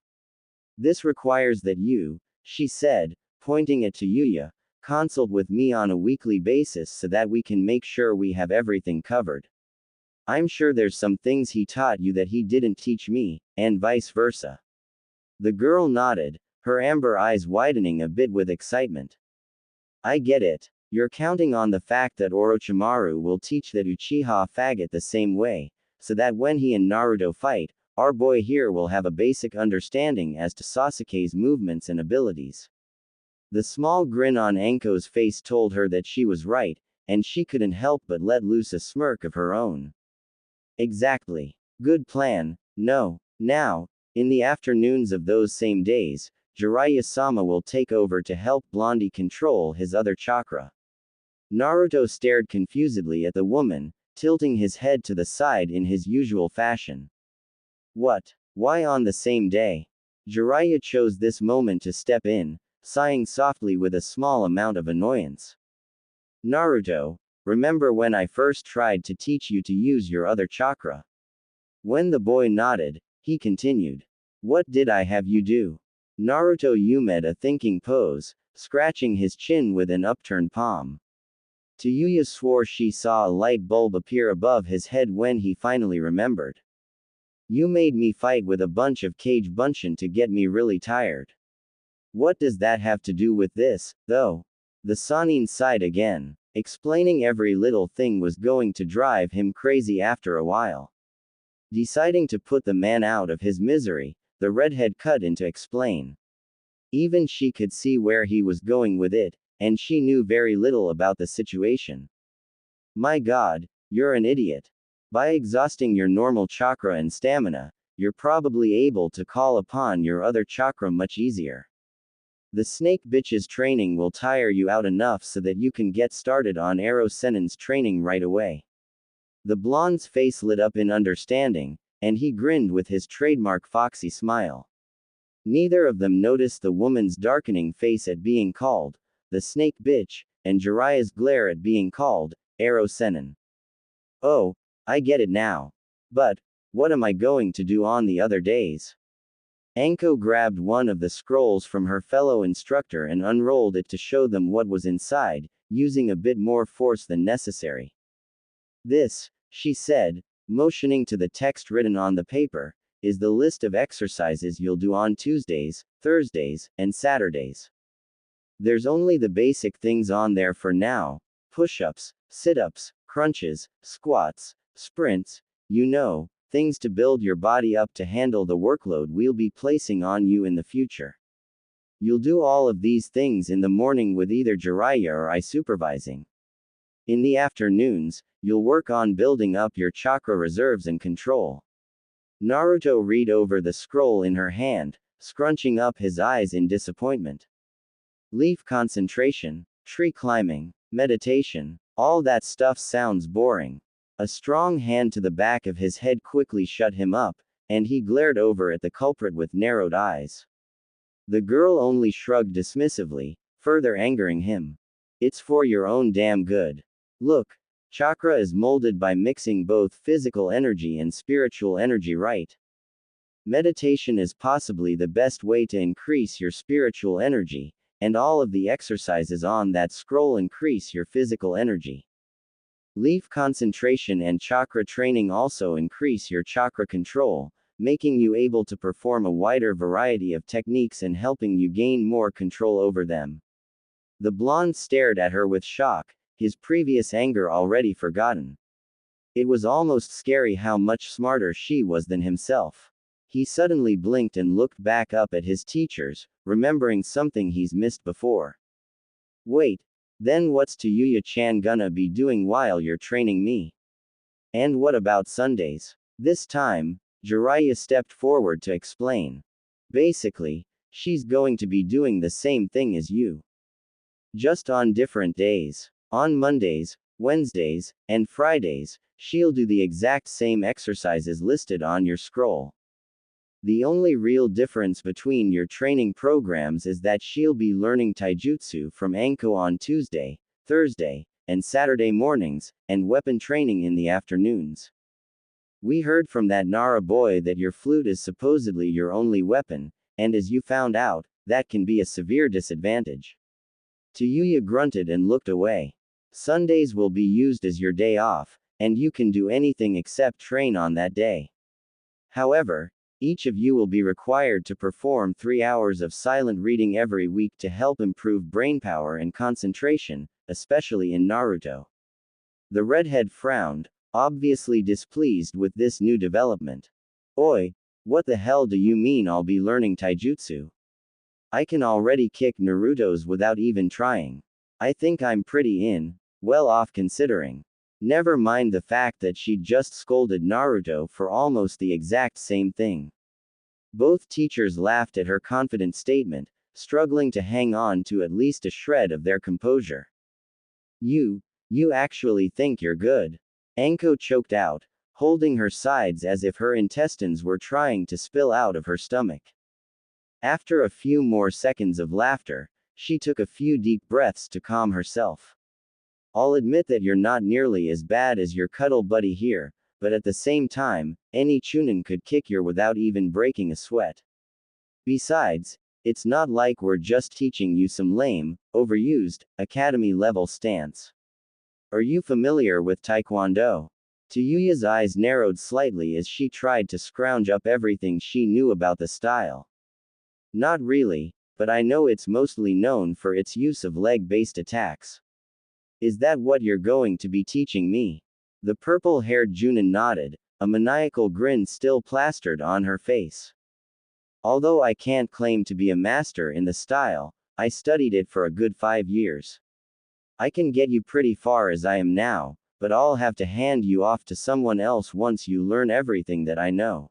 This requires that you, she said, pointing at Tayuya, consult with me on a weekly basis so that we can make sure we have everything covered. I'm sure there's some things he taught you that he didn't teach me, and vice versa. The girl nodded, her amber eyes widening a bit with excitement. I get it. You're counting on the fact that Orochimaru will teach that Uchiha faggot the same way, so that when he and Naruto fight, our boy here will have a basic understanding as to Sasuke's movements and abilities. The small grin on Anko's face told her that she was right, and she couldn't help but let loose a smirk of her own. Exactly. Good plan. No. Now, in the afternoons of those same days, Jiraiya-sama will take over to help Blondie control his other chakra. Naruto stared confusedly at the woman, tilting his head to the side in his usual fashion. What? Why on the same day? Jiraiya chose this moment to step in, sighing softly with a small amount of annoyance. Naruto, remember when I first tried to teach you to use your other chakra? When the boy nodded, he continued. What did I have you do? Naruto made a thinking pose, scratching his chin with an upturned palm. Tayuya swore she saw a light bulb appear above his head when he finally remembered. You made me fight with a bunch of cage bunshin to get me really tired. What does that have to do with this, though? The Sannin sighed again. Explaining every little thing was going to drive him crazy after a while. Deciding to put the man out of his misery, the redhead cut in to explain. Even she could see where he was going with it, and she knew very little about the situation. My god, you're an idiot. By exhausting your normal chakra and stamina, you're probably able to call upon your other chakra much easier. The snake bitch's training will tire you out enough so that you can get started on Ero Sennin's training right away. The blonde's face lit up in understanding, and he grinned with his trademark foxy smile. Neither of them noticed the woman's darkening face at being called the snake bitch, and Jiraiya's glare at being called Ero Sennin. Oh, I get it now. But, what am I going to do on the other days? Anko grabbed one of the scrolls from her fellow instructor and unrolled it to show them what was inside, using a bit more force than necessary. This, she said, motioning to the text written on the paper, is the list of exercises you'll do on Tuesdays, Thursdays, and Saturdays. There's only the basic things on there for now: push-ups, sit-ups, crunches, squats, sprints, things to build your body up to handle the workload we'll be placing on you in the future. You'll do all of these things in the morning with either Jiraiya or I supervising. In the afternoons, you'll work on building up your chakra reserves and control. Naruto read over the scroll in her hand, scrunching up his eyes in disappointment. Leaf concentration, tree climbing, meditation, all that stuff sounds boring. A strong hand to the back of his head quickly shut him up, and he glared over at the culprit with narrowed eyes. The girl only shrugged dismissively, further angering him. It's for your own damn good. Look, chakra is molded by mixing both physical energy and spiritual energy, right? Meditation is possibly the best way to increase your spiritual energy, and all of the exercises on that scroll increase your physical energy. Leaf concentration and chakra training also increase your chakra control, making you able to perform a wider variety of techniques and helping you gain more control over them. The blonde stared at her with shock, his previous anger already forgotten. It was almost scary how much smarter she was than himself. He suddenly blinked and looked back up at his teachers, remembering something he's missed before. Wait. Then what's Tayuya-chan gonna be doing while you're training me? And what about Sundays? This time, Jiraiya stepped forward to explain. Basically, she's going to be doing the same thing as you. Just on different days. On Mondays, Wednesdays, and Fridays, she'll do the exact same exercises listed on your scroll. The only real difference between your training programs is that she'll be learning taijutsu from Anko on Tuesday, Thursday, and Saturday mornings, and weapon training in the afternoons. We heard from that Nara boy that your flute is supposedly your only weapon, and as you found out, that can be a severe disadvantage. Tayuya grunted and looked away. Sundays will be used as your day off, and you can do anything except train on that day. However, each of you will be required to perform 3 hours of silent reading every week to help improve brainpower and concentration, especially in Naruto. The redhead frowned, obviously displeased with this new development. Oi, what the hell do you mean I'll be learning taijutsu? I can already kick Naruto's without even trying. I think I'm pretty well off considering. Never mind the fact that she just scolded Naruto for almost the exact same thing. Both teachers laughed at her confident statement, struggling to hang on to at least a shred of their composure. You actually think you're good? Anko choked out, holding her sides as if her intestines were trying to spill out of her stomach. After a few more seconds of laughter, she took a few deep breaths to calm herself. I'll admit that you're not nearly as bad as your cuddle buddy here, but at the same time, any chunin could kick your without even breaking a sweat. Besides, it's not like we're just teaching you some lame, overused, academy-level stance. Are you familiar with Taekwondo? Tayuya's eyes narrowed slightly as she tried to scrounge up everything she knew about the style. Not really, but I know it's mostly known for its use of leg-based attacks. Is that what you're going to be teaching me? The purple-haired Junin nodded, a maniacal grin still plastered on her face. Although I can't claim to be a master in the style, I studied it for a good 5 years. I can get you pretty far as I am now, but I'll have to hand you off to someone else once you learn everything that I know.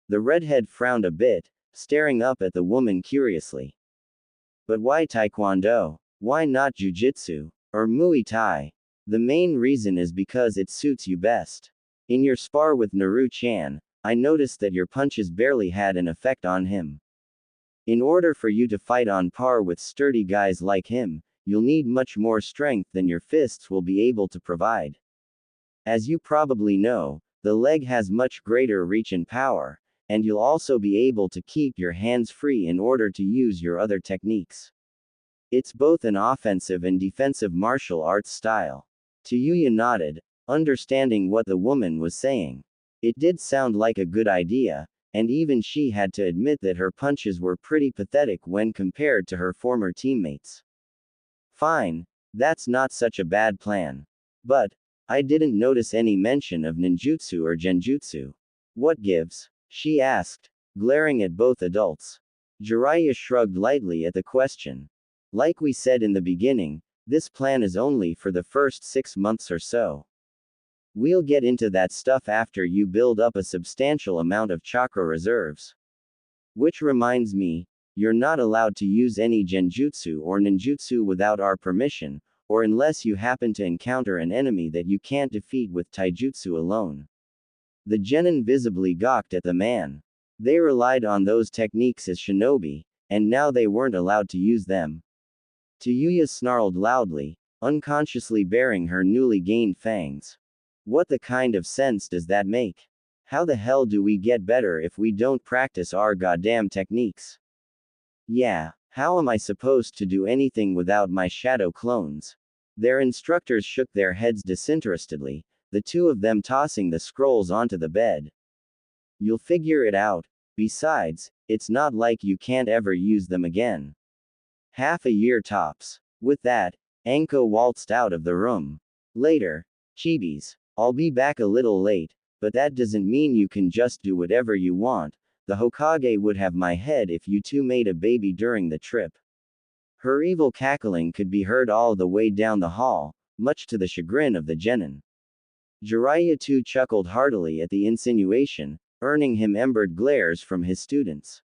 The redhead frowned a bit, staring up at the woman curiously. But why Taekwondo? Why not Jiu-Jitsu? Or Muay Thai? The main reason is because it suits you best. In your spar with Naru-chan, I noticed that your punches barely had an effect on him. In order for you to fight on par with sturdy guys like him, you'll need much more strength than your fists will be able to provide. As you probably know, the leg has much greater reach and power, and you'll also be able to keep your hands free in order to use your other techniques. It's both an offensive and defensive martial arts style. Tayuya nodded, understanding what the woman was saying. It did sound like a good idea, and even she had to admit that her punches were pretty pathetic when compared to her former teammates. Fine, that's not such a bad plan. But, I didn't notice any mention of ninjutsu or genjutsu. What gives? She asked, glaring at both adults. Jiraiya shrugged lightly at the question. Like we said in the beginning, this plan is only for the first 6 months or so. We'll get into that stuff after you build up a substantial amount of chakra reserves. Which reminds me, you're not allowed to use any genjutsu or ninjutsu without our permission, or unless you happen to encounter an enemy that you can't defeat with taijutsu alone. The genin visibly gawked at the man. They relied on those techniques as shinobi, and now they weren't allowed to use them. Tayuya snarled loudly, unconsciously baring her newly gained fangs. What the kind of sense does that make? How the hell do we get better if we don't practice our goddamn techniques? Yeah, how am I supposed to do anything without my shadow clones? Their instructors shook their heads disinterestedly, the two of them tossing the scrolls onto the bed. You'll figure it out. Besides, it's not like you can't ever use them again. Half a year tops. With that, Anko waltzed out of the room. Later, Chibis, I'll be back a little late, but that doesn't mean you can just do whatever you want. The Hokage would have my head if you two made a baby during the trip. Her evil cackling could be heard all the way down the hall, much to the chagrin of the genin. Jiraiya too chuckled heartily at the insinuation, earning him embered glares from his students.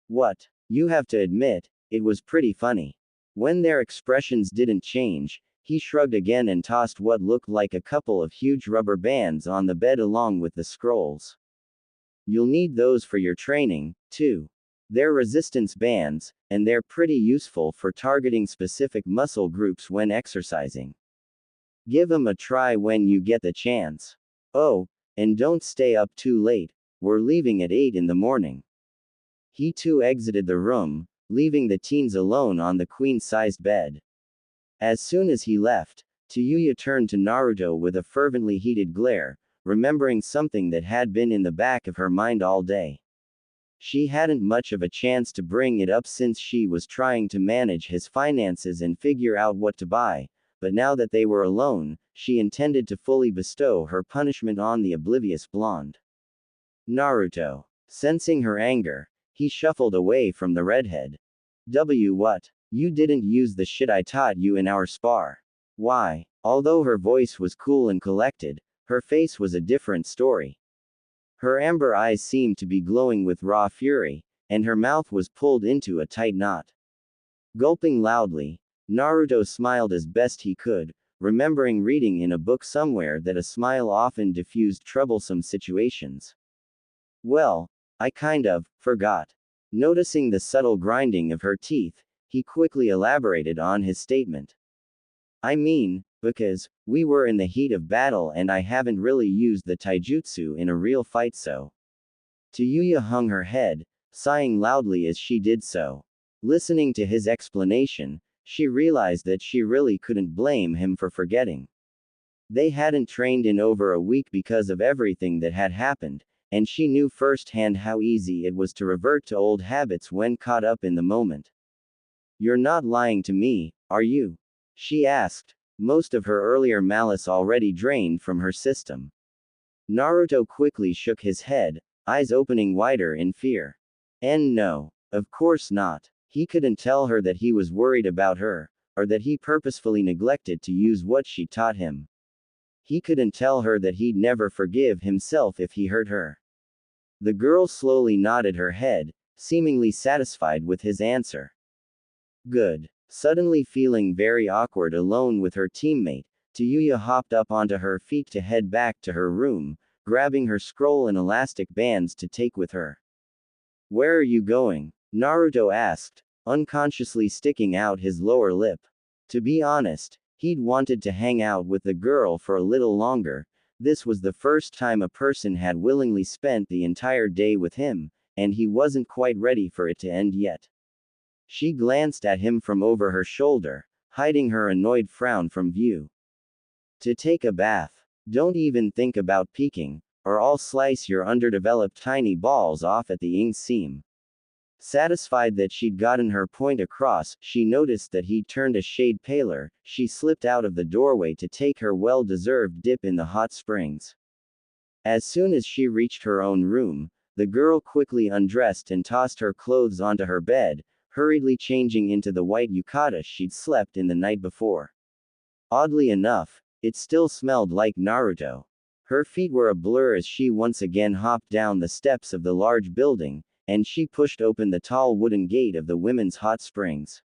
What? You have to admit, it was pretty funny. When their expressions didn't change, he shrugged again and tossed what looked like a couple of huge rubber bands on the bed along with the scrolls. You'll need those for your training, too. They're resistance bands, and they're pretty useful for targeting specific muscle groups when exercising. Give 'em a try when you get the chance. Oh, and don't stay up too late, we're leaving at 8 in the morning. He too exited the room, leaving the teens alone on the queen-sized bed. As soon as he left, Tayuya turned to Naruto with a fervently heated glare, remembering something that had been in the back of her mind all day. She hadn't much of a chance to bring it up since she was trying to manage his finances and figure out what to buy, but now that they were alone, she intended to fully bestow her punishment on the oblivious blonde. Naruto. Sensing her anger, he shuffled away from the redhead. What? You didn't use the shit I taught you in our spar. Why? Although her voice was cool and collected, her face was a different story. Her amber eyes seemed to be glowing with raw fury, and her mouth was pulled into a tight knot. Gulping loudly, Naruto smiled as best he could, remembering reading in a book somewhere that a smile often diffused troublesome situations. Well, I kind of forgot. Noticing the subtle grinding of her teeth, he quickly elaborated on his statement. I mean, because we were in the heat of battle and I haven't really used the taijutsu in a real fight, so. Tayuya hung her head, sighing loudly as she did so. Listening to his explanation, she realized that she really couldn't blame him for forgetting. They hadn't trained in over a week because of everything that had happened, and she knew firsthand how easy it was to revert to old habits when caught up in the moment. You're not lying to me, are you? She asked, most of her earlier malice already drained from her system. Naruto quickly shook his head, eyes opening wider in fear. And no, of course not. He couldn't tell her that he was worried about her, or that he purposefully neglected to use what she taught him. He couldn't tell her that he'd never forgive himself if he hurt her. The girl slowly nodded her head, seemingly satisfied with his answer. Good. Suddenly feeling very awkward alone with her teammate, Tayuya hopped up onto her feet to head back to her room, grabbing her scroll and elastic bands to take with her. Where are you going? Naruto asked, unconsciously sticking out his lower lip. To be honest, he'd wanted to hang out with the girl for a little longer. This was the first time a person had willingly spent the entire day with him, and he wasn't quite ready for it to end yet. She glanced at him from over her shoulder, hiding her annoyed frown from view. To take a bath. Don't even think about peeking, or I'll slice your underdeveloped tiny balls off at the inseam. Satisfied that she'd gotten her point across, she noticed that he'd turned a shade paler. She slipped out of the doorway to take her well-deserved dip in the hot springs. As soon as she reached her own room, the girl quickly undressed and tossed her clothes onto her bed, hurriedly changing into the white yukata she'd slept in the night before. Oddly enough, it still smelled like Naruto. Her feet were a blur as she once again hopped down the steps of the large building, and she pushed open the tall wooden gate of the women's hot springs.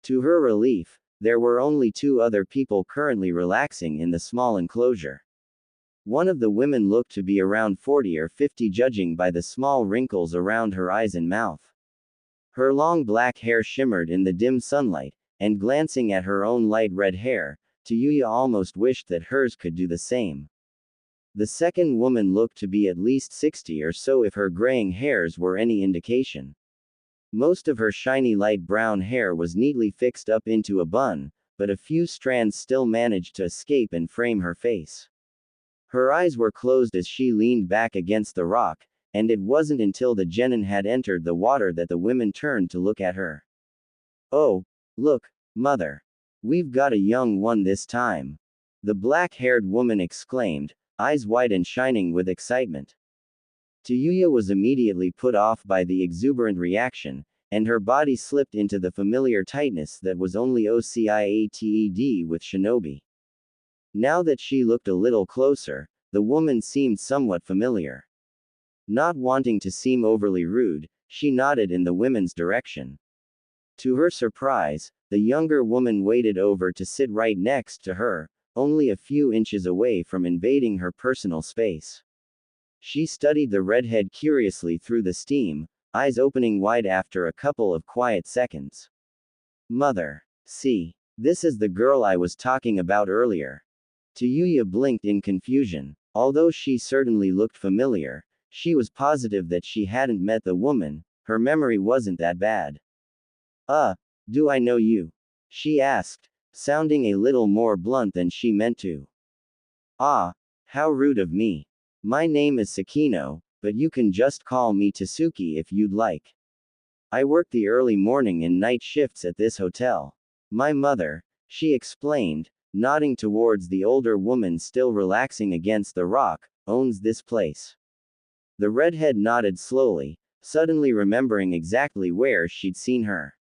To her relief, there were only 2 other people currently relaxing in the small enclosure. One of the women looked to be around 40 or 50 judging by the small wrinkles around her eyes and mouth. Her long black hair shimmered in the dim sunlight, and glancing at her own light red hair, Tayuya almost wished that hers could do the same. The second woman looked to be at least 60 or so if her graying hairs were any indication. Most of her shiny light brown hair was neatly fixed up into a bun, but a few strands still managed to escape and frame her face. Her eyes were closed as she leaned back against the rock, and it wasn't until the genin had entered the water that the women turned to look at her. Oh, look, mother. We've got a young one this time. The black-haired woman exclaimed, eyes wide and shining with excitement. Tayuya was immediately put off by the exuberant reaction, and her body slipped into the familiar tightness that was only OCIATED with shinobi. Now that she looked a little closer, the woman seemed somewhat familiar. Not wanting to seem overly rude, she nodded in the women's direction. To her surprise, the younger woman waded over to sit right next to her, only a few inches away from invading her personal space. She studied the redhead curiously through the steam, eyes opening wide after a couple of quiet seconds. Mother. See. This is the girl I was talking about earlier. Tayuya blinked in confusion. Although she certainly looked familiar, she was positive that she hadn't met the woman. Her memory wasn't that bad. Do I know you? She asked, sounding a little more blunt than she meant to. Ah, how rude of me. My name is Sakino, but you can just call me Tasuki if you'd like. I work the early morning and night shifts at this hotel. My mother, she explained, nodding towards the older woman still relaxing against the rock, owns this place. The redhead nodded slowly, suddenly remembering exactly where she'd seen her.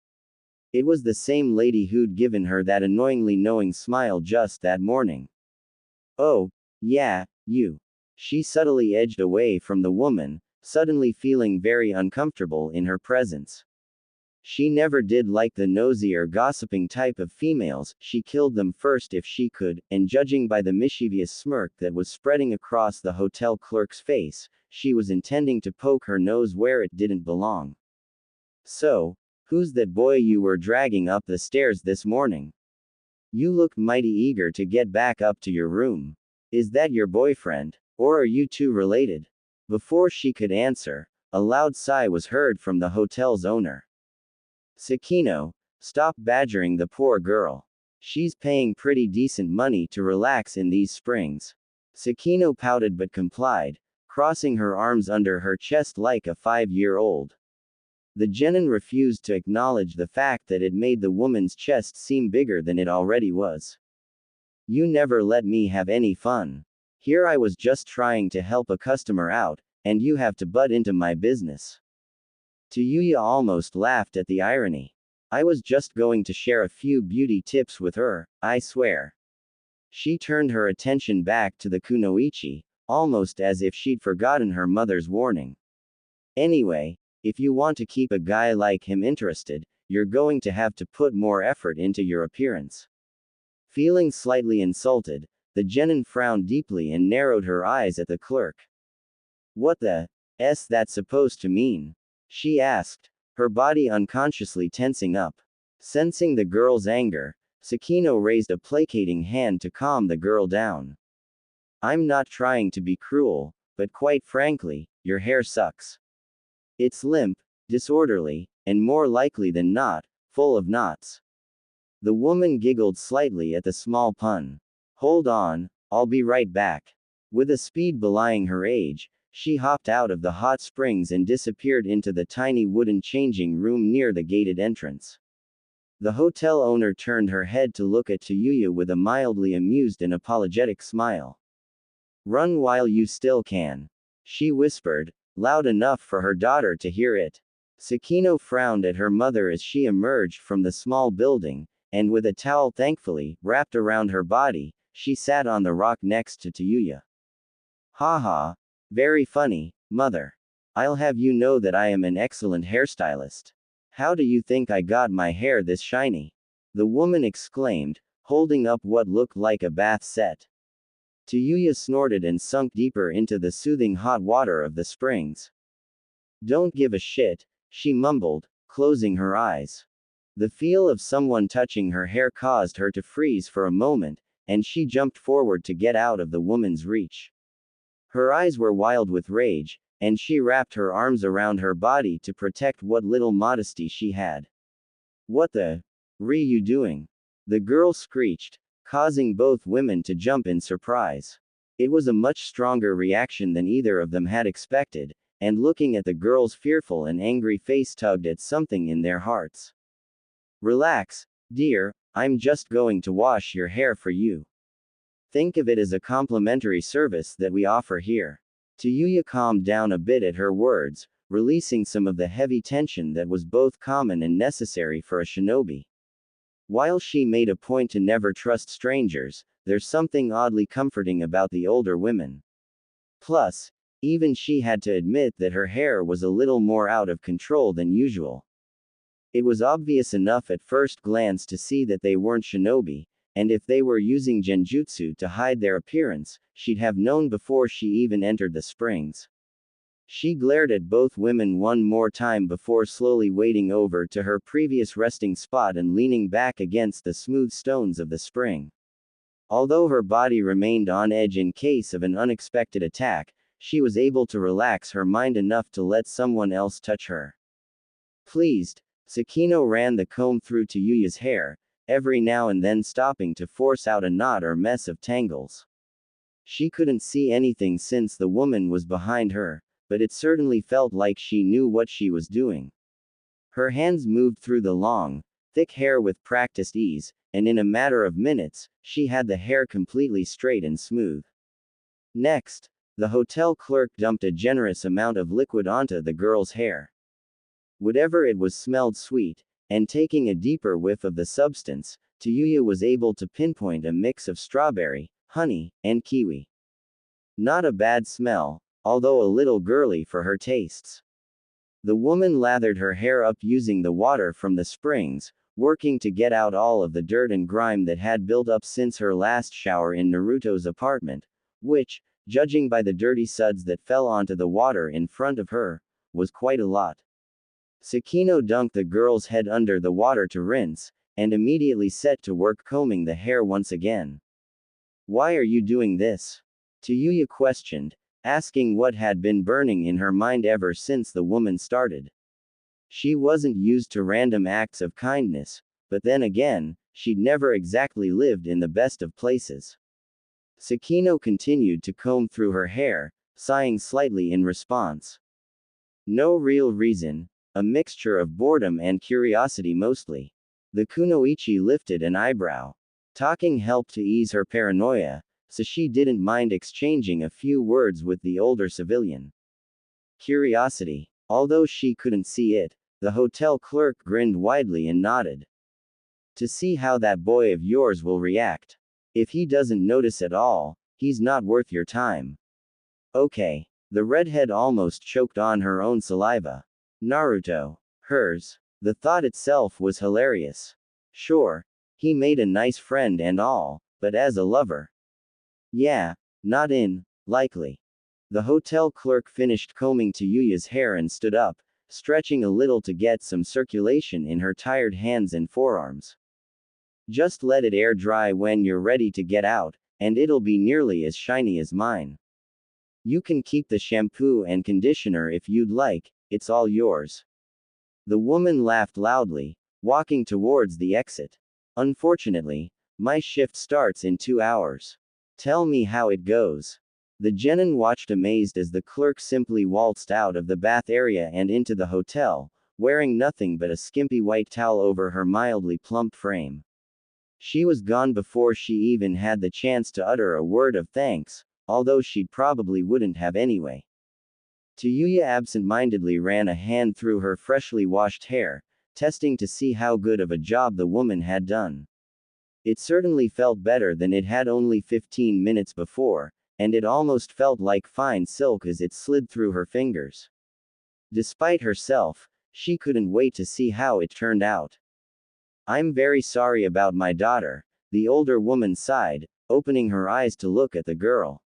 It was the same lady who'd given her that annoyingly knowing smile just that morning. Oh, yeah, you. She subtly edged away from the woman, suddenly feeling very uncomfortable in her presence. She never did like the nosy or gossiping type of females, she killed them first if she could, and judging by the mischievous smirk that was spreading across the hotel clerk's face, she was intending to poke her nose where it didn't belong. So, who's that boy you were dragging up the stairs this morning? You looked mighty eager to get back up to your room. Is that your boyfriend? Or are you two related? Before she could answer, a loud sigh was heard from the hotel's owner. Sakino, stop badgering the poor girl. She's paying pretty decent money to relax in these springs. Sakino pouted but complied, crossing her arms under her chest like a 5-year-old. The genin refused to acknowledge the fact that it made the woman's chest seem bigger than it already was. You never let me have any fun. Here I was just trying to help a customer out, and you have to butt into my business. Tayuya almost laughed at the irony. I was just going to share a few beauty tips with her, I swear. She turned her attention back to the kunoichi, almost as if she'd forgotten her mother's warning. Anyway, if you want to keep a guy like him interested, you're going to have to put more effort into your appearance. Feeling slightly insulted, the genin frowned deeply and narrowed her eyes at the clerk. What the s that supposed to mean? She asked, her body unconsciously tensing up. Sensing the girl's anger, Sakino raised a placating hand to calm the girl down. I'm not trying to be cruel, but quite frankly, your hair sucks. It's limp, disorderly, and more likely than not, full of knots. The woman giggled slightly at the small pun. Hold on, I'll be right back. With a speed belying her age, she hopped out of the hot springs and disappeared into the tiny wooden changing room near the gated entrance. The hotel owner turned her head to look at Tayuya with a mildly amused and apologetic smile. Run while you still can. She whispered, loud enough for her daughter to hear it. Sakino frowned at her mother as she emerged from the small building, and with a towel thankfully wrapped around her body, she sat on the rock next to Tayuya. Haha. Very funny, mother. I'll have you know that I am an excellent hairstylist. How do you think I got my hair this shiny? The woman exclaimed, holding up what looked like a bath set. Tayuya snorted and sunk deeper into the soothing hot water of the springs. Don't give a shit, she mumbled, closing her eyes. The feel of someone touching her hair caused her to freeze for a moment, and she jumped forward to get out of the woman's reach. Her eyes were wild with rage, and she wrapped her arms around her body to protect what little modesty she had. What the you doing? The girl screeched, causing both women to jump in surprise. It was a much stronger reaction than either of them had expected, and looking at the girl's fearful and angry face tugged at something in their hearts. Relax, dear, I'm just going to wash your hair for you. Think of it as a complimentary service that we offer here. Tayuya calmed down a bit at her words, releasing some of the heavy tension that was both common and necessary for a shinobi. While she made a point to never trust strangers, there's something oddly comforting about the older women. Plus, even she had to admit that her hair was a little more out of control than usual. It was obvious enough at first glance to see that they weren't shinobi, and if they were using genjutsu to hide their appearance, she'd have known before she even entered the springs. She glared at both women one more time before slowly wading over to her previous resting spot and leaning back against the smooth stones of the spring. Although her body remained on edge in case of an unexpected attack, she was able to relax her mind enough to let someone else touch her. Pleased, Sakino ran the comb through Tayuya's hair, every now and then stopping to force out a knot or mess of tangles. She couldn't see anything since the woman was behind her, but it certainly felt like she knew what she was doing. Her hands moved through the long, thick hair with practiced ease, and in a matter of minutes, she had the hair completely straight and smooth. Next, the hotel clerk dumped a generous amount of liquid onto the girl's hair. Whatever it was smelled sweet, and taking a deeper whiff of the substance, Tayuya was able to pinpoint a mix of strawberry, honey, and kiwi. Not a bad smell, although a little girly for her tastes. The woman lathered her hair up using the water from the springs, working to get out all of the dirt and grime that had built up since her last shower in Naruto's apartment, which, judging by the dirty suds that fell onto the water in front of her, was quite a lot. Sakino dunked the girl's head under the water to rinse, and immediately set to work combing the hair once again. "Why are you doing this?" Tayuya questioned, asking what had been burning in her mind ever since the woman started. She wasn't used to random acts of kindness, but then again, she'd never exactly lived in the best of places. Sakino continued to comb through her hair, sighing slightly in response. No real reason, a mixture of boredom and curiosity mostly. The kunoichi lifted an eyebrow. Talking helped to ease her paranoia, so she didn't mind exchanging a few words with the older civilian. Curiosity. Although she couldn't see it, the hotel clerk grinned widely and nodded. To see how that boy of yours will react. If he doesn't notice at all, he's not worth your time. Okay. The redhead almost choked on her own saliva. Naruto. Hers. The thought itself was hilarious. Sure. He made a nice friend and all, but as a lover. Yeah. Not likely. The hotel clerk finished combing Tayuya's hair and stood up, stretching a little to get some circulation in her tired hands and forearms. Just let it air dry when you're ready to get out, and it'll be nearly as shiny as mine. You can keep the shampoo and conditioner if you'd like, it's all yours. The woman laughed loudly, walking towards the exit. Unfortunately, my shift starts in 2 hours. Tell me how it goes. The genin watched amazed as the clerk simply waltzed out of the bath area and into the hotel, wearing nothing but a skimpy white towel over her mildly plump frame. She was gone before she even had the chance to utter a word of thanks, although she probably wouldn't have anyway. Tayuya absent-mindedly ran a hand through her freshly washed hair, testing to see how good of a job the woman had done. It certainly felt better than it had only 15 minutes before, and it almost felt like fine silk as it slid through her fingers. Despite herself, she couldn't wait to see how it turned out. I'm very sorry about my daughter, the older woman sighed, opening her eyes to look at the girl.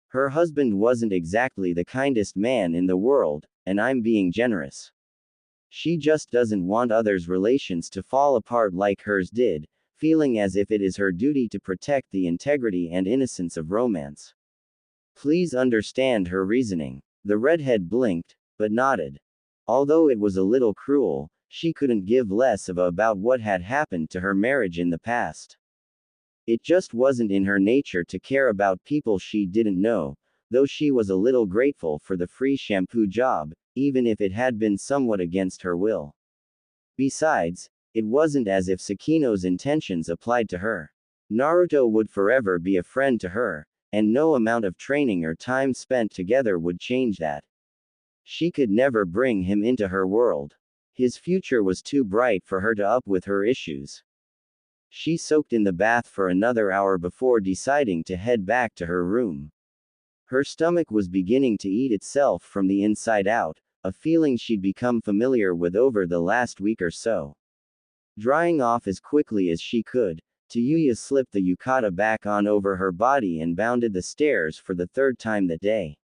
Her husband wasn't exactly the kindest man in the world, and I'm being generous. She just doesn't want others' relations to fall apart like hers did, feeling as if it is her duty to protect the integrity and innocence of romance. Please understand her reasoning. The redhead blinked, but nodded. Although it was a little cruel, she couldn't give less of a about what had happened to her marriage in the past. It just wasn't in her nature to care about people she didn't know, though she was a little grateful for the free shampoo job, even if it had been somewhat against her will. Besides, it wasn't as if Sakino's intentions applied to her. Naruto would forever be a friend to her, and no amount of training or time spent together would change that. She could never bring him into her world. His future was too bright for her to up with her issues. She soaked in the bath for another hour before deciding to head back to her room. Her stomach was beginning to eat itself from the inside out, a feeling she'd become familiar with over the last week or so. Drying off as quickly as she could, Tayuya slipped the yukata back on over her body and bounded the stairs for the third time that day.